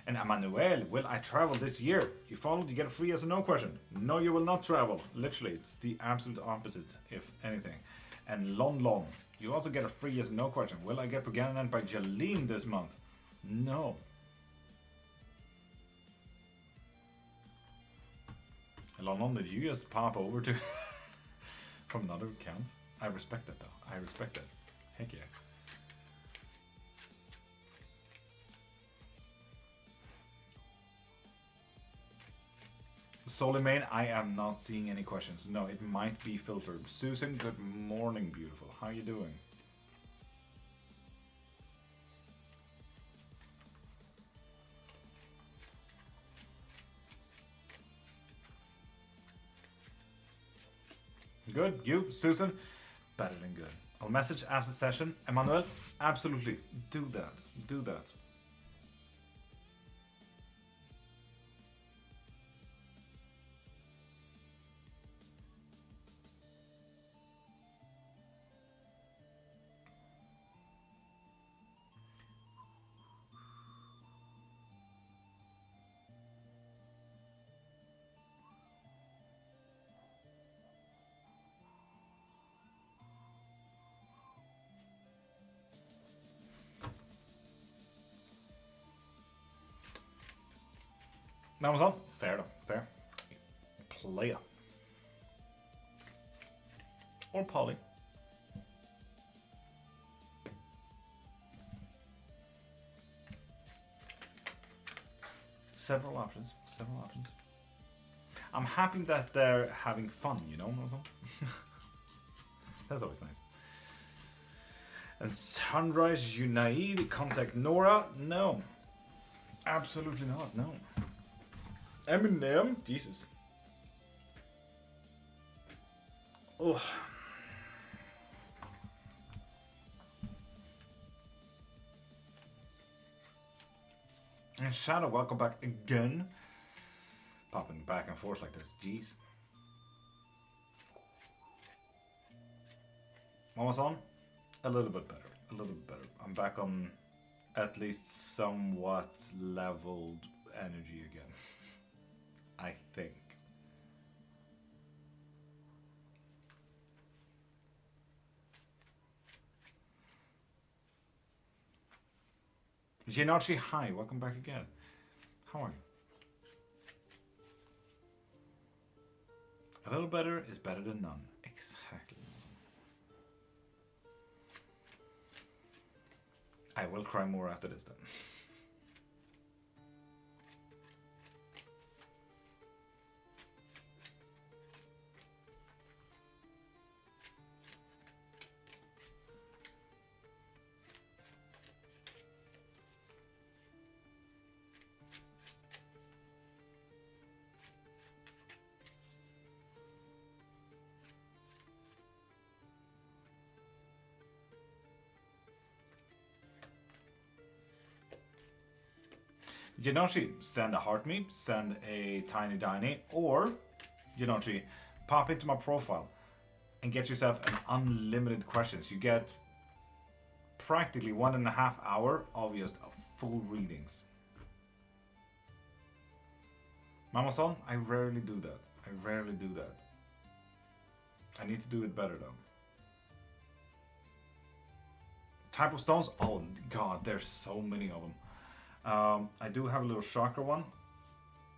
And Emmanuel, will I travel this year? You followed, you get a free yes or no question. No, you will not travel. Literally, it's the absolute opposite, if anything. And Lon, you also get a free yes or no question. Will I get Pergamenant by Jalene this month? No. Lon, did you just pop over to from another account? I respect that though. I respect that. Heck yeah. Solimane, I am not seeing any questions. No, it might be filtered. Susan, good morning, beautiful. How you doing? Good. You, Susan? Better than good. I'll message after session. Emmanuel, absolutely. Do that. Do that. That was on. Fair though. Fair. Player. Or Polly. Several options. Several options. I'm happy that they're having fun, you know? That's always nice. And Sunrise United, contact Nora? No. Absolutely not, no. Eminem? Jesus. Oh. And Shadow, welcome back again. Popping back and forth like this, jeez. Almost on? A little bit better, a little bit better. I'm back on at least somewhat leveled energy again. I think. Jinachi, hi, welcome back again. How are you? A little better is better than none. Exactly. I will cry more after this then. Jinochi, send a heart me, send a tiny diny, or Jinochi, pop into my profile and get yourself an unlimited questions. You get practically 1.5 hours of just full readings. Mama-san, I rarely do that. I rarely do that. I need to do it better though. Type of stones? Oh god, there's so many of them. I do have a little chakra one,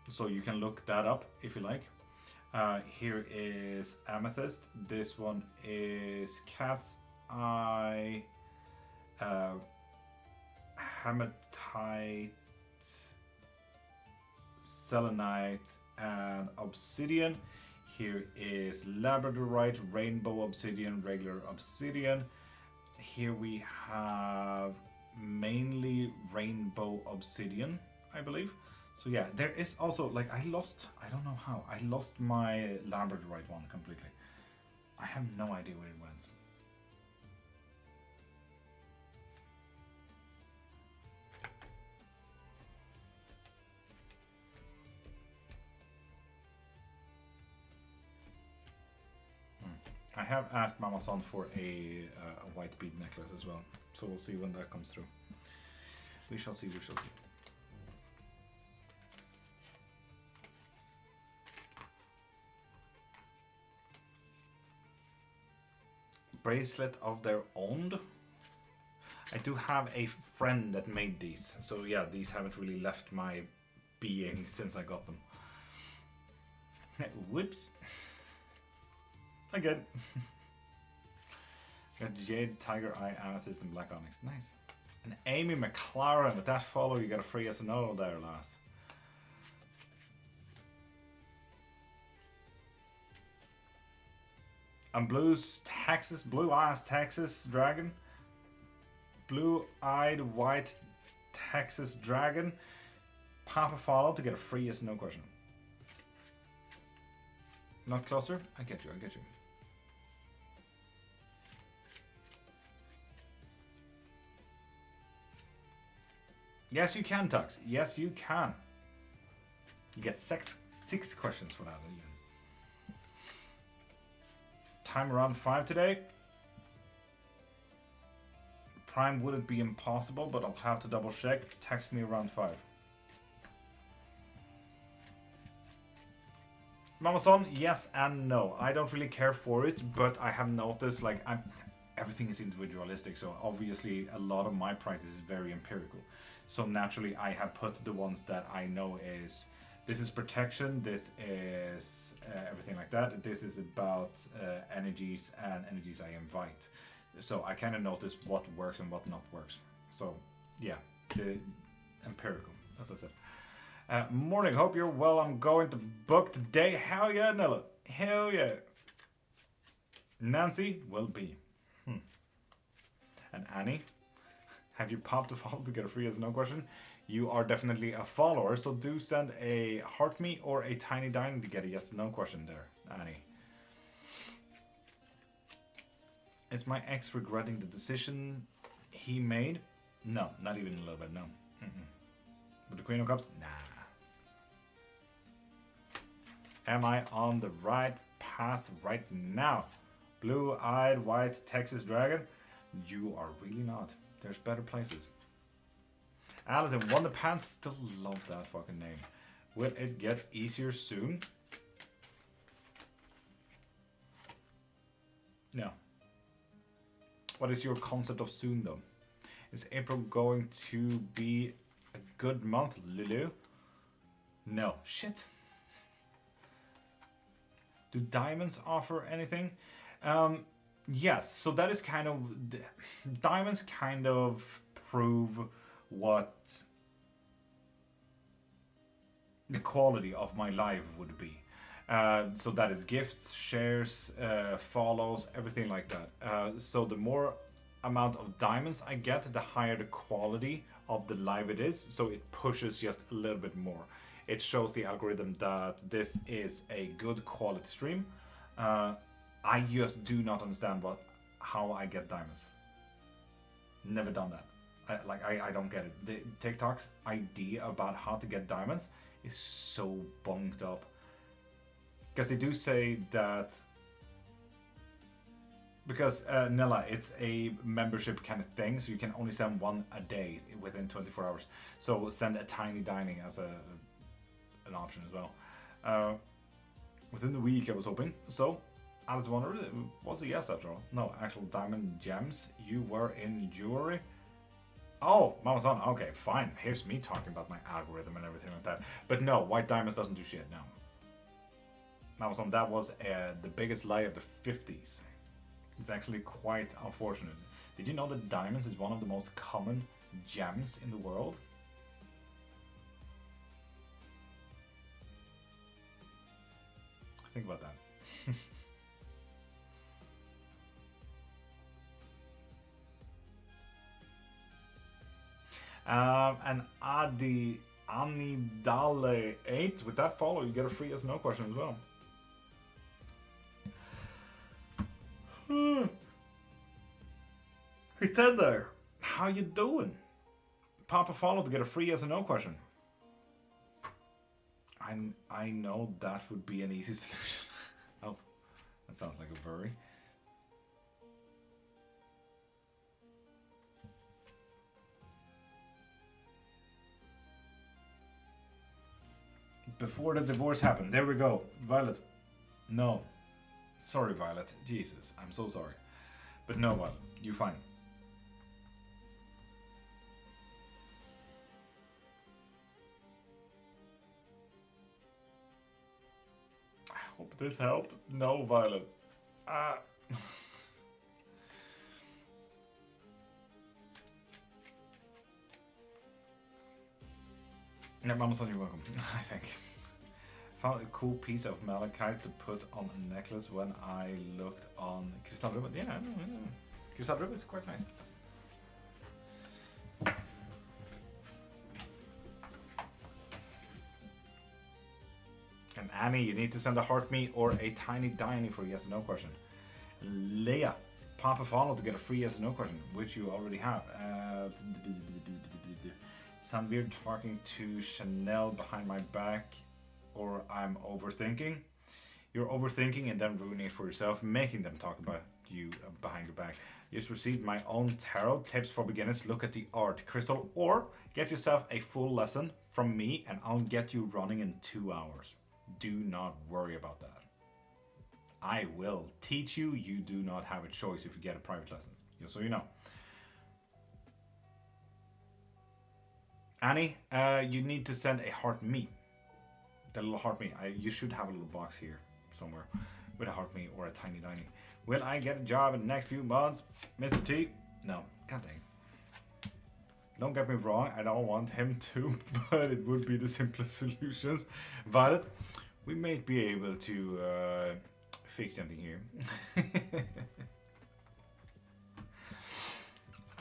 so you can look that up if you like. Here is amethyst. This one is cat's eye, hematite, selenite, and obsidian. Here is labradorite, rainbow obsidian, regular obsidian. Here we have mainly rainbow obsidian, I believe. So yeah, there is also, like, I don't know how, I lost my labradorite one completely. I have no idea where it went. I have asked Mama-san for a white bead necklace as well, so we'll see when that comes through. We shall see, we shall see. Bracelet of their own. I do have a friend that made these, so yeah, these haven't really left my being since I got them. Whoops. Again. Got Jade, Tiger Eye, Amethyst, and Black Onyx. Nice. And Amy McLaren, with that follow, you got a free SNO there, lass. And Blue's Texas, Blue-Eyes Texas Dragon. Blue-Eyed White Texas Dragon. Pop a follow to get a free SNO question. Not closer? I get you, I get you. Yes, you can, Tux. Yes, you can. You get six questions for that. Even. Time around 5 today. Prime wouldn't be impossible, but I'll have to double check. Text me around 5. Mama-san, yes and no. I don't really care for it, but I have noticed, like, everything is individualistic, so obviously a lot of my practice is very empirical. So naturally, I have put the ones that I know is This is protection. This is everything like that. This is about energies and energies I invite. So I kind of notice what works and what not works. So yeah, the empirical, as I said. Morning, hope you're well. I'm going to book today. Hell yeah, Nella. Hell yeah. Nancy will be. And Annie, have you popped a follow to get a free as no question? You are definitely a follower, so do send a heart me or a tiny dime to get a yes no question there, Annie. Is my ex regretting the decision he made? No, not even a little bit, no. With the Queen of Cups? Nah. Am I on the right path right now? Blue-eyed white Texas dragon? You are really not. There's better places. Alice in Wonderpants, still love that fucking name. Will it get easier soon? No. What is your concept of soon though? Is April going to be a good month, Lulu? No. Shit. Do diamonds offer anything? Yes, so that is kind of... Diamonds kind of prove what the quality of my life would be. So that is gifts, shares, follows, everything like that. So the more amount of diamonds I get, the higher the quality of the life it is. So it pushes just a little bit more. It shows the algorithm that this is a good quality stream. I just do not understand how I get diamonds. Never done that. I don't get it. The TikTok's idea about how to get diamonds is so bunked up. Because they do say that... Because, Nella, it's a membership kind of thing, so you can only send one a day within 24 hours. So send a tiny dining as an option as well. Within the week, I was hoping. So, Alice wondered, was a yes after all. No, actual diamond gems. You were in jewelry. Oh, Mama-san, okay, fine. Here's me talking about my algorithm and everything like that. But no, white diamonds doesn't do shit, no. Mama-san, that was the biggest lie of the 50s. It's actually quite unfortunate. Did you know that diamonds is one of the most common gems in the world? Think about that. And Anidale 8, with that follow, you get a free yes no question as well. Hey Ted there, how you doing? Pop a follow to get a free yes or no question. I know that would be an easy solution. Oh, that sounds like a worry. Before the divorce happened. There we go. Violet. No. Sorry, Violet. Jesus, I'm so sorry. But no, Violet. You're fine. I hope this helped. No, Violet. Yeah, Mama said you're welcome. I think. Found a cool piece of malachite to put on a necklace when I looked on Kristallrummet. Yeah, Kristallrummet is quite nice. And Annie, you need to send a heart me or a tiny dining for a yes or no question. Leah, pop a follow to get a free yes or no question, which you already have. Sound weird talking to Chanel behind my back, or I'm overthinking. You're overthinking and then ruining it for yourself, making them talk about you behind your back. Just received my own tarot tips for beginners. Look at the art crystal, or get yourself a full lesson from me and I'll get you running in 2 hours. Do not worry about that. I will teach you. You do not have a choice if you get a private lesson, just so you know. Annie, you need to send a heart me. The little heart me. You should have a little box here somewhere with a heart me or a tiny tiny. Will I get a job in the next few months, Mr. T? No. God dang. Don't get me wrong, I don't want him to, but it would be the simplest solutions. Violet, we may be able to fix something here.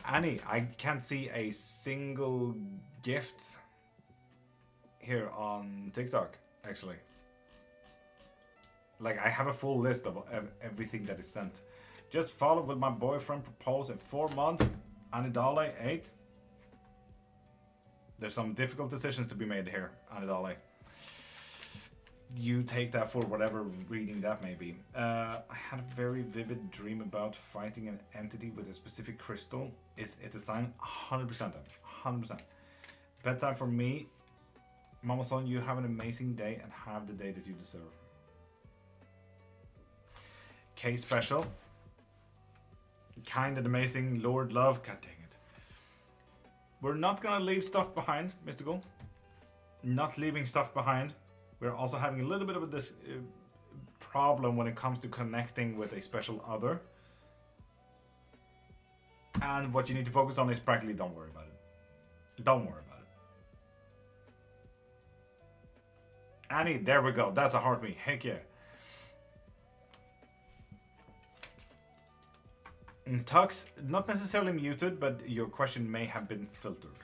Annie, I can't see a single gift here on TikTok, actually. Like, I have a full list of everything that is sent. Just followed with my boyfriend proposed in 4 months. Anidale, 8. There's some difficult decisions to be made here, Anidale. You take that for whatever reading that may be. I had a very vivid dream about fighting an entity with a specific crystal. Is it a sign? 100%. 100%. Bedtime for me. Mama son, you have an amazing day and have the day that you deserve. K special. Kind and amazing Lord Love. God dang it. We're not gonna leave stuff behind, Mystical. Not leaving stuff behind. We're also having a little bit of this problem when it comes to connecting with a special other. And what you need to focus on is practically don't worry about it. Don't worry about it. Annie, there we go. That's a heart me. Heck yeah. Tux, not necessarily muted, but your question may have been filtered.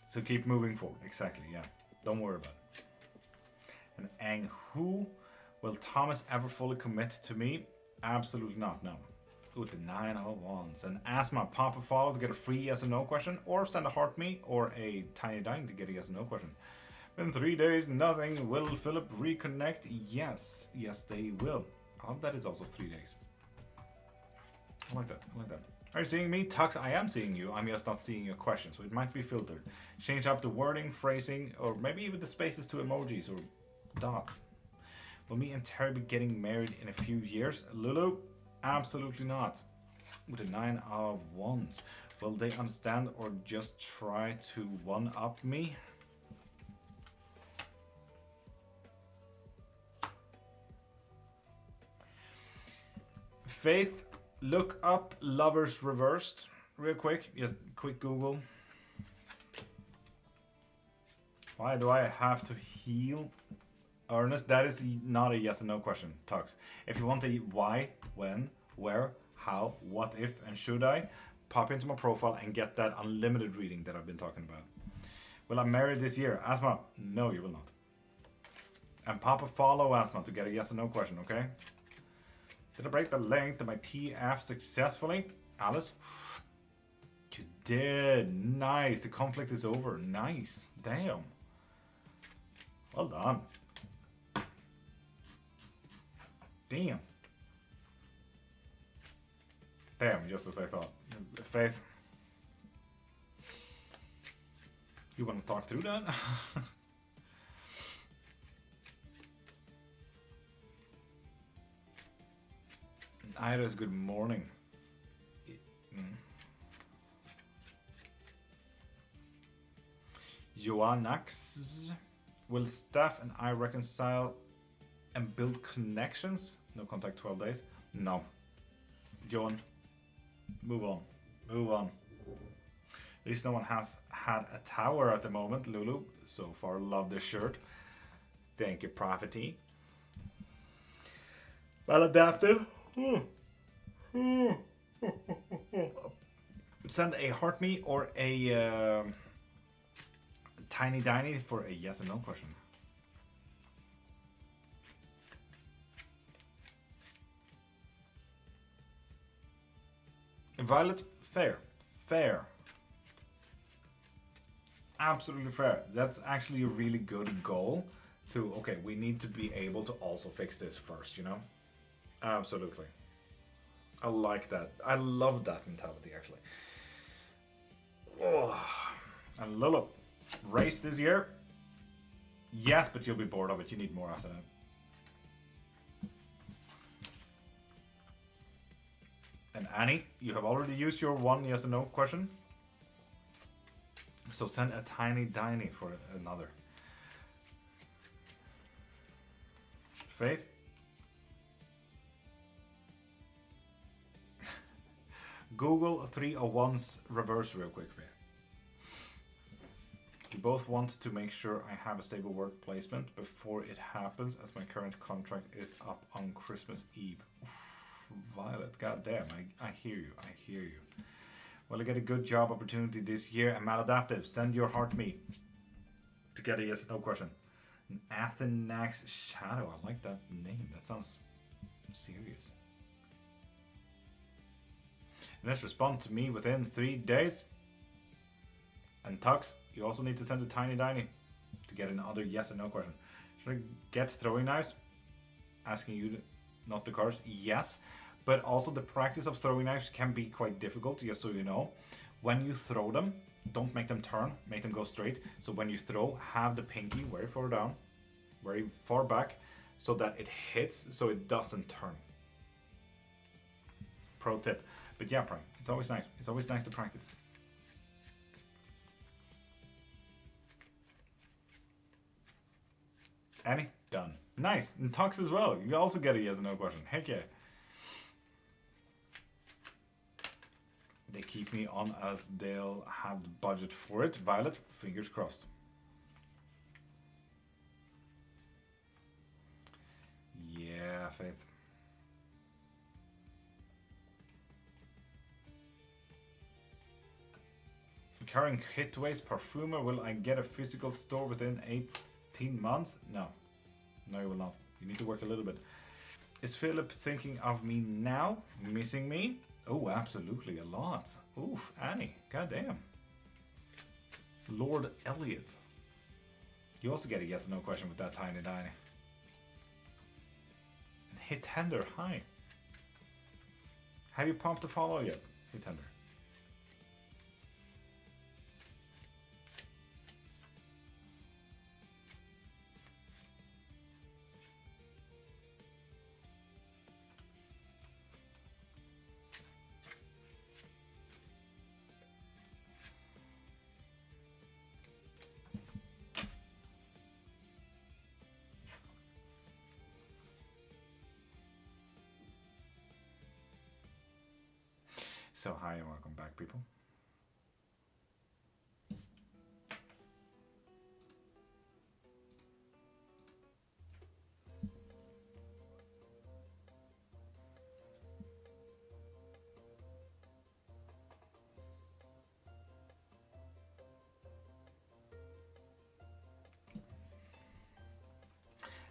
So keep moving forward. Exactly, yeah. Don't worry about it. And Ang, who will Thomas ever fully commit to me? Absolutely not, no. Ooh, the 9 of wands. And Asthma, pop a follow to get a free yes or no question, or send a heart me or a tiny dime to get a yes or no question. In 3 days, nothing. Will Philip reconnect? Yes. Yes, they will. I hope that is also 3 days. I like that. I like that. Are you seeing me? Tux, I am seeing you. I'm just not seeing your question, so it might be filtered. Change up the wording, phrasing, or maybe even the spaces to emojis or dots. Will me and Terry be getting married in a few years? Lulu? Absolutely not. With a 9 of wands. Will they understand or just try to one-up me? Faith, look up Lovers Reversed real quick. Just quick Google. Why do I have to heal? Ernest, that is not a yes or no question, Tux. If you want a why, when, where, how, what if, and should I, pop into my profile and get that unlimited reading that I've been talking about. Will I marry this year? Asma, no, you will not. And pop a follow, Asma, to get a yes or no question, okay? Did I break the length of my TF successfully? Alice? You did. Nice. The conflict is over. Nice. Damn. Well done. Damn. Damn, just as I thought. Faith. You want to talk through that? Iris, good morning. Joannax, will Steph and I reconcile and build connections? No contact 12 days? No. Joan, move on. Move on. At least no one has had a tower at the moment, Lulu. So far, love this shirt. Thank you, Prophet. Well adapted. Send a heart me or a tiny diny for a yes and no question. Violet, fair. Fair. Absolutely fair. That's actually a really good goal to, okay, we need to be able to also fix this first, you know? Absolutely. I like that. I love that mentality, actually. Oh. And Lulu, race this year? Yes, but you'll be bored of it. You need more after that. And Annie, you have already used your one yes or no question. So send a tiny diny for another. Faith? Google 301's reverse real quick, Faith. We both want to make sure I have a stable work placement before it happens, as my current contract is up on Christmas Eve. Oof, Violet, goddamn, I hear you, I hear you. Will I get a good job opportunity this year? And maladaptive, send your heart to me. To get a yes or no question. An Athenax Shadow, I like that name, that sounds serious. And let's respond to me within 3 days. And Tux, you also need to send a tiny diny to get another yes or no question. Should I get throwing knives? Asking you, not the cards. Yes, but also the practice of throwing knives can be quite difficult, just so you know. When you throw them, don't make them turn, make them go straight. So when you throw, have the pinky very far down, very far back, so that it hits, so it doesn't turn. Pro tip. But yeah, Prime, it's always nice. It's always nice to practice. Annie? Done. Nice. And Tux as well. You also get a yes or no question. Heck yeah. They keep me on as they'll have the budget for it. Violet, fingers crossed. Yeah, Faith. Carrying Hitway's Parfumer, will I get a physical store within 18 months? No. No, you will not. You need to work a little bit. Is Philip thinking of me now? Missing me? Oh, absolutely, a lot. Oof, Annie, goddamn. Lord Elliot. You also get a yes or no question with that tiny diny. And Hit Tender, hi. Have you pumped a follow yet? Hit Tender. So hi and welcome back, people.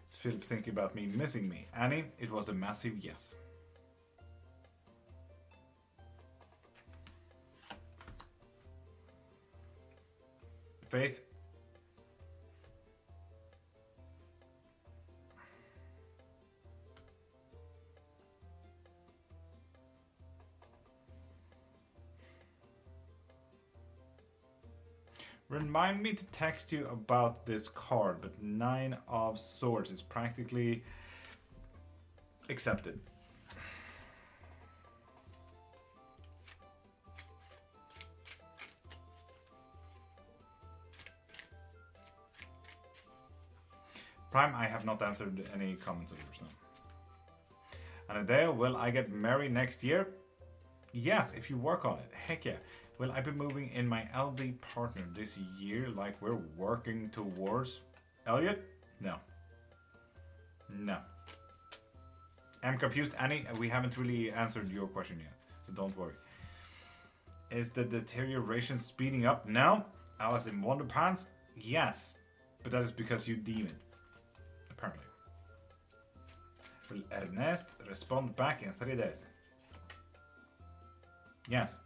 Is Philip thinking about me missing me? Annie, it was a massive yes. Faith? Remind me to text you about this card, but 9 of Swords is practically accepted. Prime, I have not answered any comments of yours now. And Adele, will I get married next year? Yes, if you work on it. Heck yeah. Will I be moving in my LD partner this year like we're working towards? Elliot? No. No. I'm confused, Annie. We haven't really answered your question yet, so don't worry. Is the deterioration speeding up? No. Alice in Wonderpants? Yes. But that is because you deem it. Apparently. Will Ernest respond back in 3 days? Yes.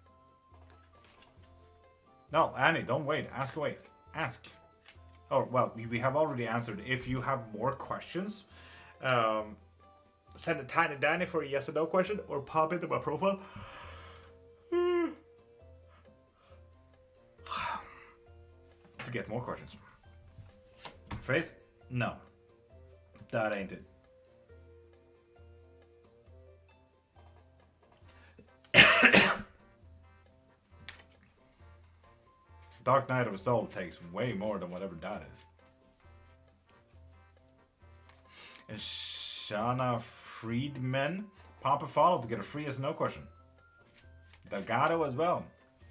No, Annie, don't wait. Ask away. Ask. Oh, well, we have already answered. If you have more questions, send a tiny Danny for a yes or no question or pop into my profile. To get more questions. Faith? No. That ain't it. Dark Night of the Soul takes way more than whatever that is. And Shana Friedman, pop a follow to get a free yes or no question. Delgado as well.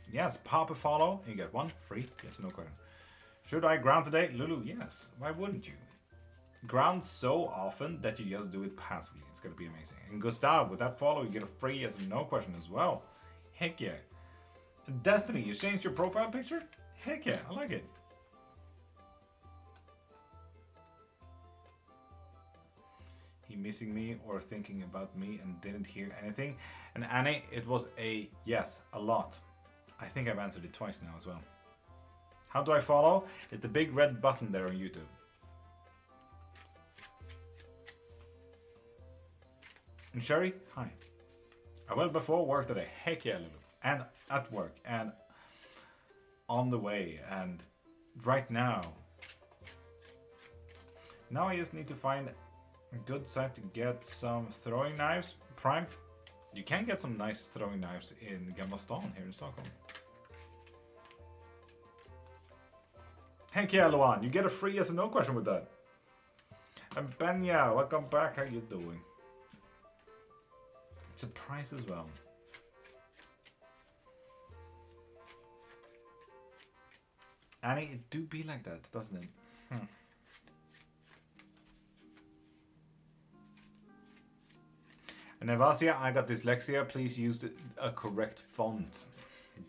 Yes, pop a follow and you get one free yes or no question. Should I ground today? Lulu, yes. Why wouldn't you? Ground so often that you just do it passively. It's gonna be amazing. And Gustav, with that follow, you get a free yes or no question as well. Heck yeah. Destiny, you changed your profile picture? Heck yeah, I like it. He missing me or thinking about me and didn't hear anything. And Annie, it was a yes, a lot. I think I've answered it twice now as well. How do I follow? It's the big red button there on YouTube. And Sherry, hi. I will before work today. Heck yeah, Lulu. And at work and on the way and right now. Now I just need to find a good site to get some throwing knives. Prime. You can get some nice throwing knives in Gamla Stan here in Stockholm. Heck yeah, Luan. You get a free yes or no question with that. And Benya, welcome back. How you doing? It's a price as well. Annie, it do be like that, doesn't it? And Evasia, I got dyslexia. Please use a correct font.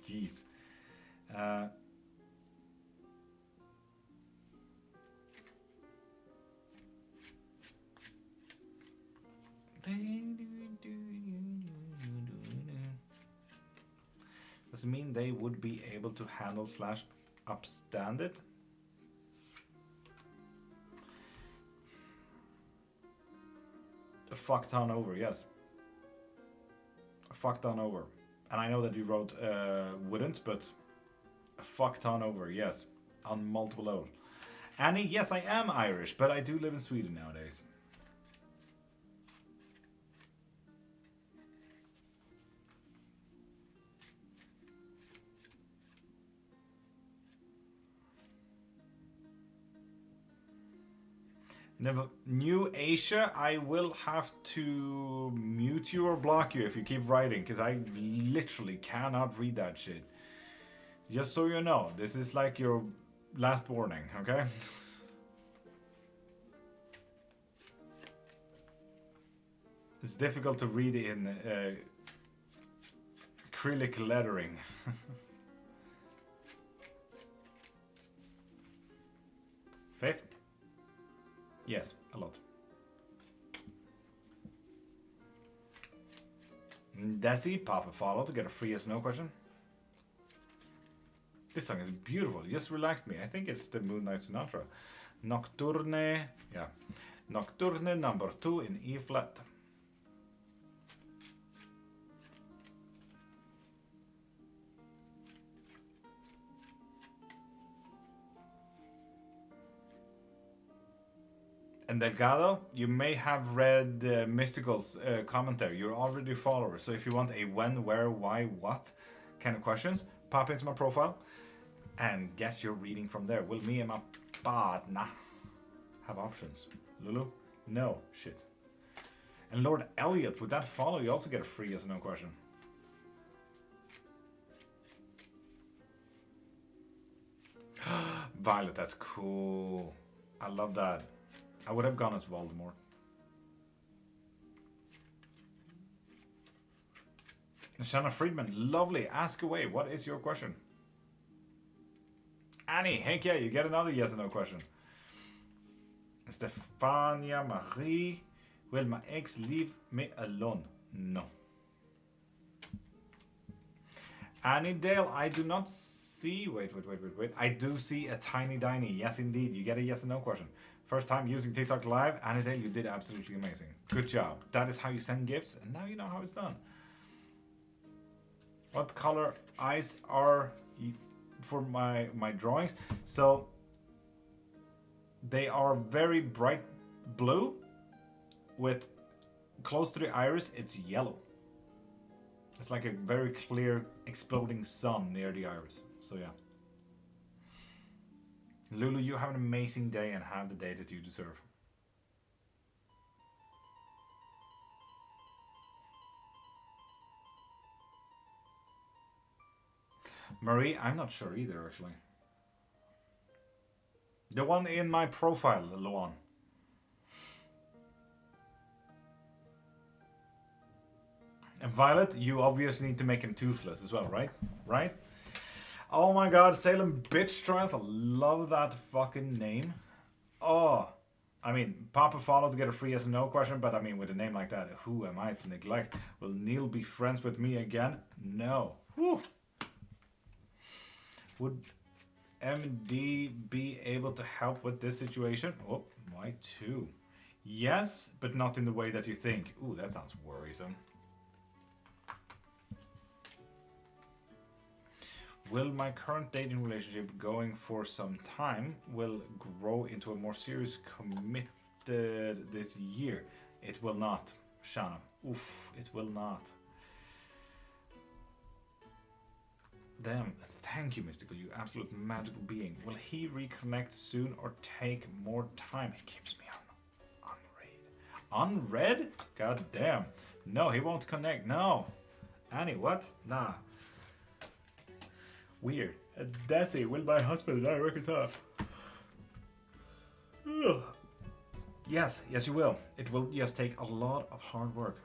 Jeez. Does it mean they would be able to handle / upstand it? A fuck ton over, yes. A fuck ton over. And I know that you wrote wouldn't, but a fuck ton over, yes. On multiple levels. Annie, yes, I am Irish, but I do live in Sweden nowadays. Never New Asia, I will have to mute you or block you if you keep writing, because I literally cannot read that shit. Just so you know, this is like your last warning, okay? It's difficult to read in acrylic lettering. Faith? Yes, a lot. Desi, pop a follow to get a free yes no question. This song is beautiful. It just relaxed me. I think it's the Moonlight Sonata. Nocturne, yeah. Nocturne number 2 in E flat. And Delgado, you may have read Mystical's commentary. You're already a follower. So if you want a when, where, why, what kind of questions, pop into my profile and get your reading from there. Will me and my partner have options? Lulu? No. Shit. And Lord Elliot, with that follow, you also get a free yes or no question. Violet, that's cool. I love that. I would have gone as Voldemort. Shanna Friedman, lovely. Ask away. What is your question? Annie, heck yeah, you get another yes or no question. Stefania Marie, will my ex leave me alone? No. Annie Dale, I do not see. Wait. I do see a tiny diny. Yes, indeed. You get a yes or no question. First time using TikTok Live, Anita, you did absolutely amazing. Good job. That is how you send gifts, and now you know how it's done. What color eyes are for my drawings? So they are very bright blue with close to the iris, it's yellow. It's like a very clear exploding sun near the iris. So yeah. Lulu, you have an amazing day and have the day that you deserve. Marie, I'm not sure either, actually. The one in my profile, Luan. And Violet, you obviously need to make him toothless as well, right? Right? Oh my god, Salem Bitch Trials. I love that fucking name. Oh. I mean, Papa Follow to get a free yes or no question, but I mean, with a name like that, who am I to neglect? Will Neil be friends with me again? No. Whew. Would MD be able to help with this situation? Oh, why too? Yes, but not in the way that you think. Ooh, that sounds worrisome. Will my current dating relationship going for some time will grow into a more serious committed this year? It will not, Shana. Oof, it will not. Damn, thank you, Mystical, you absolute magical being. Will he reconnect soon or take more time? He keeps me on unread. Unread? God damn. No, he won't connect. No. Annie, what? Nah. Weird. Desi, will my husband and I reconcile? Yes, yes you will. It will just take a lot of hard work.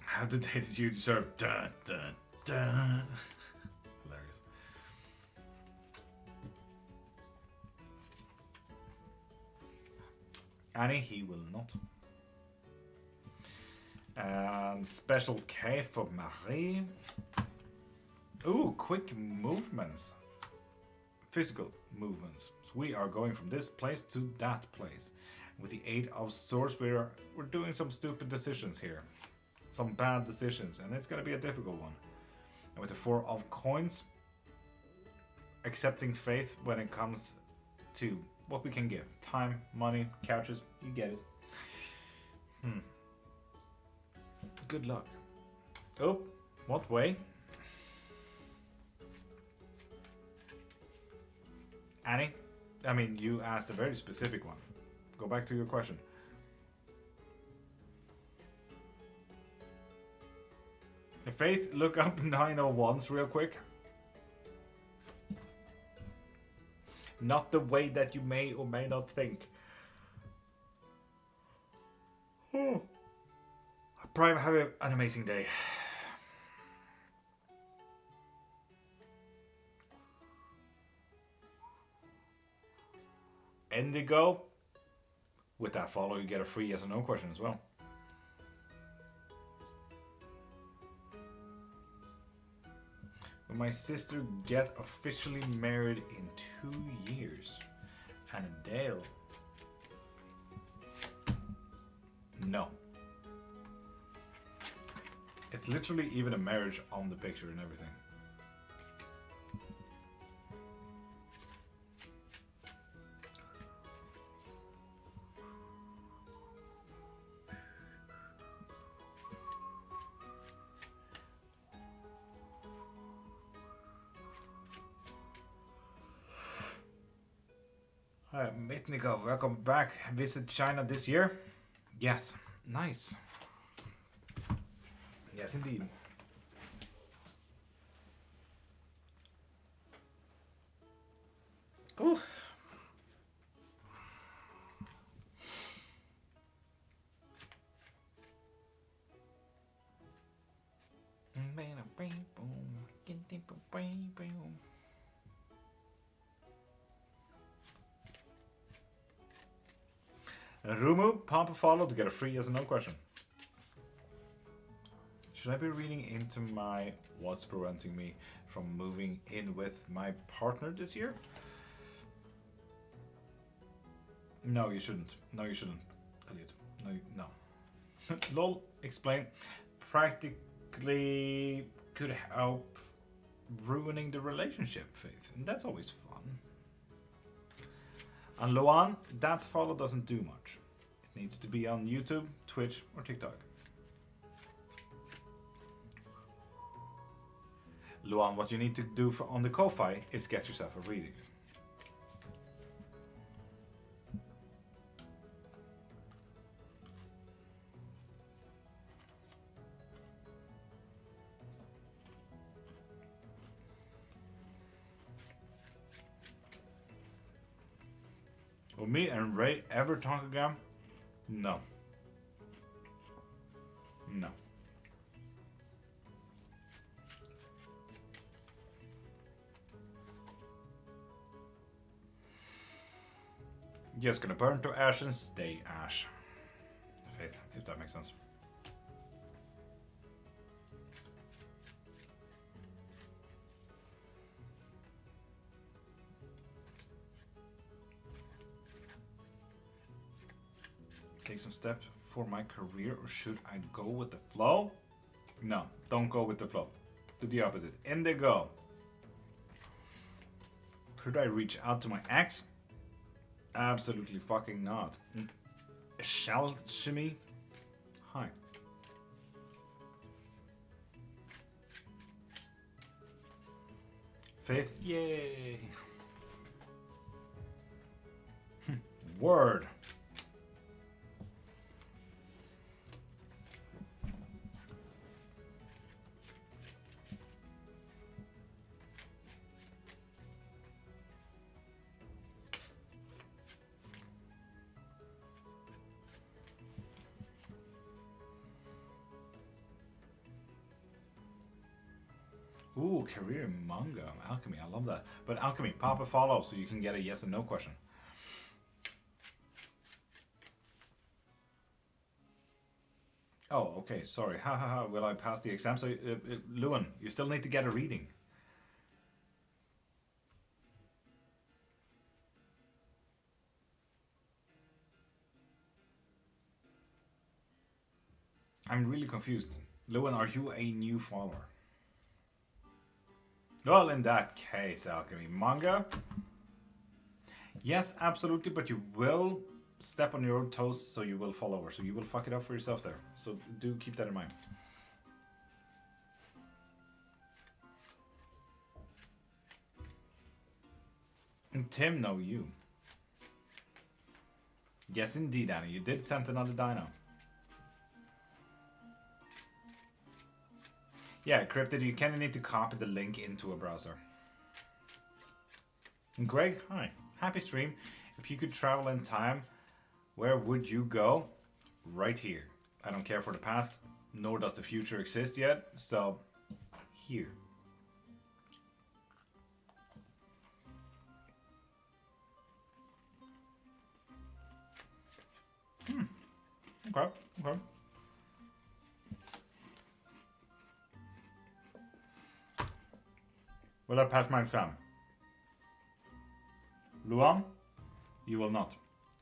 How the day did you deserve? Dun, dun, dun. Hilarious. Annie, he will not. And special K for Marie. Ooh, quick movements. Physical movements. So we are going from this place to that place. With the 8 of Swords, we're doing some stupid decisions here. Some bad decisions, and it's going to be a difficult one. And with the 4 of Coins, accepting faith when it comes to what we can give. Time, money, couches, you get it. Good luck. Oh, what way? Annie? I mean, you asked a very specific one. Go back to your question. Faith, look up 901s real quick. Not the way that you may or may not think. Prime, have an amazing day. Indigo. With that follow, you get a free yes or no question as well. Will my sister get officially married in 2 years? And Dale? No. It's literally even a marriage on the picture and everything. Hi, Mitnikov, welcome back. Visit China this year? Yes, nice. Yes, indeed. Ooh. Rumu, pump a follow to get a free yes or no question. Should I be reading into my what's preventing me from moving in with my partner this year? No, you shouldn't. No, you shouldn't, Elliot. No. Lol, explain. Practically could help ruining the relationship, Faith. And that's always fun. And Luan, that follow doesn't do much. It needs to be on YouTube, Twitch, or TikTok. Luan, what you need to do for, on the Ko-Fi is get yourself a reading. Will me and Ray ever talk again? No. No. Just gonna burn to ash and stay ash. Faith, if that makes sense. Take some steps for my career, or should I go with the flow? No, don't go with the flow. Do the opposite. Indigo. Should I reach out to my ex? Absolutely fucking not. Shall shimmy? Hi. Faith? Yay. Word. Ooh, career manga, alchemy, I love that. But alchemy, pop a follow so you can get a yes and no question. Oh, okay, sorry. Ha ha ha, will I pass the exam? So, Luan, you still need to get a reading. I'm really confused. Luan, are you a new follower? Well, in that case, alchemy manga. Yes, absolutely, but you will step on your own toes, so you will fall over. So you will fuck it up for yourself there. So do keep that in mind. And Tim, know you. Yes, indeed, Annie. You did send another dino. Yeah, Cryptid, you kind of need to copy the link into a browser. Greg, hi. Happy stream. If you could travel in time, where would you go? Right here. I don't care for the past, nor does the future exist yet, so here. Okay, okay. Will I pass my exam? Luan, you will not.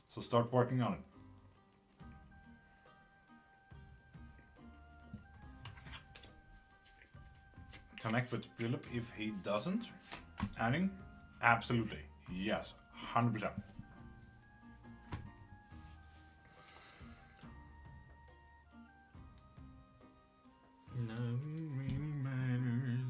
So start working on it. Connect with Philip if he doesn't. Annie, absolutely. Yes, 100%. Nothing really matters.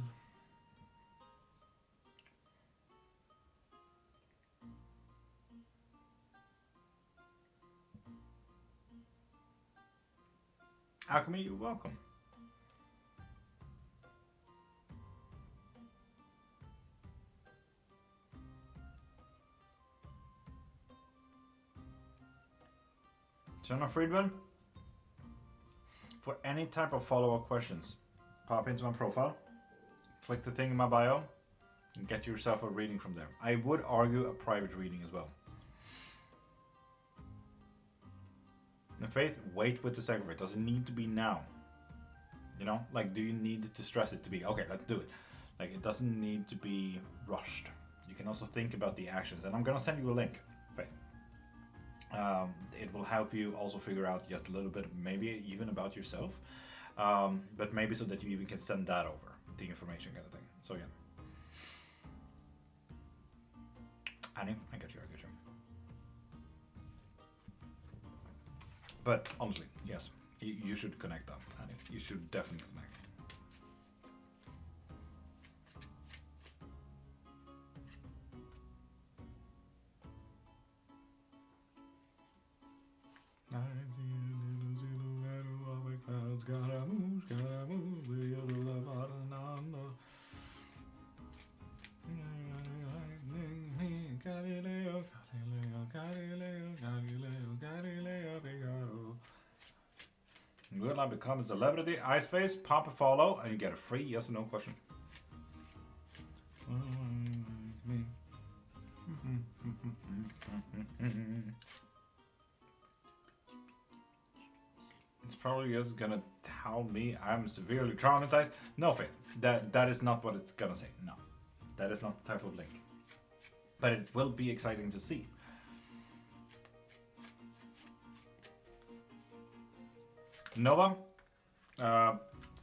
Alchemy, you're welcome. Son of Friedman, for any type of follow-up questions, pop into my profile, click the thing in my bio, and get yourself a reading from there. I would argue a private reading as well. And Faith, wait with the sacrifice. Does it need to be now? You know, like, do you need to stress it to be, okay, let's do it. Like, it doesn't need to be rushed. You can also think about the actions. And I'm going to send you a link, Faith. It will help you also figure out just a little bit, maybe even about yourself. But maybe so that you even can send that over, the information kind of thing. So, yeah. Annie, I get you. But honestly, yes, you should connect up, Annie. You should definitely connect. Will I become a celebrity? iSpace, pop a follow, and you get a free yes or no question. It's probably just gonna tell me I'm severely traumatized. No, Faith, that is not what it's gonna say. No, that is not the type of link. But it will be exciting to see. Nova,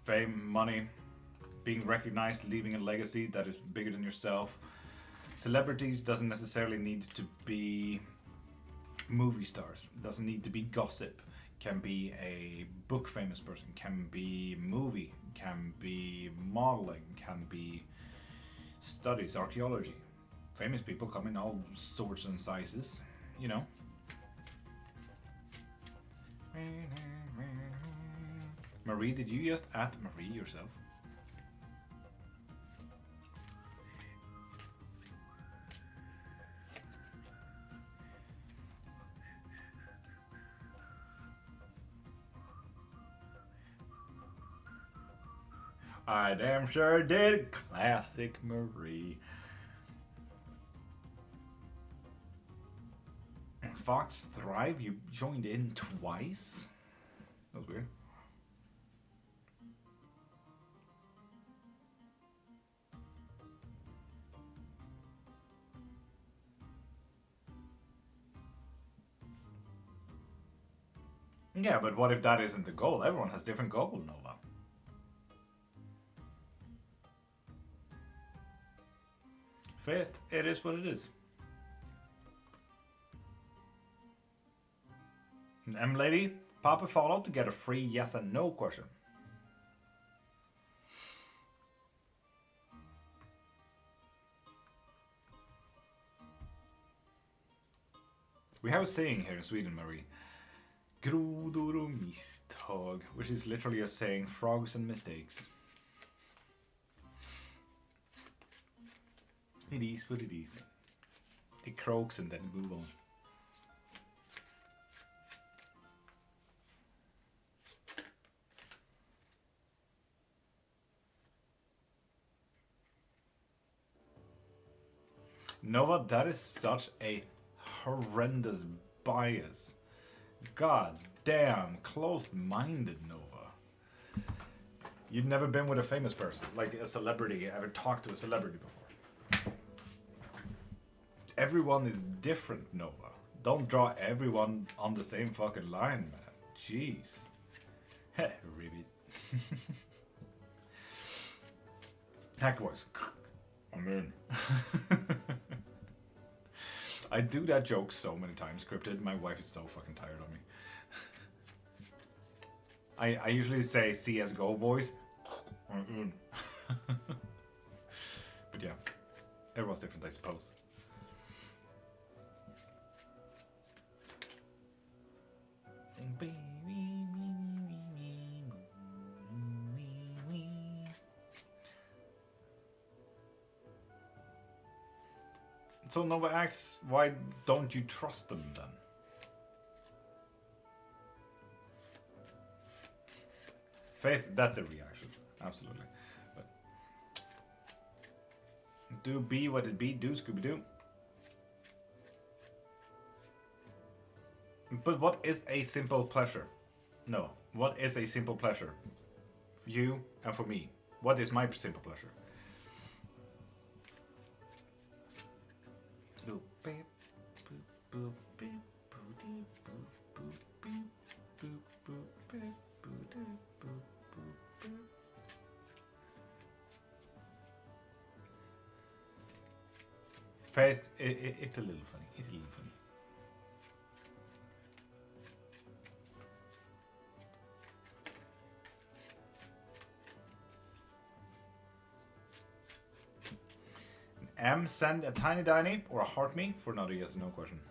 fame, money, being recognized, leaving a legacy that is bigger than yourself. Celebrities doesn't necessarily need to be movie stars. Doesn't need to be gossip. Can be a book famous person. Can be movie. Can be modeling. Can be studies, archaeology. Famous people come in all sorts and sizes, you know. Marie, did you just add Marie yourself? I damn sure did. Classic Marie. Fox Thrive, you joined in twice? That was weird. Yeah, but what if that isn't the goal? Everyone has different goal, Nova. Faith, it is what it is. And M Lady, pop a follow to get a free yes and no question. We have a saying here in Sweden, Marie. Grodor och misstag, which is literally a saying, frogs and mistakes. It is what it is. It croaks and then move on. Nova, that is such a horrendous bias. God damn, closed-minded, Nova. You've never been with a famous person, like a celebrity, ever talked to a celebrity before. Everyone is different, Nova. Don't draw everyone on the same fucking line, man. Jeez. Heh, ribbit. Hack voice. I'm in. I do that joke so many times, Cryptid. My wife is so fucking tired of me. I usually say CSGO voice. But yeah, everyone's different, I suppose. So Nova asks, why don't you trust them then? Faith, that's a reaction, absolutely. But do be what it be, do Scooby-Doo. But what is a simple pleasure? No, what is a simple pleasure? For you and for me. What is my simple pleasure? Faith, it's a little funny. It's a little funny. M, send a tiny diny or a heart me for another yes or no question.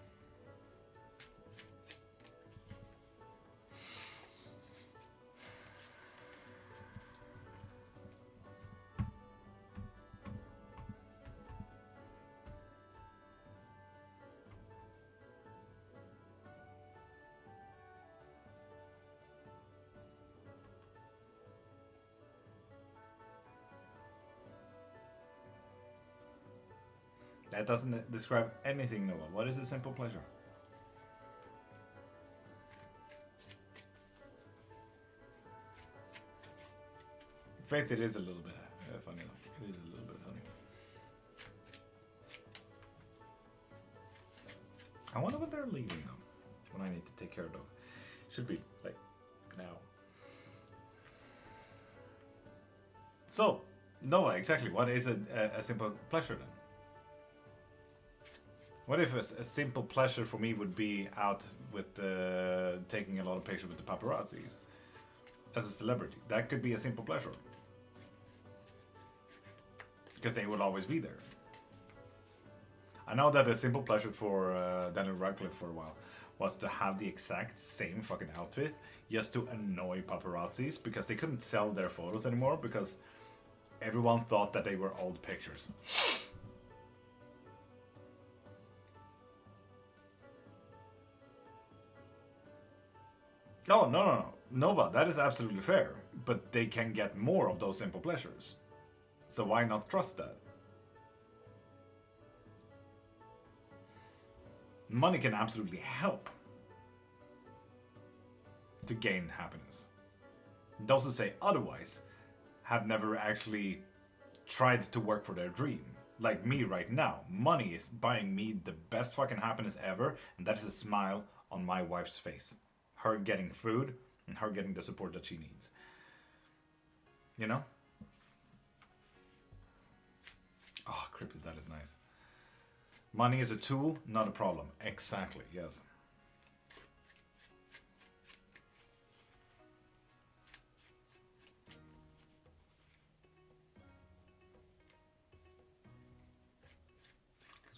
It doesn't describe anything, Noah. What is a simple pleasure? Faith, it is a little bit funny. It is a little bit funny. I wonder when they're leaving now. When I need to take care of them. Should be like now. So, Noah, exactly. What is a simple pleasure then? What if a simple pleasure for me would be out with taking a lot of pictures with the paparazzis as a celebrity? That could be a simple pleasure. Because they will always be there. I know that a simple pleasure for Daniel Radcliffe for a while was to have the exact same fucking outfit just to annoy paparazzis because they couldn't sell their photos anymore because everyone thought that they were old pictures. No. Nova, that is absolutely fair. But they can get more of those simple pleasures. So why not trust that? Money can absolutely help to gain happiness. Those who say otherwise have never actually tried to work for their dream. Like me right now. Money is buying me the best fucking happiness ever, and that is a smile on my wife's face. Her getting food and her getting the support that she needs. You know? Oh, cryptid, that is nice. Money is a tool, not a problem. Exactly, yes.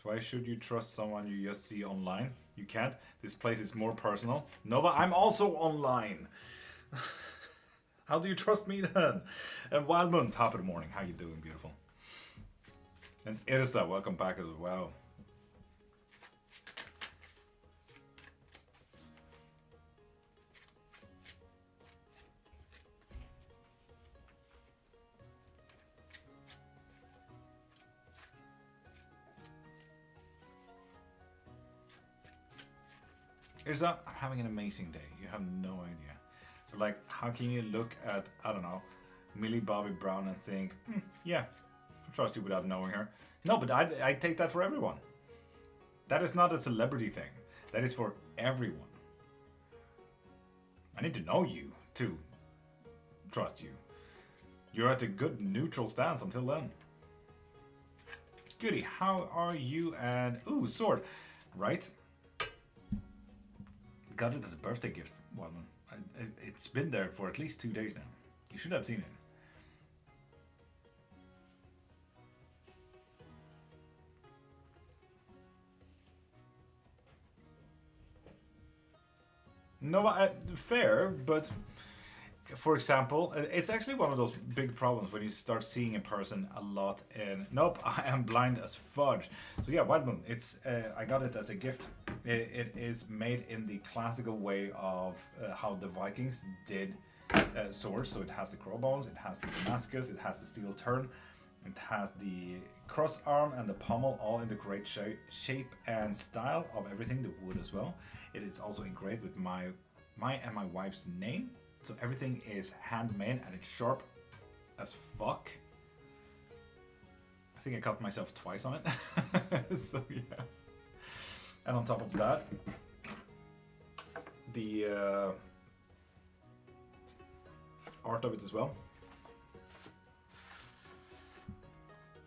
Why should you trust someone you just see online? You can't. This place is more personal. Nova, I'm also online. How do you trust me then? And Wildmoon, top of the morning. How you doing, beautiful? And Irsa, welcome back as well. Irsa, I'm having an amazing day. You have no idea. So like, how can you look at, I don't know, Millie Bobby Brown and think, yeah, I trust you without knowing her. No, but I take that for everyone. That is not a celebrity thing. That is for everyone. I need to know you to trust you. You're at a good neutral stance until then. Goody, how are you? And ooh, sword, right? Got it as a birthday gift, Wildman. It's been there for at least 2 days now. You should have seen it. No, fair, but for example, it's actually one of those big problems when you start seeing a person a lot in. Nope, I am blind as fudge. So yeah, Wildmoon. It's I got it as a gift. It is made in the classical way of how the Vikings did swords. So it has the crow bones, it has the Damascus, it has the steel turn, it has the cross arm and the pommel, all in the great shape and style of everything. The wood as well. It is also engraved with my and my wife's name. So everything is handmade and it's sharp as fuck. I think I cut myself twice on it. So yeah. And on top of that, the art of it as well.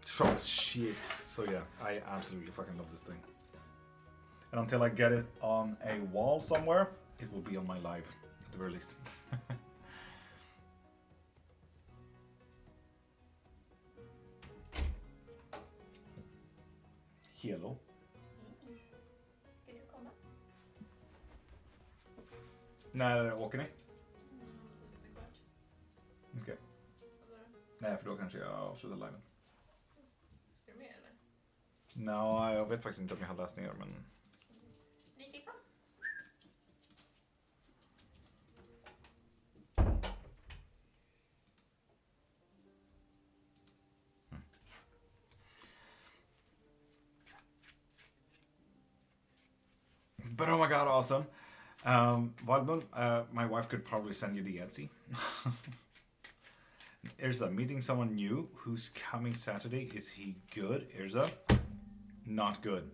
Sharp as shit. So yeah, I absolutely fucking love this thing. And until I get it on a wall somewhere, it will be on my live at the very least. Hello. Ska du komma? När åker ni? Typ en kvart. Okej. Vad sa du? Nej, för då kanske jag avslutar liven. Ska du med eller? Nej, jag vet faktiskt inte om jag har läst ner, men... Nyfiken? But oh my god, awesome. Wildmoon, my wife could probably send you the Etsy. Irza, meeting someone new who's coming Saturday. Is he good? Irza, not good.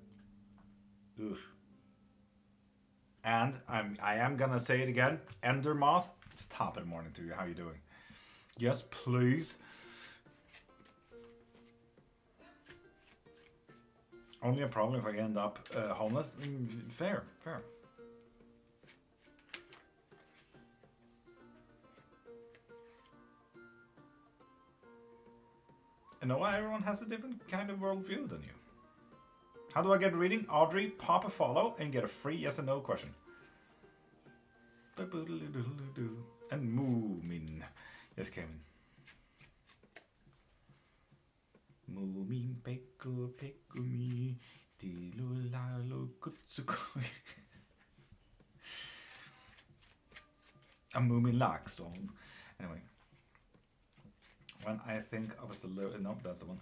Oof. And I am gonna say it again. Endermoth, top of the morning to you. How you doing? Yes, please. Only a problem if I end up homeless. Fair, fair. You know why everyone has a different kind of worldview than you. How do I get reading? Audrey, pop a follow and get a free yes or no question. And Moomin. Yes, Kevin. Moomin pekko pekkumi tilulalo kutsukoi. A Moomin Lark song. Anyway. When I think of a solution, no, that's the one.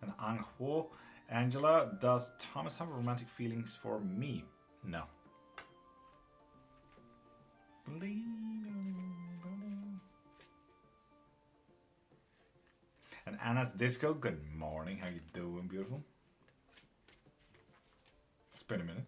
And Angho, Angela, does Thomas have romantic feelings for me? No. And Anna's Disco, good morning. How you doing, beautiful? It's been a minute.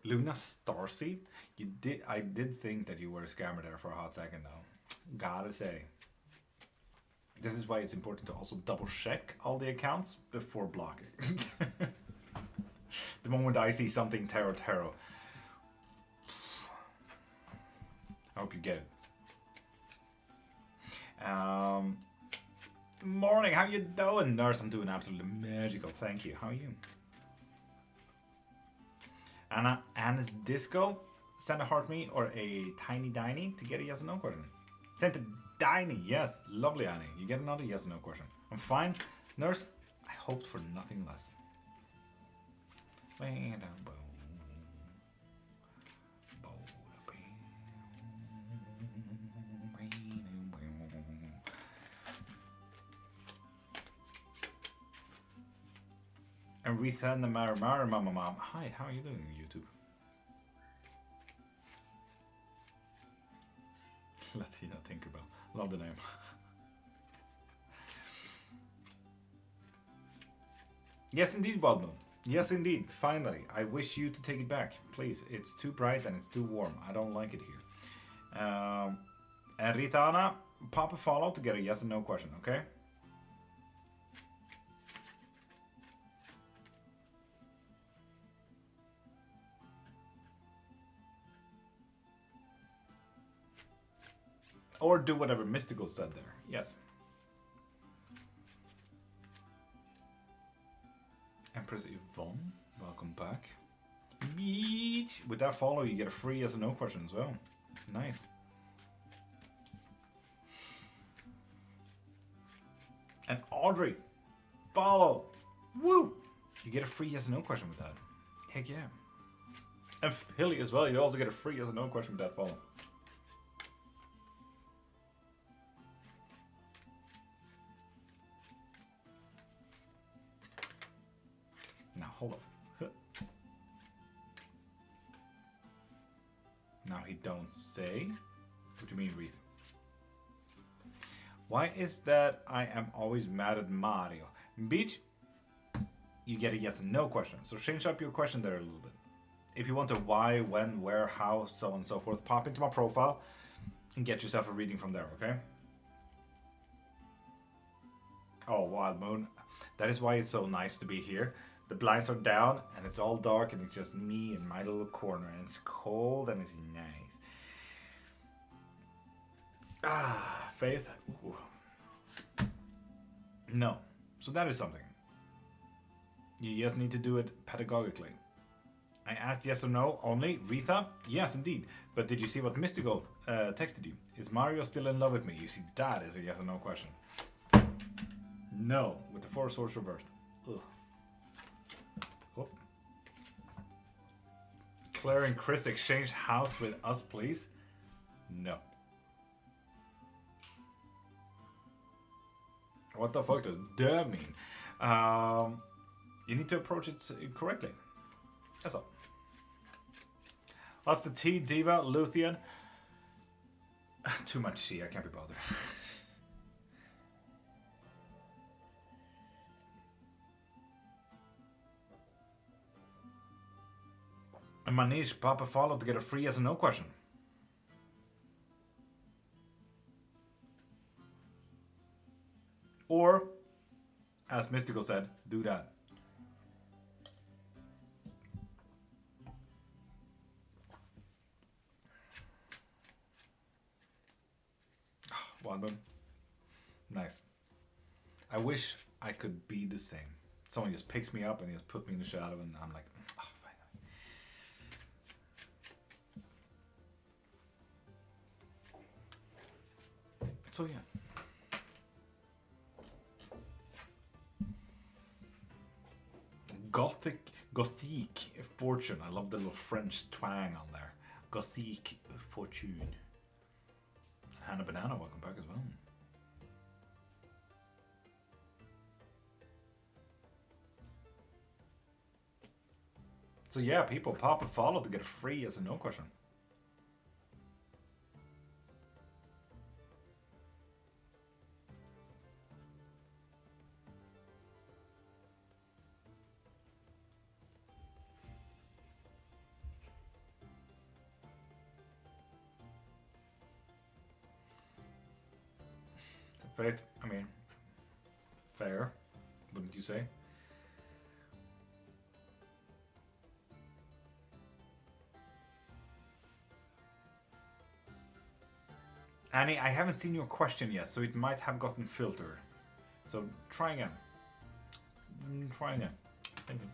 Luna Starseed, I did think that you were a scammer there for a hot second though. Gotta say. This is why it's important to also double check all the accounts before blocking. The moment I see something tarot, I hope you get it. Morning, how you doing? Nurse, I'm doing absolutely magical, thank you. How are you? Anna's Disco, send a heart me or a tiny diny to get a yes or no question. Send a diny, yes, lovely Annie. You get another yes or no question. I'm fine. Nurse, I hoped for nothing less. And Rethan the Maramara Mama Mom. Hi, how are you doing, YouTube? Latina Tinkerbell. Love the name. Yes, indeed, Wildmoon. Yes, indeed. Finally, I wish you to take it back. Please, it's too bright and it's too warm. I don't like it here. And Ritana, pop a follow to get a yes and no question, okay? Or do whatever Mystical said there. Yes. Empress Yvonne, welcome back. Beach. With that follow, you get a free yes or no question as well. Nice. And Audrey, follow. Woo! You get a free yes or no question with that. Heck yeah. And Hilly as well, you also get a free yes or no question with that follow. Now, hold up. Now he don't say. What do you mean, Wreath? Why is that I am always mad at Mario? Beach, you get a yes and no question. So change up your question there a little bit. If you want a why, when, where, how, so on and so forth, pop into my profile and get yourself a reading from there, okay? Oh, Wild Moon. That is why it's so nice to be here. The blinds are down and it's all dark and it's just me in my little corner and it's cold and it's nice. Ah, Faith. Ooh. No. So that is something. You just need to do it pedagogically. I asked yes or no only. Retha? Yes, indeed. But did you see what Mystical texted you? Is Mario still in love with me? You see, that is a yes or no question. No, with the 4 swords reversed. Ugh. Oh. Claire and Chris exchange house with us, please? No. What the fuck does that mean? You need to approach it correctly. That's all. What's the T, Diva, Luthien? Too much tea, I can't be bothered. And Manish, Papa followed to get a free yes or no question. Or, as Mystical said, do that. One boom. Nice. I wish I could be the same. Someone just picks me up and just put me in the shadow and I'm like, oh, finally. So yeah. Gothic fortune. I love the little French twang on there. Gothic fortune. Hannah Banana, welcome back as well. So yeah, people pop a follow to get a free yes or no question. Faith, I mean, fair, wouldn't you say? Annie, I haven't seen your question yet, so it might have gotten filtered. So try again. Try again. Thank you.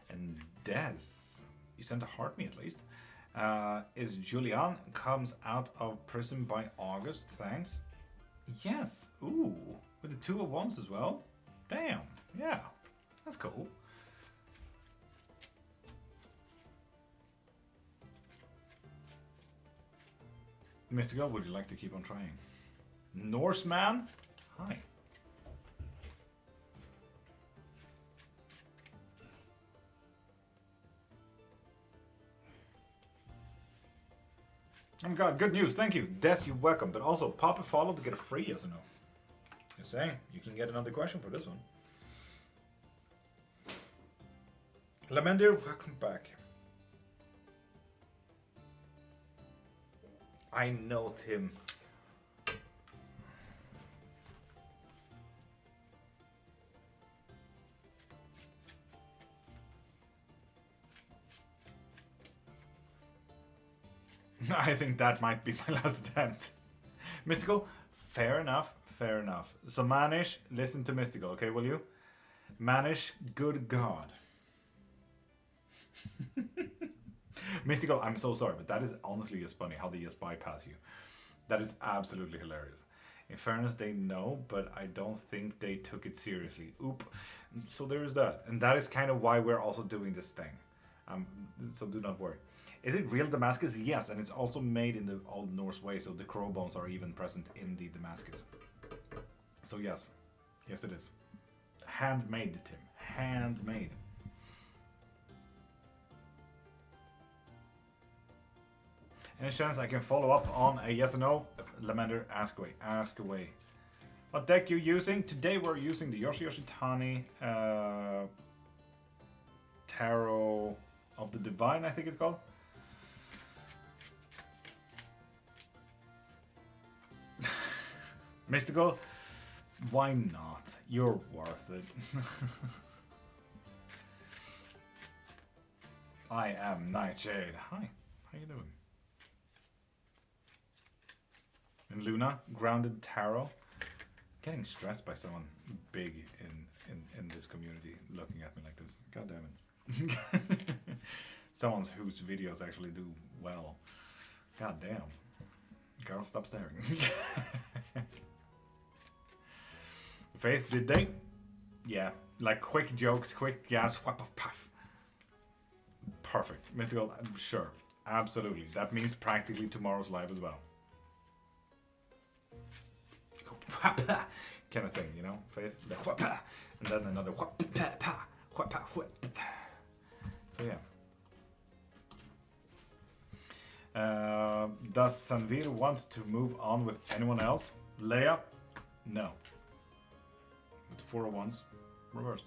And Des, you sent a heart me at least. Is Julian comes out of prison by August? Thanks. Yes. Ooh, with the 2 of wands as well. Damn. Yeah, that's cool. Mystical, would you like to keep on trying? Norseman? Hi. Oh my god, good news, thank you. Des, you're welcome. But also, pop a follow to get a free yes or no. Just saying, you can get another question for this one. Lamender, welcome back. I know Tim. I think that might be my last attempt. Mystical, fair enough, fair enough. So Manish, listen to Mystical, okay, will you? Manish, good God. Mystical, I'm so sorry, but that is honestly just funny how they just bypass you. That is absolutely hilarious. In fairness, they know, but I don't think they took it seriously. Oop. So there is that. And that is kind of why we're also doing this thing. So do not worry. Is it real Damascus? Yes, and it's also made in the Old Norse way, so the crow bones are even present in the Damascus. So yes. Yes, it is. Handmade, Tim. Handmade. Any chance I can follow up on a yes or no? Lamender, ask away. Ask away. What deck you using? Today we're using the Yoshi Tani Tarot of the Divine, I think it's called. Mystical? Why not? You're worth it. I am Nightshade. Hi, how you doing? And Luna, Grounded Tarot. Getting stressed by someone big in this community looking at me like this. God damn it. Someone whose videos actually do well. God damn. Girl, stop staring. Faith, did they? Yeah. Like quick jokes, quick gas, whap, puff. Perfect. Mythical, sure. Absolutely. That means practically tomorrow's live as well. Kind of thing, you know? Faith, and then another. So yeah. Does Sanvir want to move on with anyone else? Leia? No. With the 4 of Wands, reversed.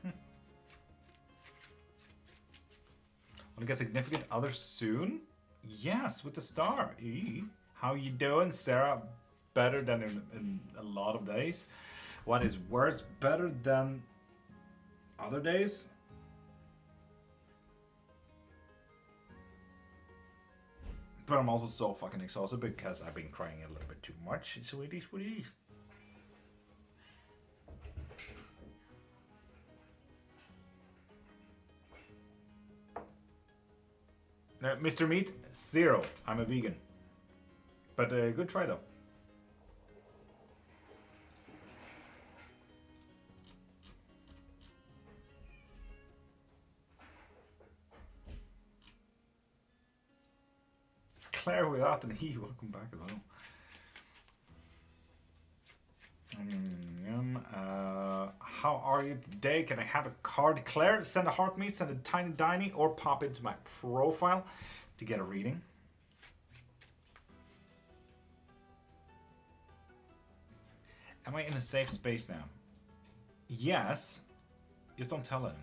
Want to get significant other soon? Yes, with the star. How you doing, Sarah? Better than in a lot of days. What is worse? Better than other days? But I'm also so fucking exhausted because I've been crying a little bit too much. So it is what it is. Mr. Meat, 0. I'm a vegan. But good try though. Claire without an E, welcome back as well. How are you today? Can I have a card? Claire, send a heart me, send a tiny, or pop into my profile to get a reading. Am I in a safe space now? Yes. Just don't tell anyone.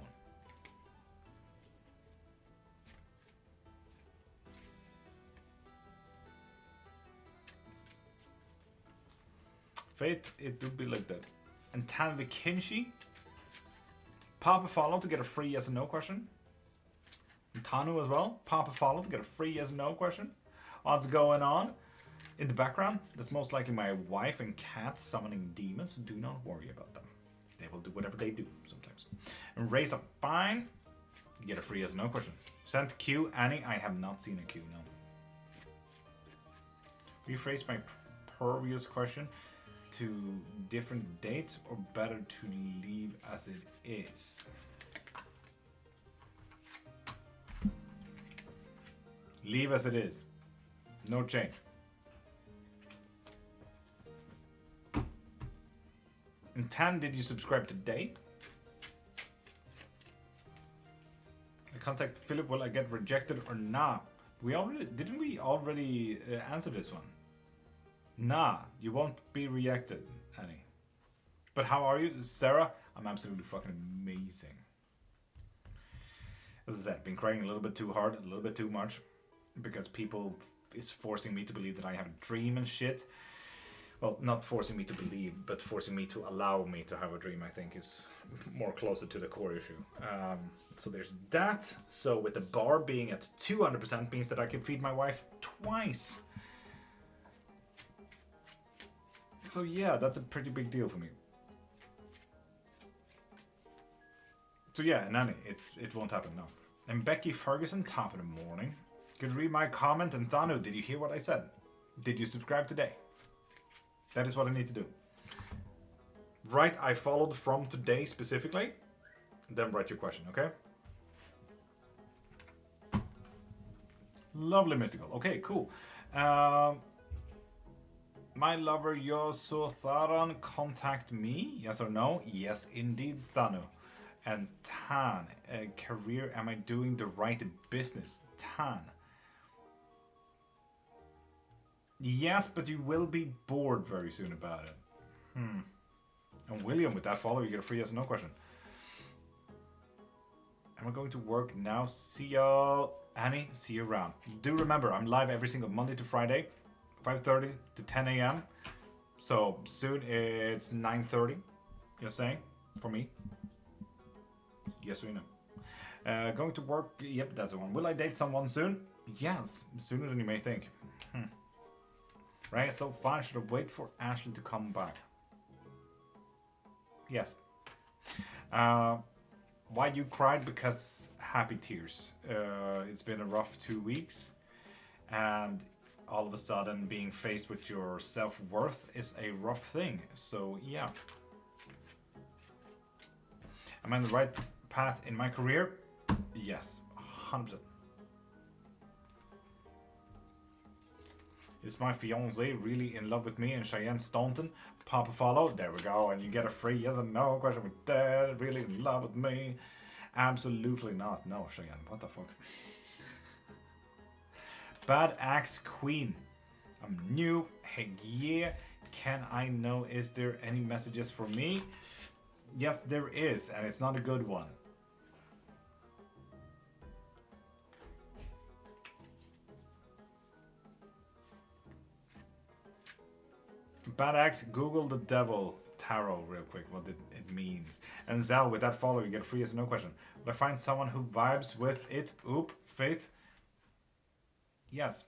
Faith, it would be like that. And Tanvi Kinshi, pop a follow to get a free yes or no question. And Tanu as well, pop a follow to get a free yes or no question. What's going on in the background? That's most likely my wife and cat summoning demons. Do not worry about them. They will do whatever they do sometimes. And raise up fine, get a free yes or no question. Sent Q, Annie, I have not seen a Q, no. Rephrase my previous question to different dates, or better to leave as it is? Leave as it is. No change. And Tan, did you subscribe today? I contact Philip, will I get rejected or not? Didn't we already answer this one? Nah, you won't be rejected, Annie. But how are you, Sarah? I'm absolutely fucking amazing. As I said, been crying a little bit too hard, a little bit too much, because people is forcing me to believe that I have a dream and shit. Well, not forcing me to believe, but forcing me to allow me to have a dream, I think, is more closer to the core issue. So there's that. So with the bar being at 200% means that I can feed my wife twice. So yeah, that's a pretty big deal for me. So yeah, and Annie, it won't happen, no. And Becky Ferguson, top of the morning. Could read my comment, and Thanu, did you hear what I said? Did you subscribe today? That is what I need to do. Write, I followed from today specifically. Then write your question, okay? Lovely, Mystical. Okay, cool. My lover Yoso Tharan, contact me? Yes or no? Yes, indeed, Thanu. And Tan, career, am I doing the right business? Tan. Yes, but you will be bored very soon about it. And William, with that follow, you get a free yes or no question. Am I going to work now? See y'all. Annie, see you around. Do remember, I'm live every single Monday to Friday, 5:30 to 10 a.m. So soon it's 9:30, you're saying, for me? Yes or no? Going to work, yep, that's the one. Will I date someone soon? Yes, sooner than you may think. Right, so fine, should I wait for Ashley to come back? Yes. Why you cried? Because happy tears. It's been a rough 2 weeks, and all of a sudden being faced with your self-worth is a rough thing. So yeah. Am I on the right path in my career? Yes, 100%. Is my fiance really in love with me and Cheyenne Staunton? Pop a follow. There we go. And you get a free yes or no question with Dad. Really in love with me? Absolutely not. No, Cheyenne. What the fuck? Bad Axe Queen. I'm new. Hey, yeah. Can I know, is there any messages for me? Yes, there is. And it's not a good one. Bad Axe, Google the devil tarot real quick, what it means. And Zell, with that follow, you get a free yes or no question. Will I find someone who vibes with it? Oop, Faith? Yes.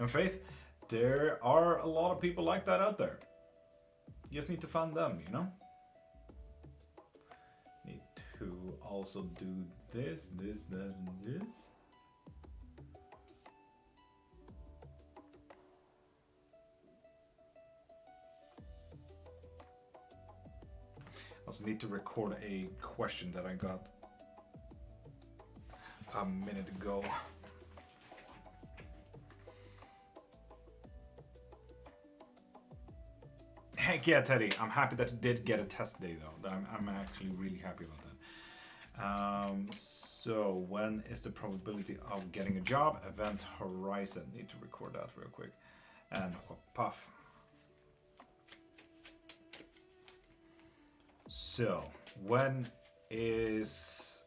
And Faith, there are a lot of people like that out there. You just need to find them, you know? Need to also do this, this, that, and this. Also need to record a question that I got a minute ago. Heck yeah, Teddy. I'm happy that you did get a test day, though. I'm actually really happy about that. So, when is the probability of getting a job? Event horizon. Need to record that real quick. And puff. So, when is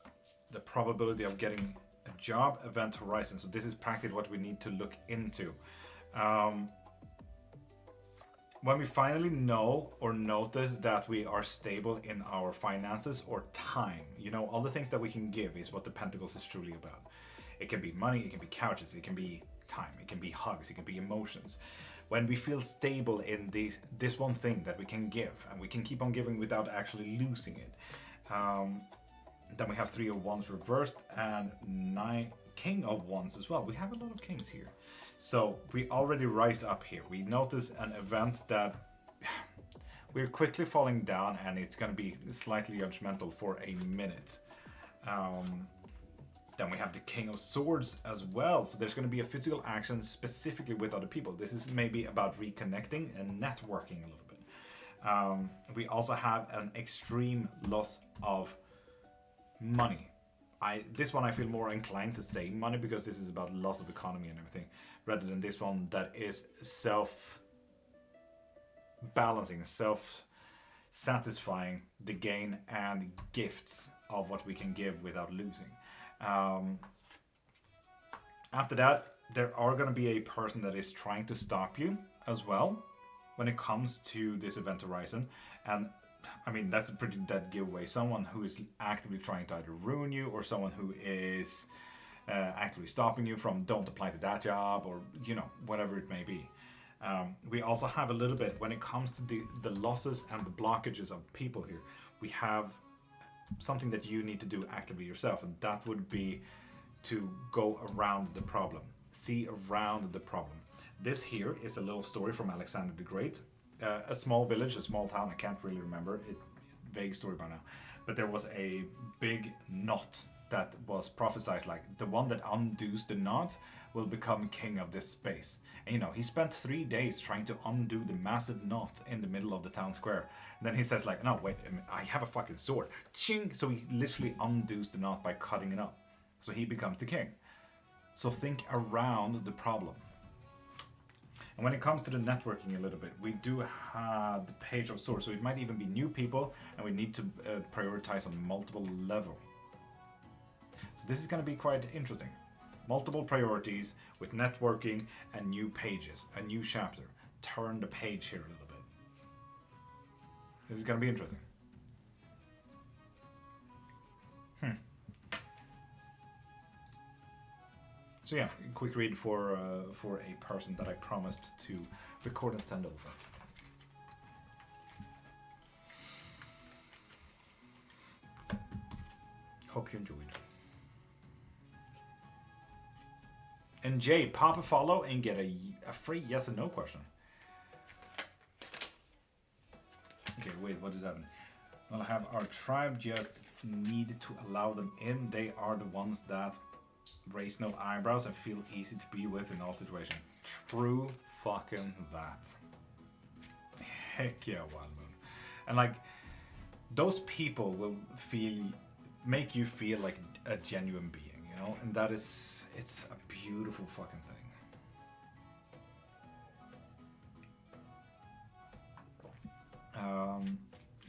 the probability of getting a job? Event horizon. So, this is practically what we need to look into. When we finally know or notice that we are stable in our finances or time, you know, all the things that we can give is what the Pentacles is truly about. It can be money, it can be couches, it can be time, it can be hugs, it can be emotions. When we feel stable in this one thing that we can give, and we can keep on giving without actually losing it, then we have 3 of Wands reversed and 9 King of Wands as well. We have a lot of kings here. So we already rise up here. We notice an event that we're quickly falling down, and it's going to be slightly judgmental for a minute. Then we have the King of Swords as well. So there's going to be a physical action specifically with other people. This is maybe about reconnecting and networking a little bit. We also have an extreme loss of money. This one I feel more inclined to say money, because this is about loss of economy and everything, rather than this one that is self-balancing, self-satisfying the gain and gifts of what we can give without losing. After that, there are going to be a person that is trying to stop you as well when it comes to this event horizon. And I mean, that's a pretty dead giveaway. Someone who is actively trying to either ruin you, or someone who is actively stopping you from don't apply to that job, or, you know, whatever it may be. We also have a little bit when it comes to the losses and the blockages of people here. We have something that you need to do actively yourself, and that would be to go around the problem, see around the problem. This here is a little story from Alexander the Great. A small village, a small town, I can't really remember it, vague story by now, but there was a big knot that was prophesied, like the one that undoes the knot will become king of this space. And you know, he spent 3 days trying to undo the massive knot in the middle of the town square. And then he says like, no, wait, I have a fucking sword. Ching! So he literally undoes the knot by cutting it up. So he becomes the king. So think around the problem. And when it comes to the networking a little bit, we do have the Page of Swords, so it might even be new people, and we need to prioritize on multiple level. So this is going to be quite interesting. Multiple priorities with networking and new pages, a new chapter. Turn the page here a little bit. This is going to be interesting. So yeah, a quick read for a person that I promised to record and send over. Hope you enjoyed. And Jay, pop a follow and get a free yes and no question. Okay, wait, what does that mean? We'll have our tribe just need to allow them in. They are the ones that raise no eyebrows and feel easy to be with in all situations. True fucking that. Heck yeah, Wild Moon. And like, those people will make you feel like a genuine being, you know? And that is, it's a beautiful fucking thing.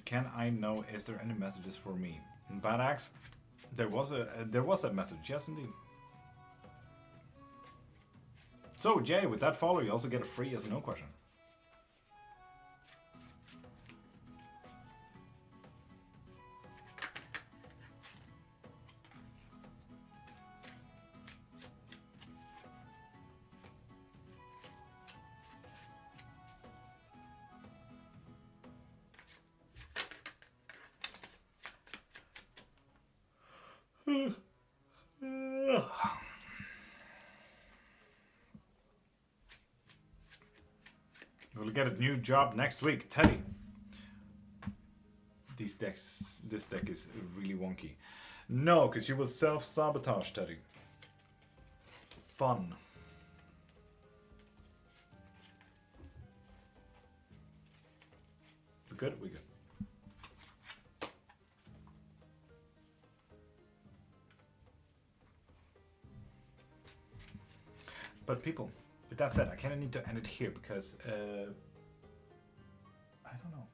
Can I know, is there any messages for me? In Bad Axe, there was a message, yes indeed. So Jay, with that follow, you also get a free yes or no question. We'll get a new job next week, Teddy. This deck is really wonky. No, because you will self-sabotage, Teddy. Fun. We're good? We're good. But people, with that said, I kind of need to end it here because I don't know.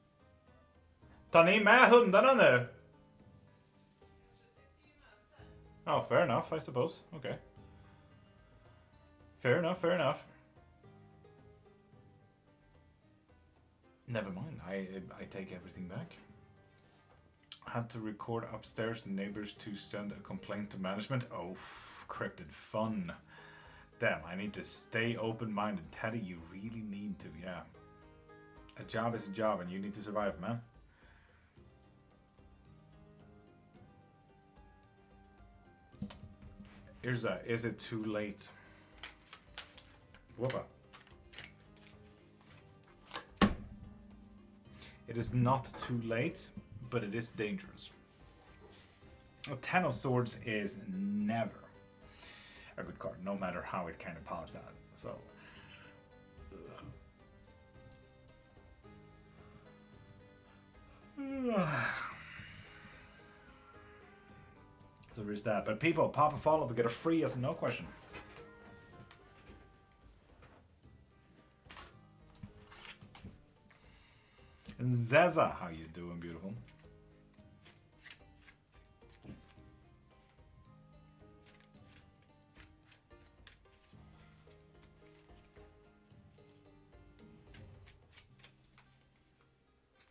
Tar ni med hundarna nu? Oh, fair enough, I suppose. Okay. Fair enough, fair enough. Never mind, I take everything back. I had to record upstairs and neighbors to send a complaint to management. Oh, cryptid fun. Damn, I need to stay open-minded. Teddy, you really need to, yeah. A job is a job and you need to survive, man. Irza, is it too late? Whoopa. It is not too late, but it is dangerous. A 10 of Swords is never a good card, no matter how it kind of pops out. So, so there's that. But people, pop a follow to get a free yes and no question. Zaza, how you doing, beautiful?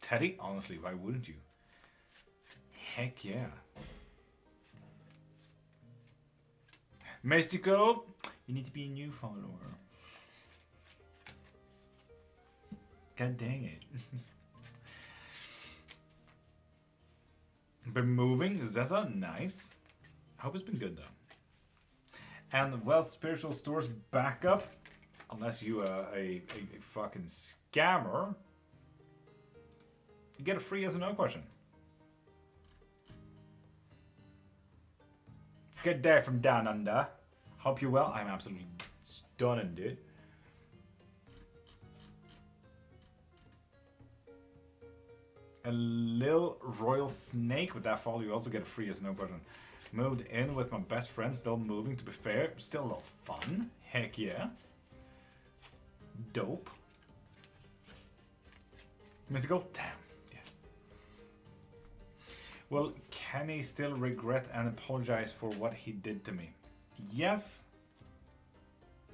Teddy, honestly, why wouldn't you? Heck yeah. Mystico, you need to be a new follower. God dang it. Been moving, Zaza, nice. I hope it's been good though. And Wealth Spiritual Stores backup, unless you are a fucking scammer. You get a free yes or no question. Good day from down under. Hope you're well. I'm absolutely stunning, dude. A little royal snake. With that follow, you also get a free yes or no question. Moved in with my best friend. Still moving, to be fair. Still a little fun. Heck yeah. dope. Mystical? Damn. Yeah. Will Kenny still regret and apologize for what he did to me? Yes.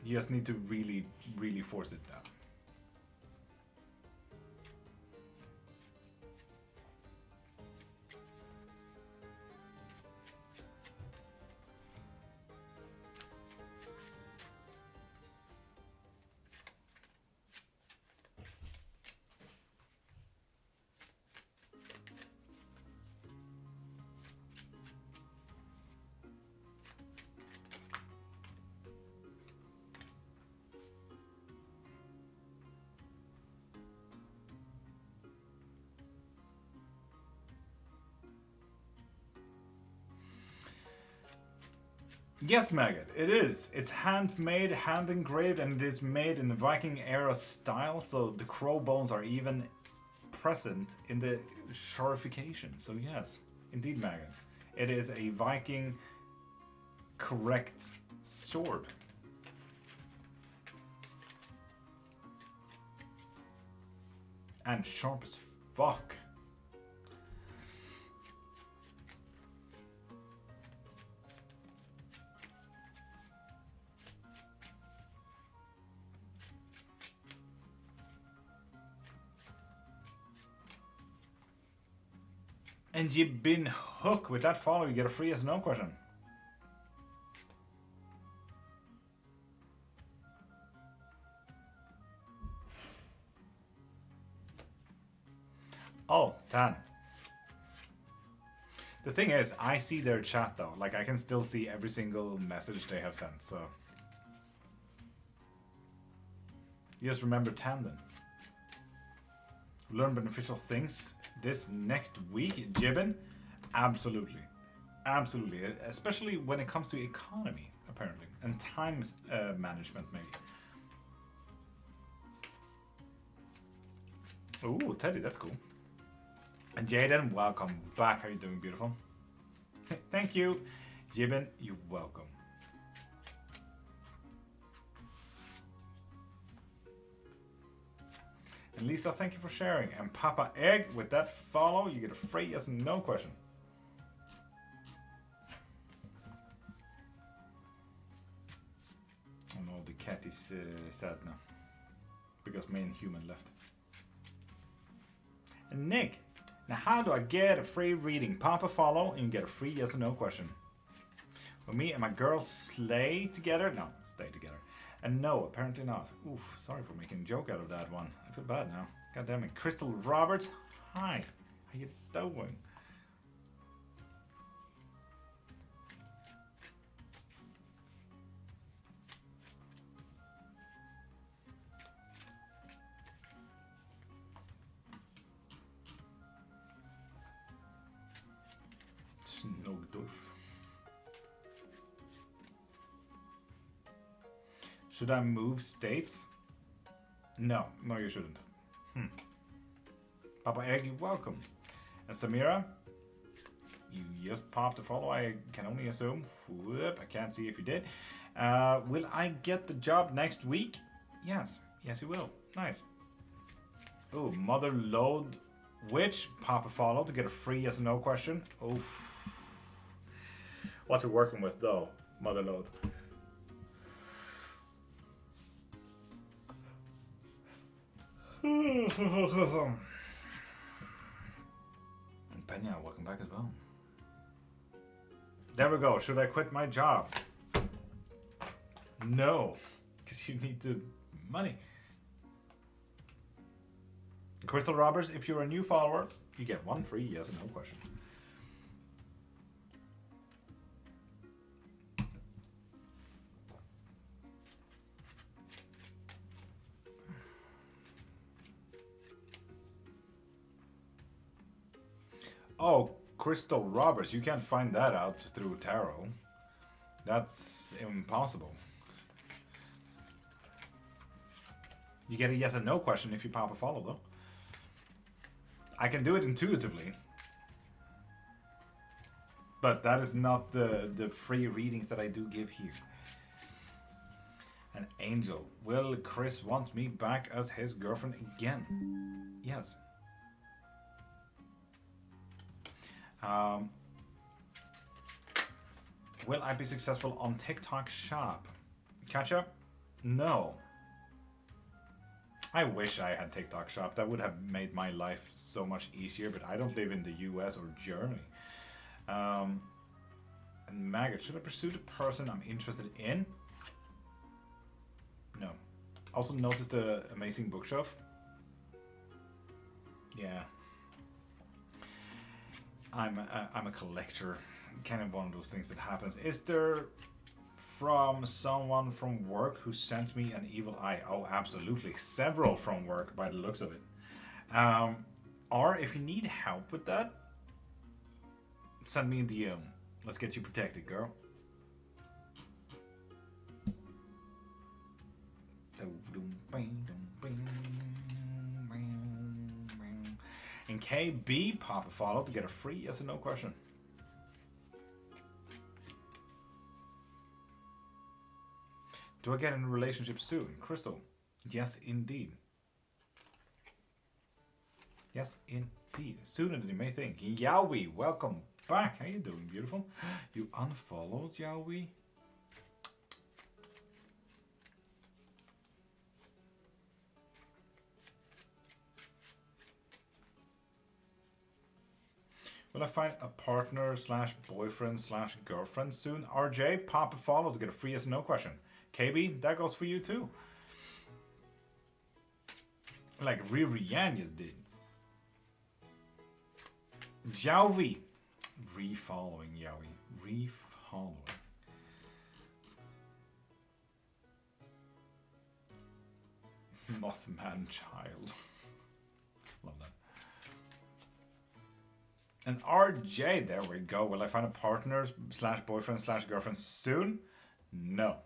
You just need to really, really force it down. Yes, Maggot, it is. It's handmade, hand engraved, and it is made in the Viking era style, so the crow bones are even present in the scarification. So yes, indeed, Maggot. It is a Viking correct sword. And sharp as fuck. And you've been hooked with that follow. You get a free yes or no question. Oh, Tan. The thing is, I see their chat though. Like, I can still see every single message they have sent, so. You just remember Tan then. Learn beneficial things this next week, Jibbin? Absolutely. Absolutely. Especially when it comes to economy, apparently. And time management, maybe. Ooh, Teddy, that's cool. And Jaden, welcome back. How are you doing, beautiful? Thank you. Jibbin, you're welcome. And Lisa, thank you for sharing. And Papa Egg, with that follow, you get a free yes and no question. And all the cat is sad now. Because main human left. And Nick, now how do I get a free reading? Papa follow and you get a free yes or no question. Will me and my girl slay together? No, stay together. And no, apparently not. Oof, sorry for making a joke out of that one. I feel bad now. God damn it. Crystal Roberts, hi. How you doing? Snowdorf. Should I move states? No, no you shouldn't. Papa Egg, you're welcome. And Samira, you just popped a follow, I can only assume. Whoop, I can't see if you did. Will I get the job next week? Yes, yes you will. Nice. Oh, Mother Load Witch, pop a follow to get a free yes or no question. Oof. What you're working with though, Mother Load. And Pena, welcome back as well. There we go. Should I quit my job? No, because you need the money. Crystal Roberts, if you're a new follower, you get one free yes or no question. Oh, Crystal Roberts, you can't find that out through tarot. That's impossible. You get a yes or no question if you pop a follow though. I can do it intuitively. But that is not the free readings that I do give here. An angel. Will Chris want me back as his girlfriend again? Yes. Will I be successful on TikTok Shop? Catch up? No. I wish I had TikTok Shop. That would have made my life so much easier, but I don't live in the US or Germany. And maggot, should I pursue the person I'm interested in? No. Also notice the amazing bookshelf. Yeah. I'm a collector. Kind of one of those things that happens. Is there from someone from work who sent me an evil eye? Oh, absolutely. Several from work by the looks of it. Or if you need help with that, send me a DM. Let's get you protected, girl. And KB, pop a follow to get a free yes or no question. Do I get in a relationship soon? Crystal, yes indeed. Yes indeed. Sooner than you may think. Yowie, welcome back. How you doing, beautiful? You unfollowed Yowie? Will I find a partner slash boyfriend slash girlfriend soon? RJ, pop a follow to get a free yes or no question. KB, that goes for you too. Like Ririan just did. Yowie. Re-following Yowie. Re-following. Mothman child. Love that. And RJ, there we go. Will I find a partner slash boyfriend slash girlfriend soon? No.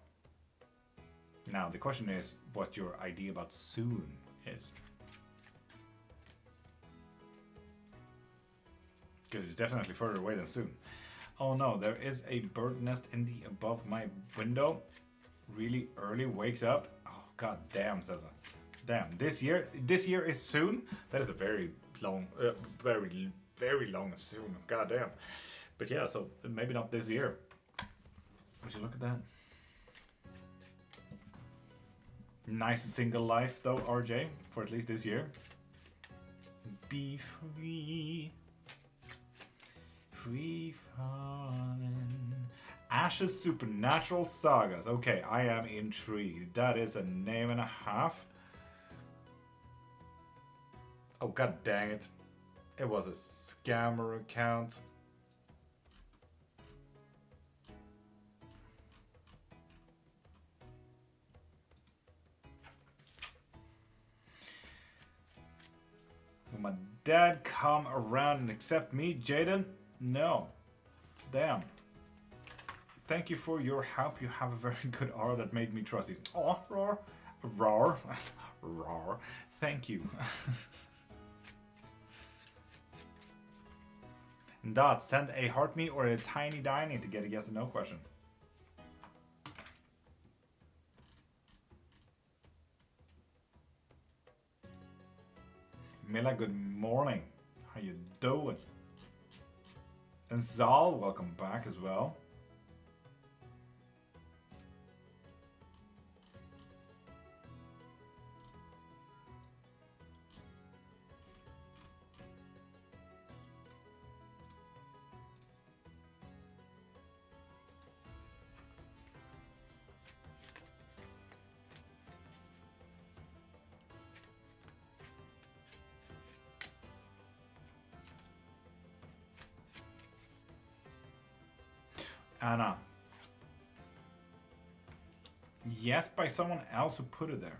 Now, the question is what your idea about soon is. Because it's definitely further away than soon. Oh no, there is a bird nest in the above my window. Really early, wakes up. Oh god damn, says it. Damn, this year is soon? That is a very long, very long soon. God damn. But yeah, so maybe not this year. Would you look at that? Nice single life though, RJ, for at least this year. Be free. Free falling. Ashes Supernatural Sagas. Okay, I am intrigued. That is a name and a half. Oh god dang it. It was a scammer account. Will my dad come around and accept me, Jaden? No. Damn. Thank you for your help. You have a very good aura that made me trust you. Oh, roar. Roar. Roar. Thank you. Dot, send a heart me or a tiny dining to get a yes or no question. Mila, good morning. How you doing? And Zal, welcome back as well. Anna. Yes, by someone else who put it there.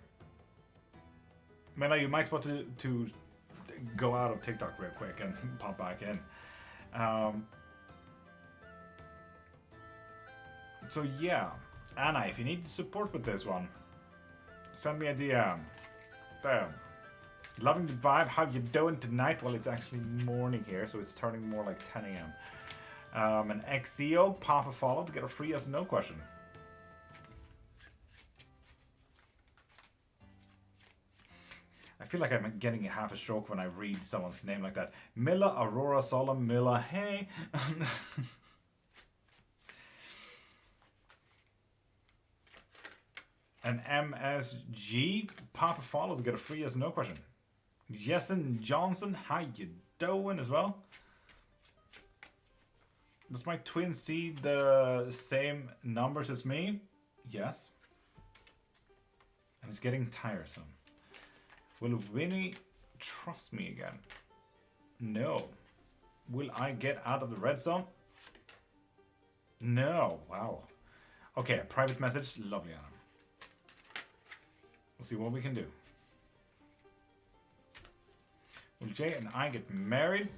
Mela, you might want to go out of TikTok real quick and pop back in. So yeah, Anna, if you need support with this one, send me a DM. Damn. Loving the vibe. How you doing tonight? Well, it's actually morning here, so it's turning more like 10 a.m. An XEO, pop a follow to get a free yes or no question. feel like I'm getting a half a stroke when I read someone's name like that. Milla, Aurora, Solemn, Milla, hey. An MSG, Papa follow to get a free yes no question. Jessen Johnson, how you doing as well? Does my twin see the same numbers as me? Yes. And it's getting tiresome. Will Winnie trust me again? No. Will I get out of the red zone? No. Wow. Okay, private message. Lovely, Anna. We'll see what we can do. Will Jay and I get married?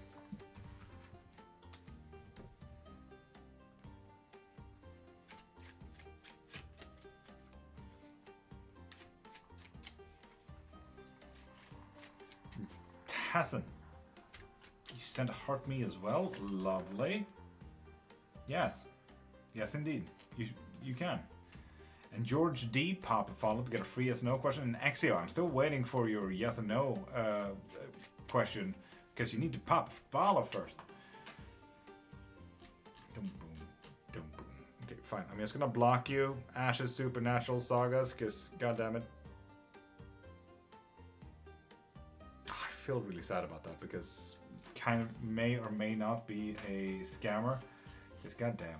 Hassan, you sent a heart me as well. Lovely. Yes. Yes, indeed. You can. And George D. Pop followed to get a free yes no question. And Exio, I'm still waiting for your yes and no question because you need to pop follow first. Dum, boom, dum, boom. Okay, fine. I'm just gonna block you, Ash's Supernatural Sagas, because goddammit. I feel really sad about that because kind of may or may not be a scammer. Because goddamn.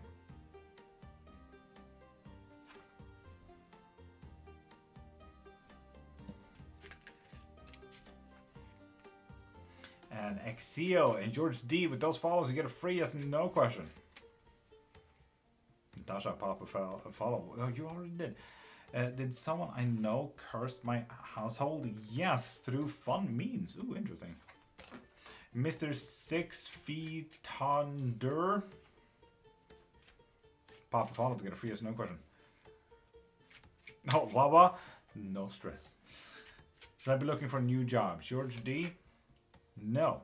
And Exio and George D with those follows, you get a free yes and no question. Dasha Papa follow. Oh, you already did. Did someone I know curse my household? Yes, through fun means. Ooh, interesting. Mr. 6 Feet Thunder. Papa follow to get a free yes no question. Oh, Wawa. No stress. Should I be looking for a new job? George D. No.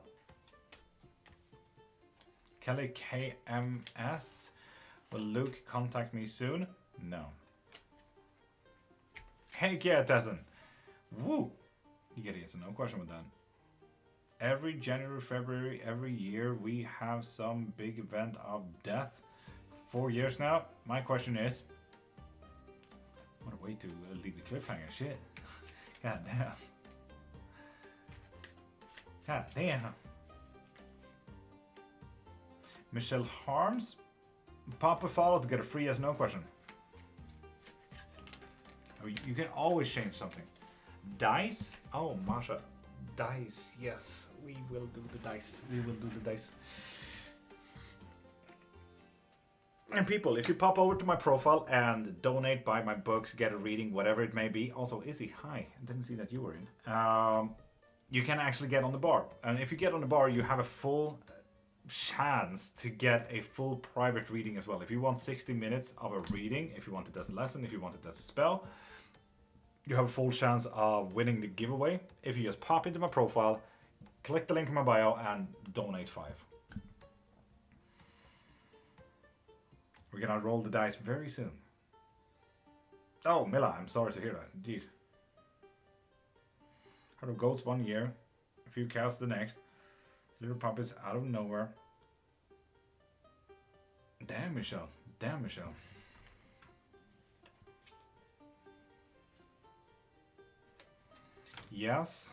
Kelly KMS. Will Luke contact me soon? No. Hey, Tessin. Woo! You get a yes and no question with that. Every January, February, every year we have some big event of death. 4 years now. My question is, what a way to leave the cliffhanger. Shit. God damn. God damn. Michelle Harms. Papa follow to get a free yes no question. Oh, you can always change something. Dice? Oh, Masha. Dice. Yes, we will do the dice. We will do the dice. And people, if you pop over to my profile and donate, buy my books, get a reading, whatever it may be. Also, Izzy, hi. I didn't see that you were in. You can actually get on the bar. And if you get on the bar, you have a full chance to get a full private reading as well. If you want 60 minutes of a reading, if you want it as a lesson, if you want it as a spell, you have a full chance of winning the giveaway. If you just pop into my profile, click the link in my bio and donate 5. We're gonna roll the dice very soon. Oh, Milla, I'm sorry to hear that. Jeez. Heard of ghosts 1 year, a few cows the next. Little puppets out of nowhere. Damn, Michelle. Damn, Michelle. Yes.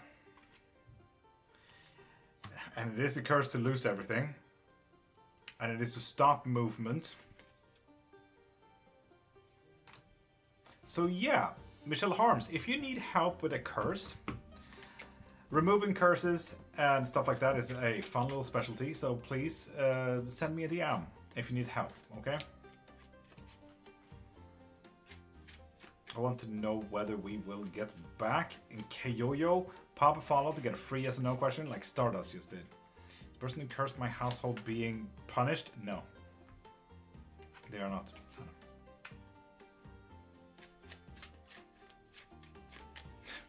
And it is a curse to lose everything. And it is to stop movement. So yeah, Michelle Harms, if you need help with a curse, removing curses and stuff like that is a fun little specialty, so please send me a DM if you need help, okay? I want to know whether we will get back in Keyoyo. Pop a follow to get a free yes or no question like Stardust just did. The person who cursed my household being punished? No. They are not.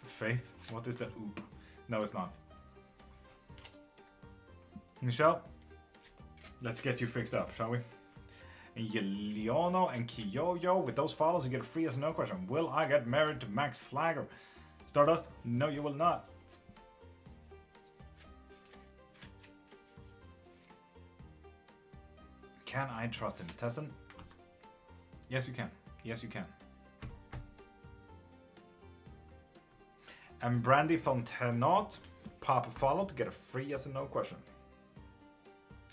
Faith? What is the oop? No, it's not. Michelle, let's get you fixed up, shall we? And Yeliono and Kiyoyo, with those follows, you get a free yes or no question. Will I get married to Max Slager? Stardust? No, you will not. Can I trust him? Tessin? Yes, you can. Yes, you can. And Brandy Fontenot, pop a follow to get a free yes and no question.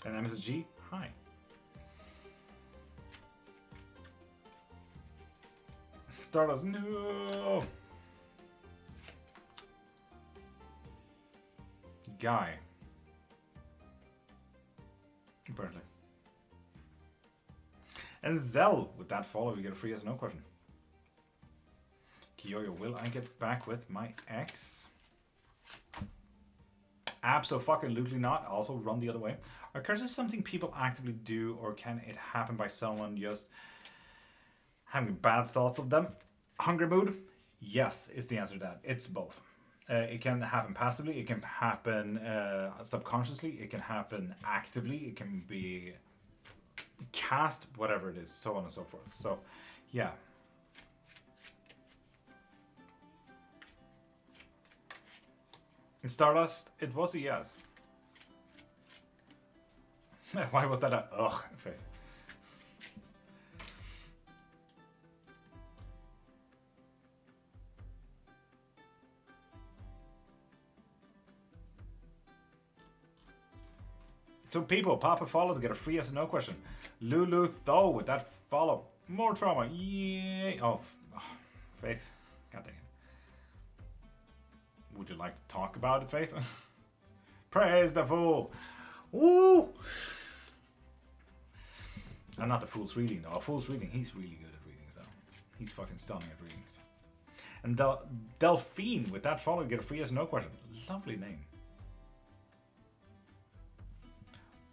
And MSG, hi. Stardust, no! Guy. Apparently. And Zell, with that follow, you get a free yes or no question. Kiyoyo, will I get back with my ex? Abso-fucking-lutely not. Also run the other way. Are curses something people actively do, or can it happen by someone just having bad thoughts of them? Hungry mood? Yes, is the answer to that. It's both. It can happen passively, it can happen subconsciously, it can happen actively, it can be cast, whatever it is, so on and so forth. So, yeah. In Stardust, it was a yes. Why was that a ugh? Faith? So people, pop a follow to get a free yes or no question. Lulu Tho with that follow. More trauma. Yay. Oh, Faith. God dang it. Would you like to talk about it, Faith? Praise the fool. Woo! I'm not the fool's reading though. Fool's reading, he's really good at readings though. He's fucking stunning at readings. And Delphine with that follow, get a free yes or no question. Lovely name.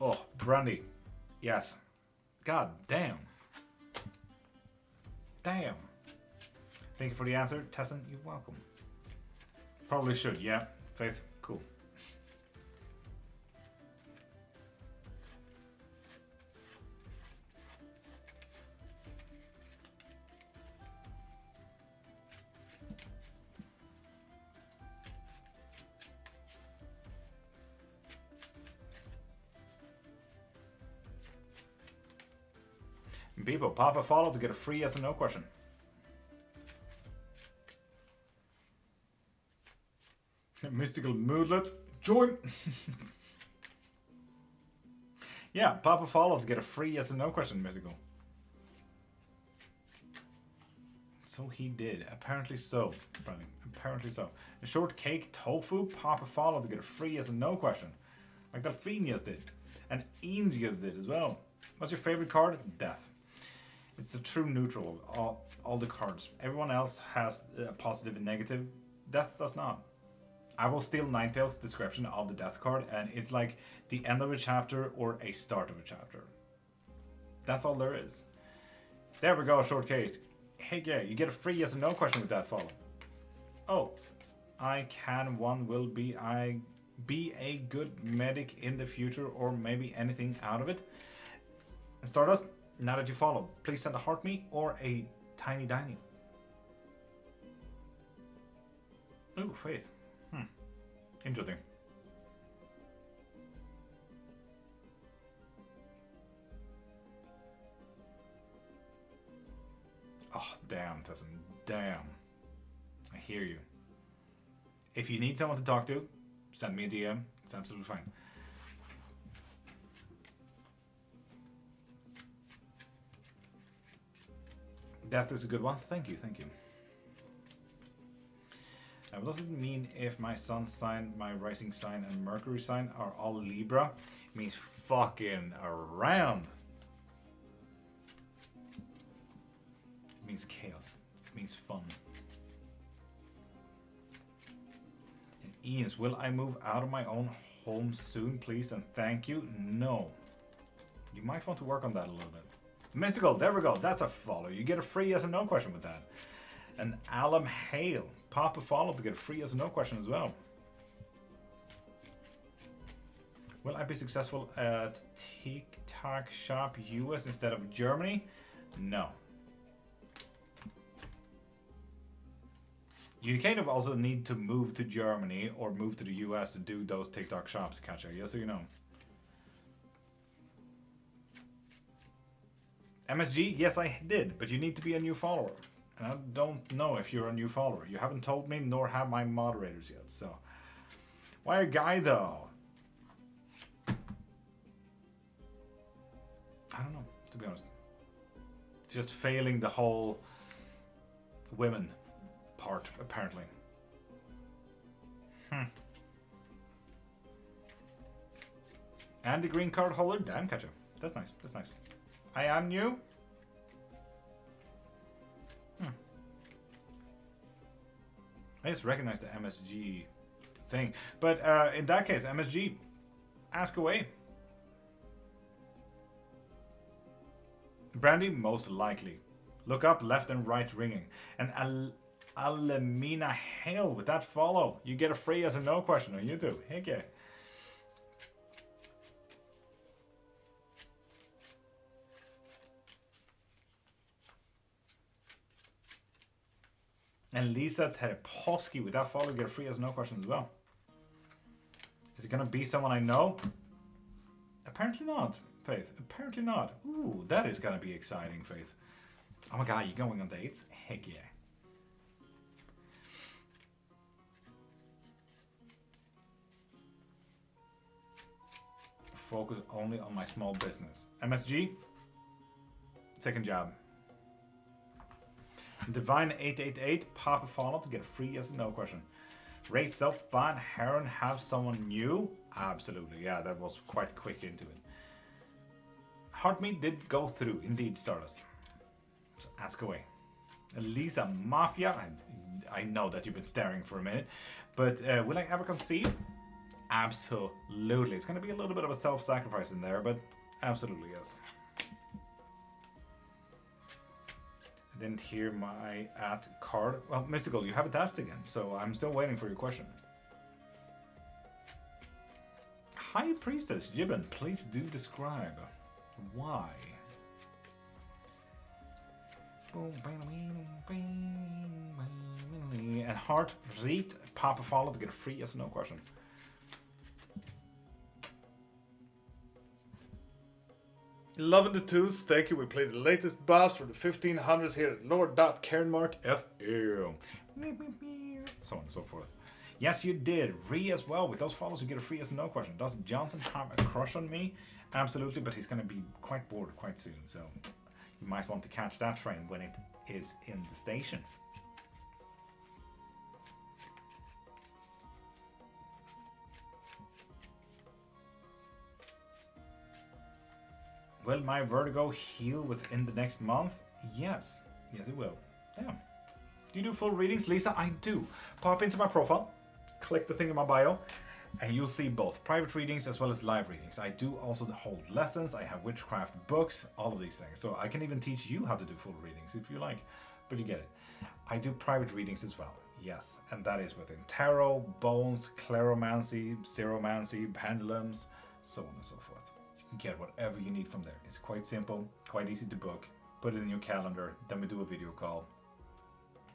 Oh, Brandy. Yes. God damn. Damn. Thank you for the answer. Tessin, you're welcome. Probably should, yeah. Faith, cool. People, pop a follow to get a free yes or no question. Mystical moodlet, join. Yeah, pop a follow to get a free yes or no question, Mystical. So he did. Apparently so. Apparently so. A shortcake tofu, pop a follow to get a free yes or no question. Like Delphine just did. And Eanes just did as well. What's your favorite card? Death. It's the true neutral of all the cards. Everyone else has a positive and negative. Death does not. I will steal Ninetales' description of the death card, and it's like the end of a chapter or a start of a chapter. That's all there is. There we go, short case. Hey, yeah, you get a free yes or no question with that follow. Oh, I can, one will be a good medic in the future, or maybe anything out of it. And Stardust, now that you follow, please send a heart me or a tiny diny. Ooh, Faith. Interesting. Oh, damn, Tessin. Damn. I hear you. If you need someone to talk to, send me a DM. It's absolutely fine. Death is a good one. Thank you, thank you. Now, what does it mean if my sun sign, my rising sign, and Mercury sign are all Libra? It means fucking around. It means chaos. It means fun. And Ian's, will I move out of my own home soon, please? And thank you. No. You might want to work on that a little bit. Mystical, there we go. That's a follow. You get a free yes or no question with that. And Alum Hale, pop a follow to get a free yes or no question as well. Will I be successful at TikTok Shop US instead of Germany? No. You kind of also need to move to Germany or move to the US to do those TikTok shops, Katja. Yes or you know? MSG, yes I did, but you need to be a new follower. And I don't know if you're a new follower. You haven't told me, nor have my moderators yet, so. Why a guy though? I don't know, to be honest. Just failing the whole women part, apparently. And the green card holder, damn catcher. That's nice, that's nice. I am new. I just recognize the MSG thing. But in that case, MSG, ask away. Brandy, most likely. Look up, left and right ringing. And Alamina Hale with that follow. You get a free yes or no question on YouTube. Heck yeah. And Lisa Tereposki with that follow, get a free yes or no question as well. Is it gonna be someone I know? Apparently not, Faith. Apparently not. Ooh, that is gonna be exciting, Faith. Oh my god, you going on dates? Heck yeah. Focus only on my small business. MSG, second job. Divine 888, pop a follow to get a free yes or no question. Race self ban Heron have someone new? Absolutely, yeah, that was quite quick into it. Heartmeat did go through, indeed, Stardust. So ask away. Elisa Mafia, I know that you've been staring for a minute, but will I ever conceive? Absolutely. It's going to be a little bit of a self-sacrifice in there, but absolutely yes. I didn't hear my card. Well, Mystical, you haven't asked again, so I'm still waiting for your question. High Priestess Gibbon, please do describe why. And Heart Reed, Papa follow to get a free yes or no question. Loving the twos, thank you. We played the latest boss for the 1500s here at Lord.Cairnmark FM. So on and so forth. Yes, you did. Re as well. With those follows, you get a free yes or no question. Does Johnson have a crush on me? Absolutely, but he's going to be quite bored quite soon. So you might want to catch that train when it is in the station. Will my vertigo heal within the next month? Yes. Yes, it will. Damn. Do you do full readings, Lisa? I do. Pop into my profile, click the thing in my bio, and you'll see both private readings as well as live readings. I do also hold lessons. I have witchcraft books, all of these things. So I can even teach you how to do full readings if you like. But you get it. I do private readings as well. Yes. And that is within tarot, bones, claromancy, zeromancy, pendulums, so on and so forth. You can get whatever you need from there. It's quite simple, quite easy to book. Put it in your calendar, then we do a video call.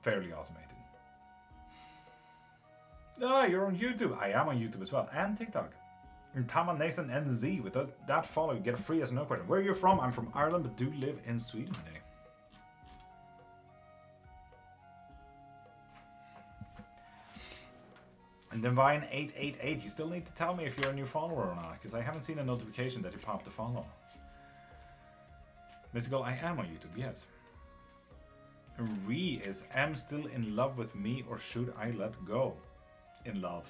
Fairly automated. Ah, you're on YouTube. I am on YouTube as well, and TikTok. And Tama Nathan NZ with that follow, you get a free yes or no question. Where are you from? I'm from Ireland, but do live in Sweden today. And Divine 888, you still need to tell me if you're a new follower or not, because I haven't seen a notification that you popped a follow. Mystical, I am on YouTube, yes. Re is am still in love with me or should I let go? In love.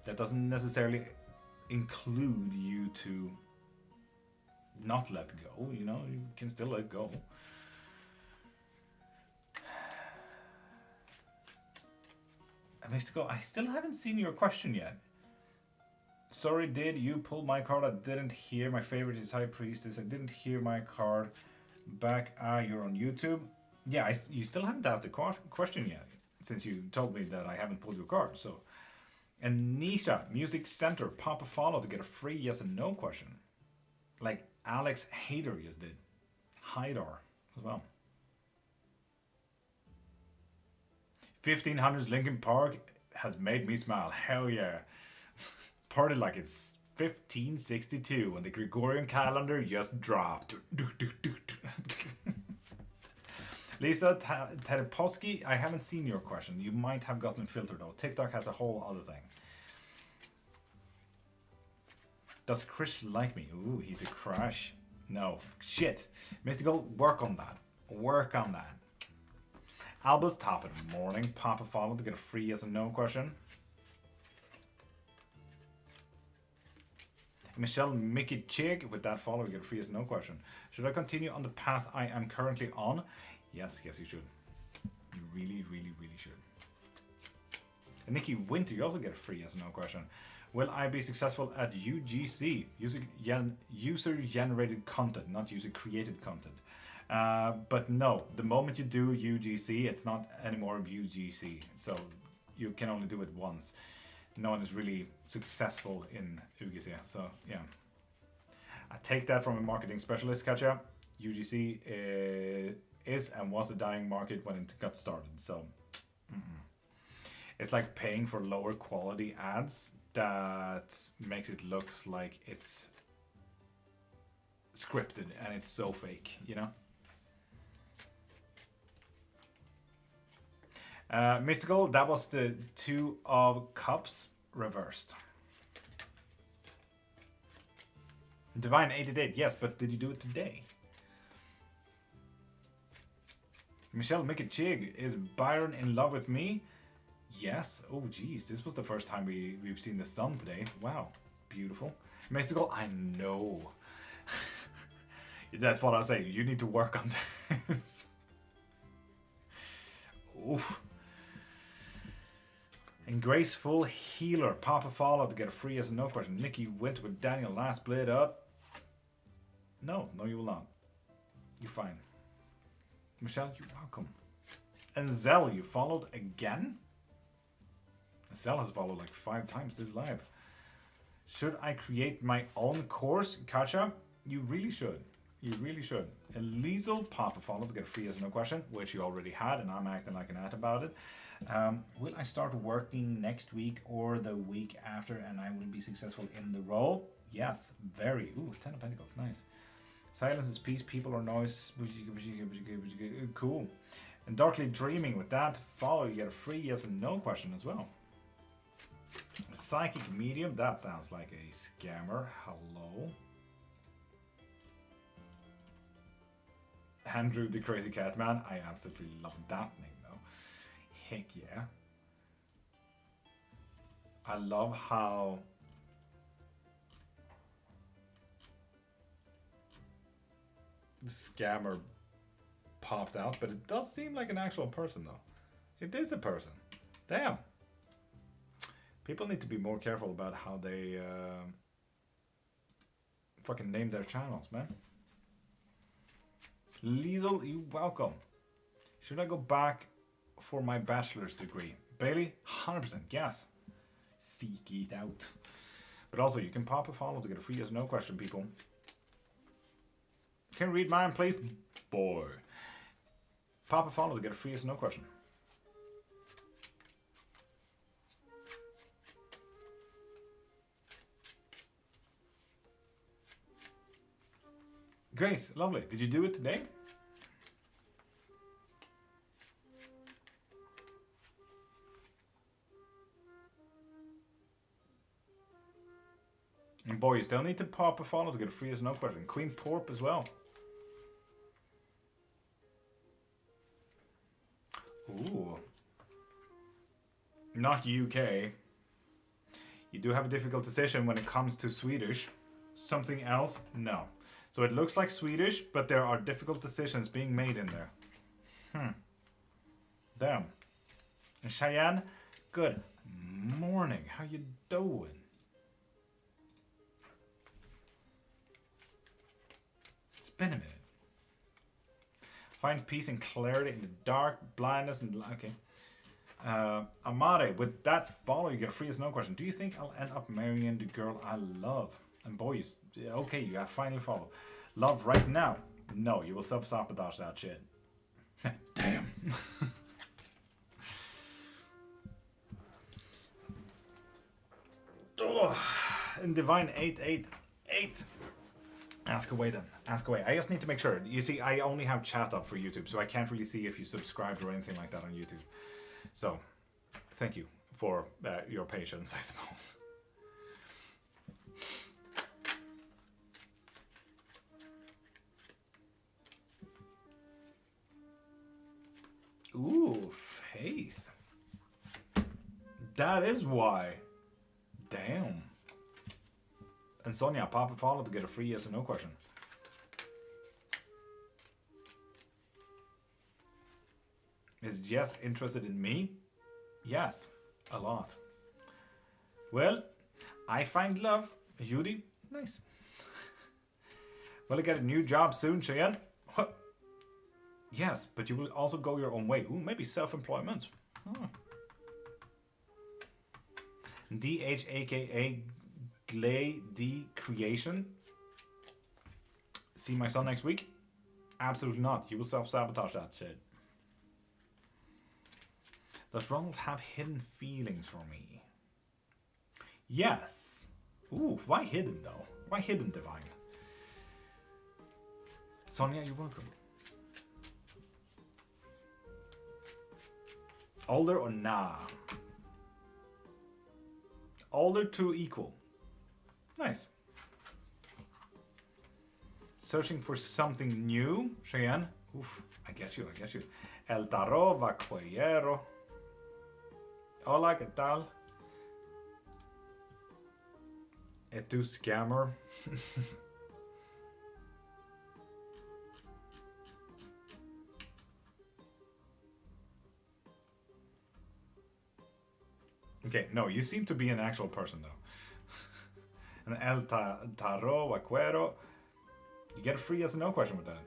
That doesn't necessarily include you to not let go, you know, you can still let go. Mystical, I still haven't seen your question yet. Sorry, did you pull my card? I didn't hear. My favorite is High Priestess. I didn't hear my card back. Ah, you're on YouTube. Yeah, you still haven't asked the question yet, since you told me that I haven't pulled your card. So, and Nisha, Music Center, pop a follow to get a free yes and no question. Like Alex Hader just did. Haidar as well. 1500s Linkin Park has made me smile. Hell yeah. Party like it's 1562 when the Gregorian calendar just dropped. Lisa Terepowski, I haven't seen your question. You might have gotten filtered though. TikTok has a whole other thing. Does Chris like me? Ooh, he's a crush. No. Shit. Mystical, work on that. Work on that. Albus, top of the morning. Pop a follow to get a free yes and no question. Michelle Mickey Chig, with that follow, you get a free yes and no question. Should I continue on the path I am currently on? Yes, you should. You really, really, really should. And Nikki Winter, you also get a free yes and no question. Will I be successful at UGC? User-generated content, not user-created content. But no, the moment you do UGC, it's not anymore UGC. So you can only do it once. No one is really successful in UGC. So yeah, I take that from a marketing specialist, Katja. UGC is and was a dying market when it got started. So it's like paying for lower quality ads that makes it look like it's scripted and it's so fake, you know? Mystical, that was the 2 of Cups reversed. Divine 888, yes, but did you do it today? Michelle Mikachig, is Byron in love with me? Yes. Oh, geez, this was the first time we've seen the sun today. Wow, beautiful. Mystical, I know. That's what I was saying. You need to work on this. Oof. And Graceful Healer, pop a follow to get a free yes and no question. Nikki went with Daniel last split up. No, you will not. You're fine. Michelle, you're welcome. And Zell, you followed again? Zell has followed like 5 times this live. Should I create my own course, Katja? You really should. You really should. And Liesel, pop a follow to get a free yes no question, which you already had, and I'm acting like an at about it. Will I start working next week or the week after and I will be successful in the role? Yes, very. Ooh, 10 of Pentacles, nice. Silence is peace, people or noise. Cool. And Darkly Dreaming, with that follow, you get a free yes and no question as well. Psychic Medium, that sounds like a scammer. Hello. Andrew the Crazy Cat Man, I absolutely love that name though. Heck yeah. I love how the scammer popped out, but it does seem like an actual person though. It is a person. Damn. People need to be more careful about how they fucking name their channels, man. Liesel, you welcome. Should I go back for my bachelor's degree? Bailey, 100% yes. Seek it out. But also, you can pop a follow to get a free yes no question, people. Can you read mine, please? Boy. Pop a follow to get a free yes no question. Grace, lovely. Did you do it today? And boy, you still need to pop a follow to get a free yes no question. Queen Porp as well. Ooh. Not UK. You do have a difficult decision when it comes to Swedish. Something else? No. So it looks like Swedish, but there are difficult decisions being made in there. Damn. And Cheyenne, good morning. How you doing? It's been a minute. Find peace and clarity in the dark, blindness, and okay. Amade, with that follow, you get a free yes no question. Do you think I'll end up marrying the girl I love? And boys, okay, you got finally follow. Love right now? No, you will self-sabotage that shit. Damn. in Divine 888. Ask away then. Ask away. I just need to make sure. You see, I only have chat up for YouTube, so I can't really see if you subscribed or anything like that on YouTube. So, thank you for your patience, I suppose. Ooh, faith. That is why. Damn. And Sonia, pop a follow to get a free yes or no question. Is Jess interested in me? Yes, a lot. Well, I find love. Judy, nice. Will I get a new job soon, Cheyenne? What? Yes, but you will also go your own way. Ooh, maybe self-employment. Oh. DH aka Glay D Creation. See my son next week? Absolutely not. You will self-sabotage that shit. Does Ronald have hidden feelings for me? Yes. Ooh, why hidden though? Why hidden, Divine? Sonia, you're welcome. Older or nah? Older to equal. Nice. Searching for something new, Cheyenne. Oof, I get you, I get you. El Tarot Vaquero. Hola, ¿qué tal? Et tu scammer. Okay, no, you seem to be an actual person though. And El Tarot Vaquero. You get a free yes or no question with that.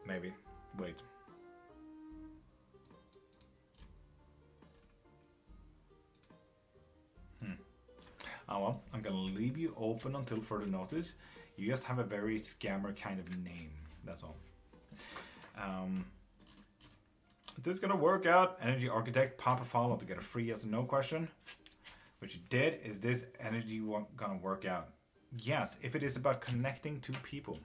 Maybe. Wait. Oh well, I'm gonna leave you open until further notice. You just have a very scammer kind of name. That's all. This is gonna work out. Energy Architect, pop a follow to get a free yes or no question. What you did, is this energy gonna work out? Yes, if it is about connecting to people.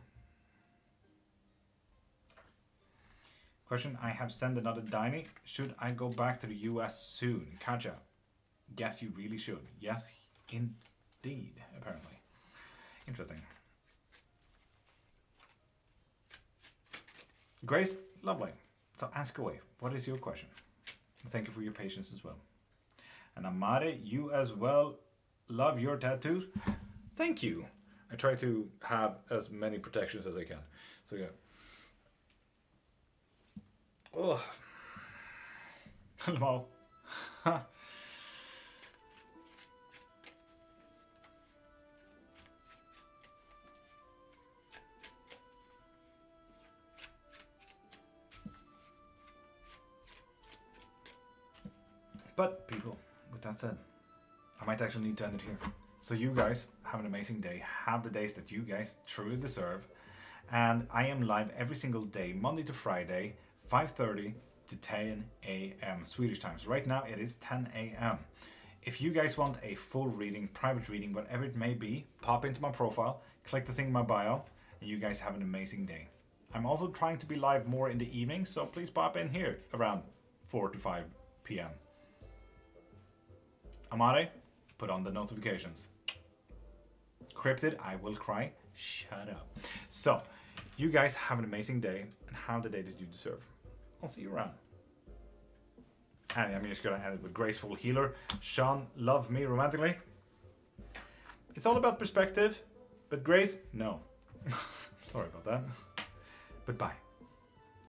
Question, I have sent another Diny. Should I go back to the US soon? Katja. Yes, you really should. Yes, indeed, apparently. Interesting. Grace, lovely. So ask away. What is your question? Thank you for your patience as well. And Amare, you as well. Love your tattoos. Thank you. I try to have as many protections as I can. So yeah. Oh. Hello. But people, with that said, I might actually need to end it here. So you guys have an amazing day. Have the days that you guys truly deserve. And I am live every single day, Monday to Friday, 5:30 to 10 a.m. Swedish time. So right now it is 10 a.m. If you guys want a full reading, private reading, whatever it may be, pop into my profile, click the thing in my bio, and you guys have an amazing day. I'm also trying to be live more in the evening, so please pop in here around 4 to 5 p.m. Amare, put on the notifications. Cryptid, I will cry. Shut up. So, you guys have an amazing day and have the day that you deserve. I'll see you around. And I'm just going to end it with Graceful Healer. Sean, love me romantically. It's all about perspective, but Grace, no. Sorry about that. But bye.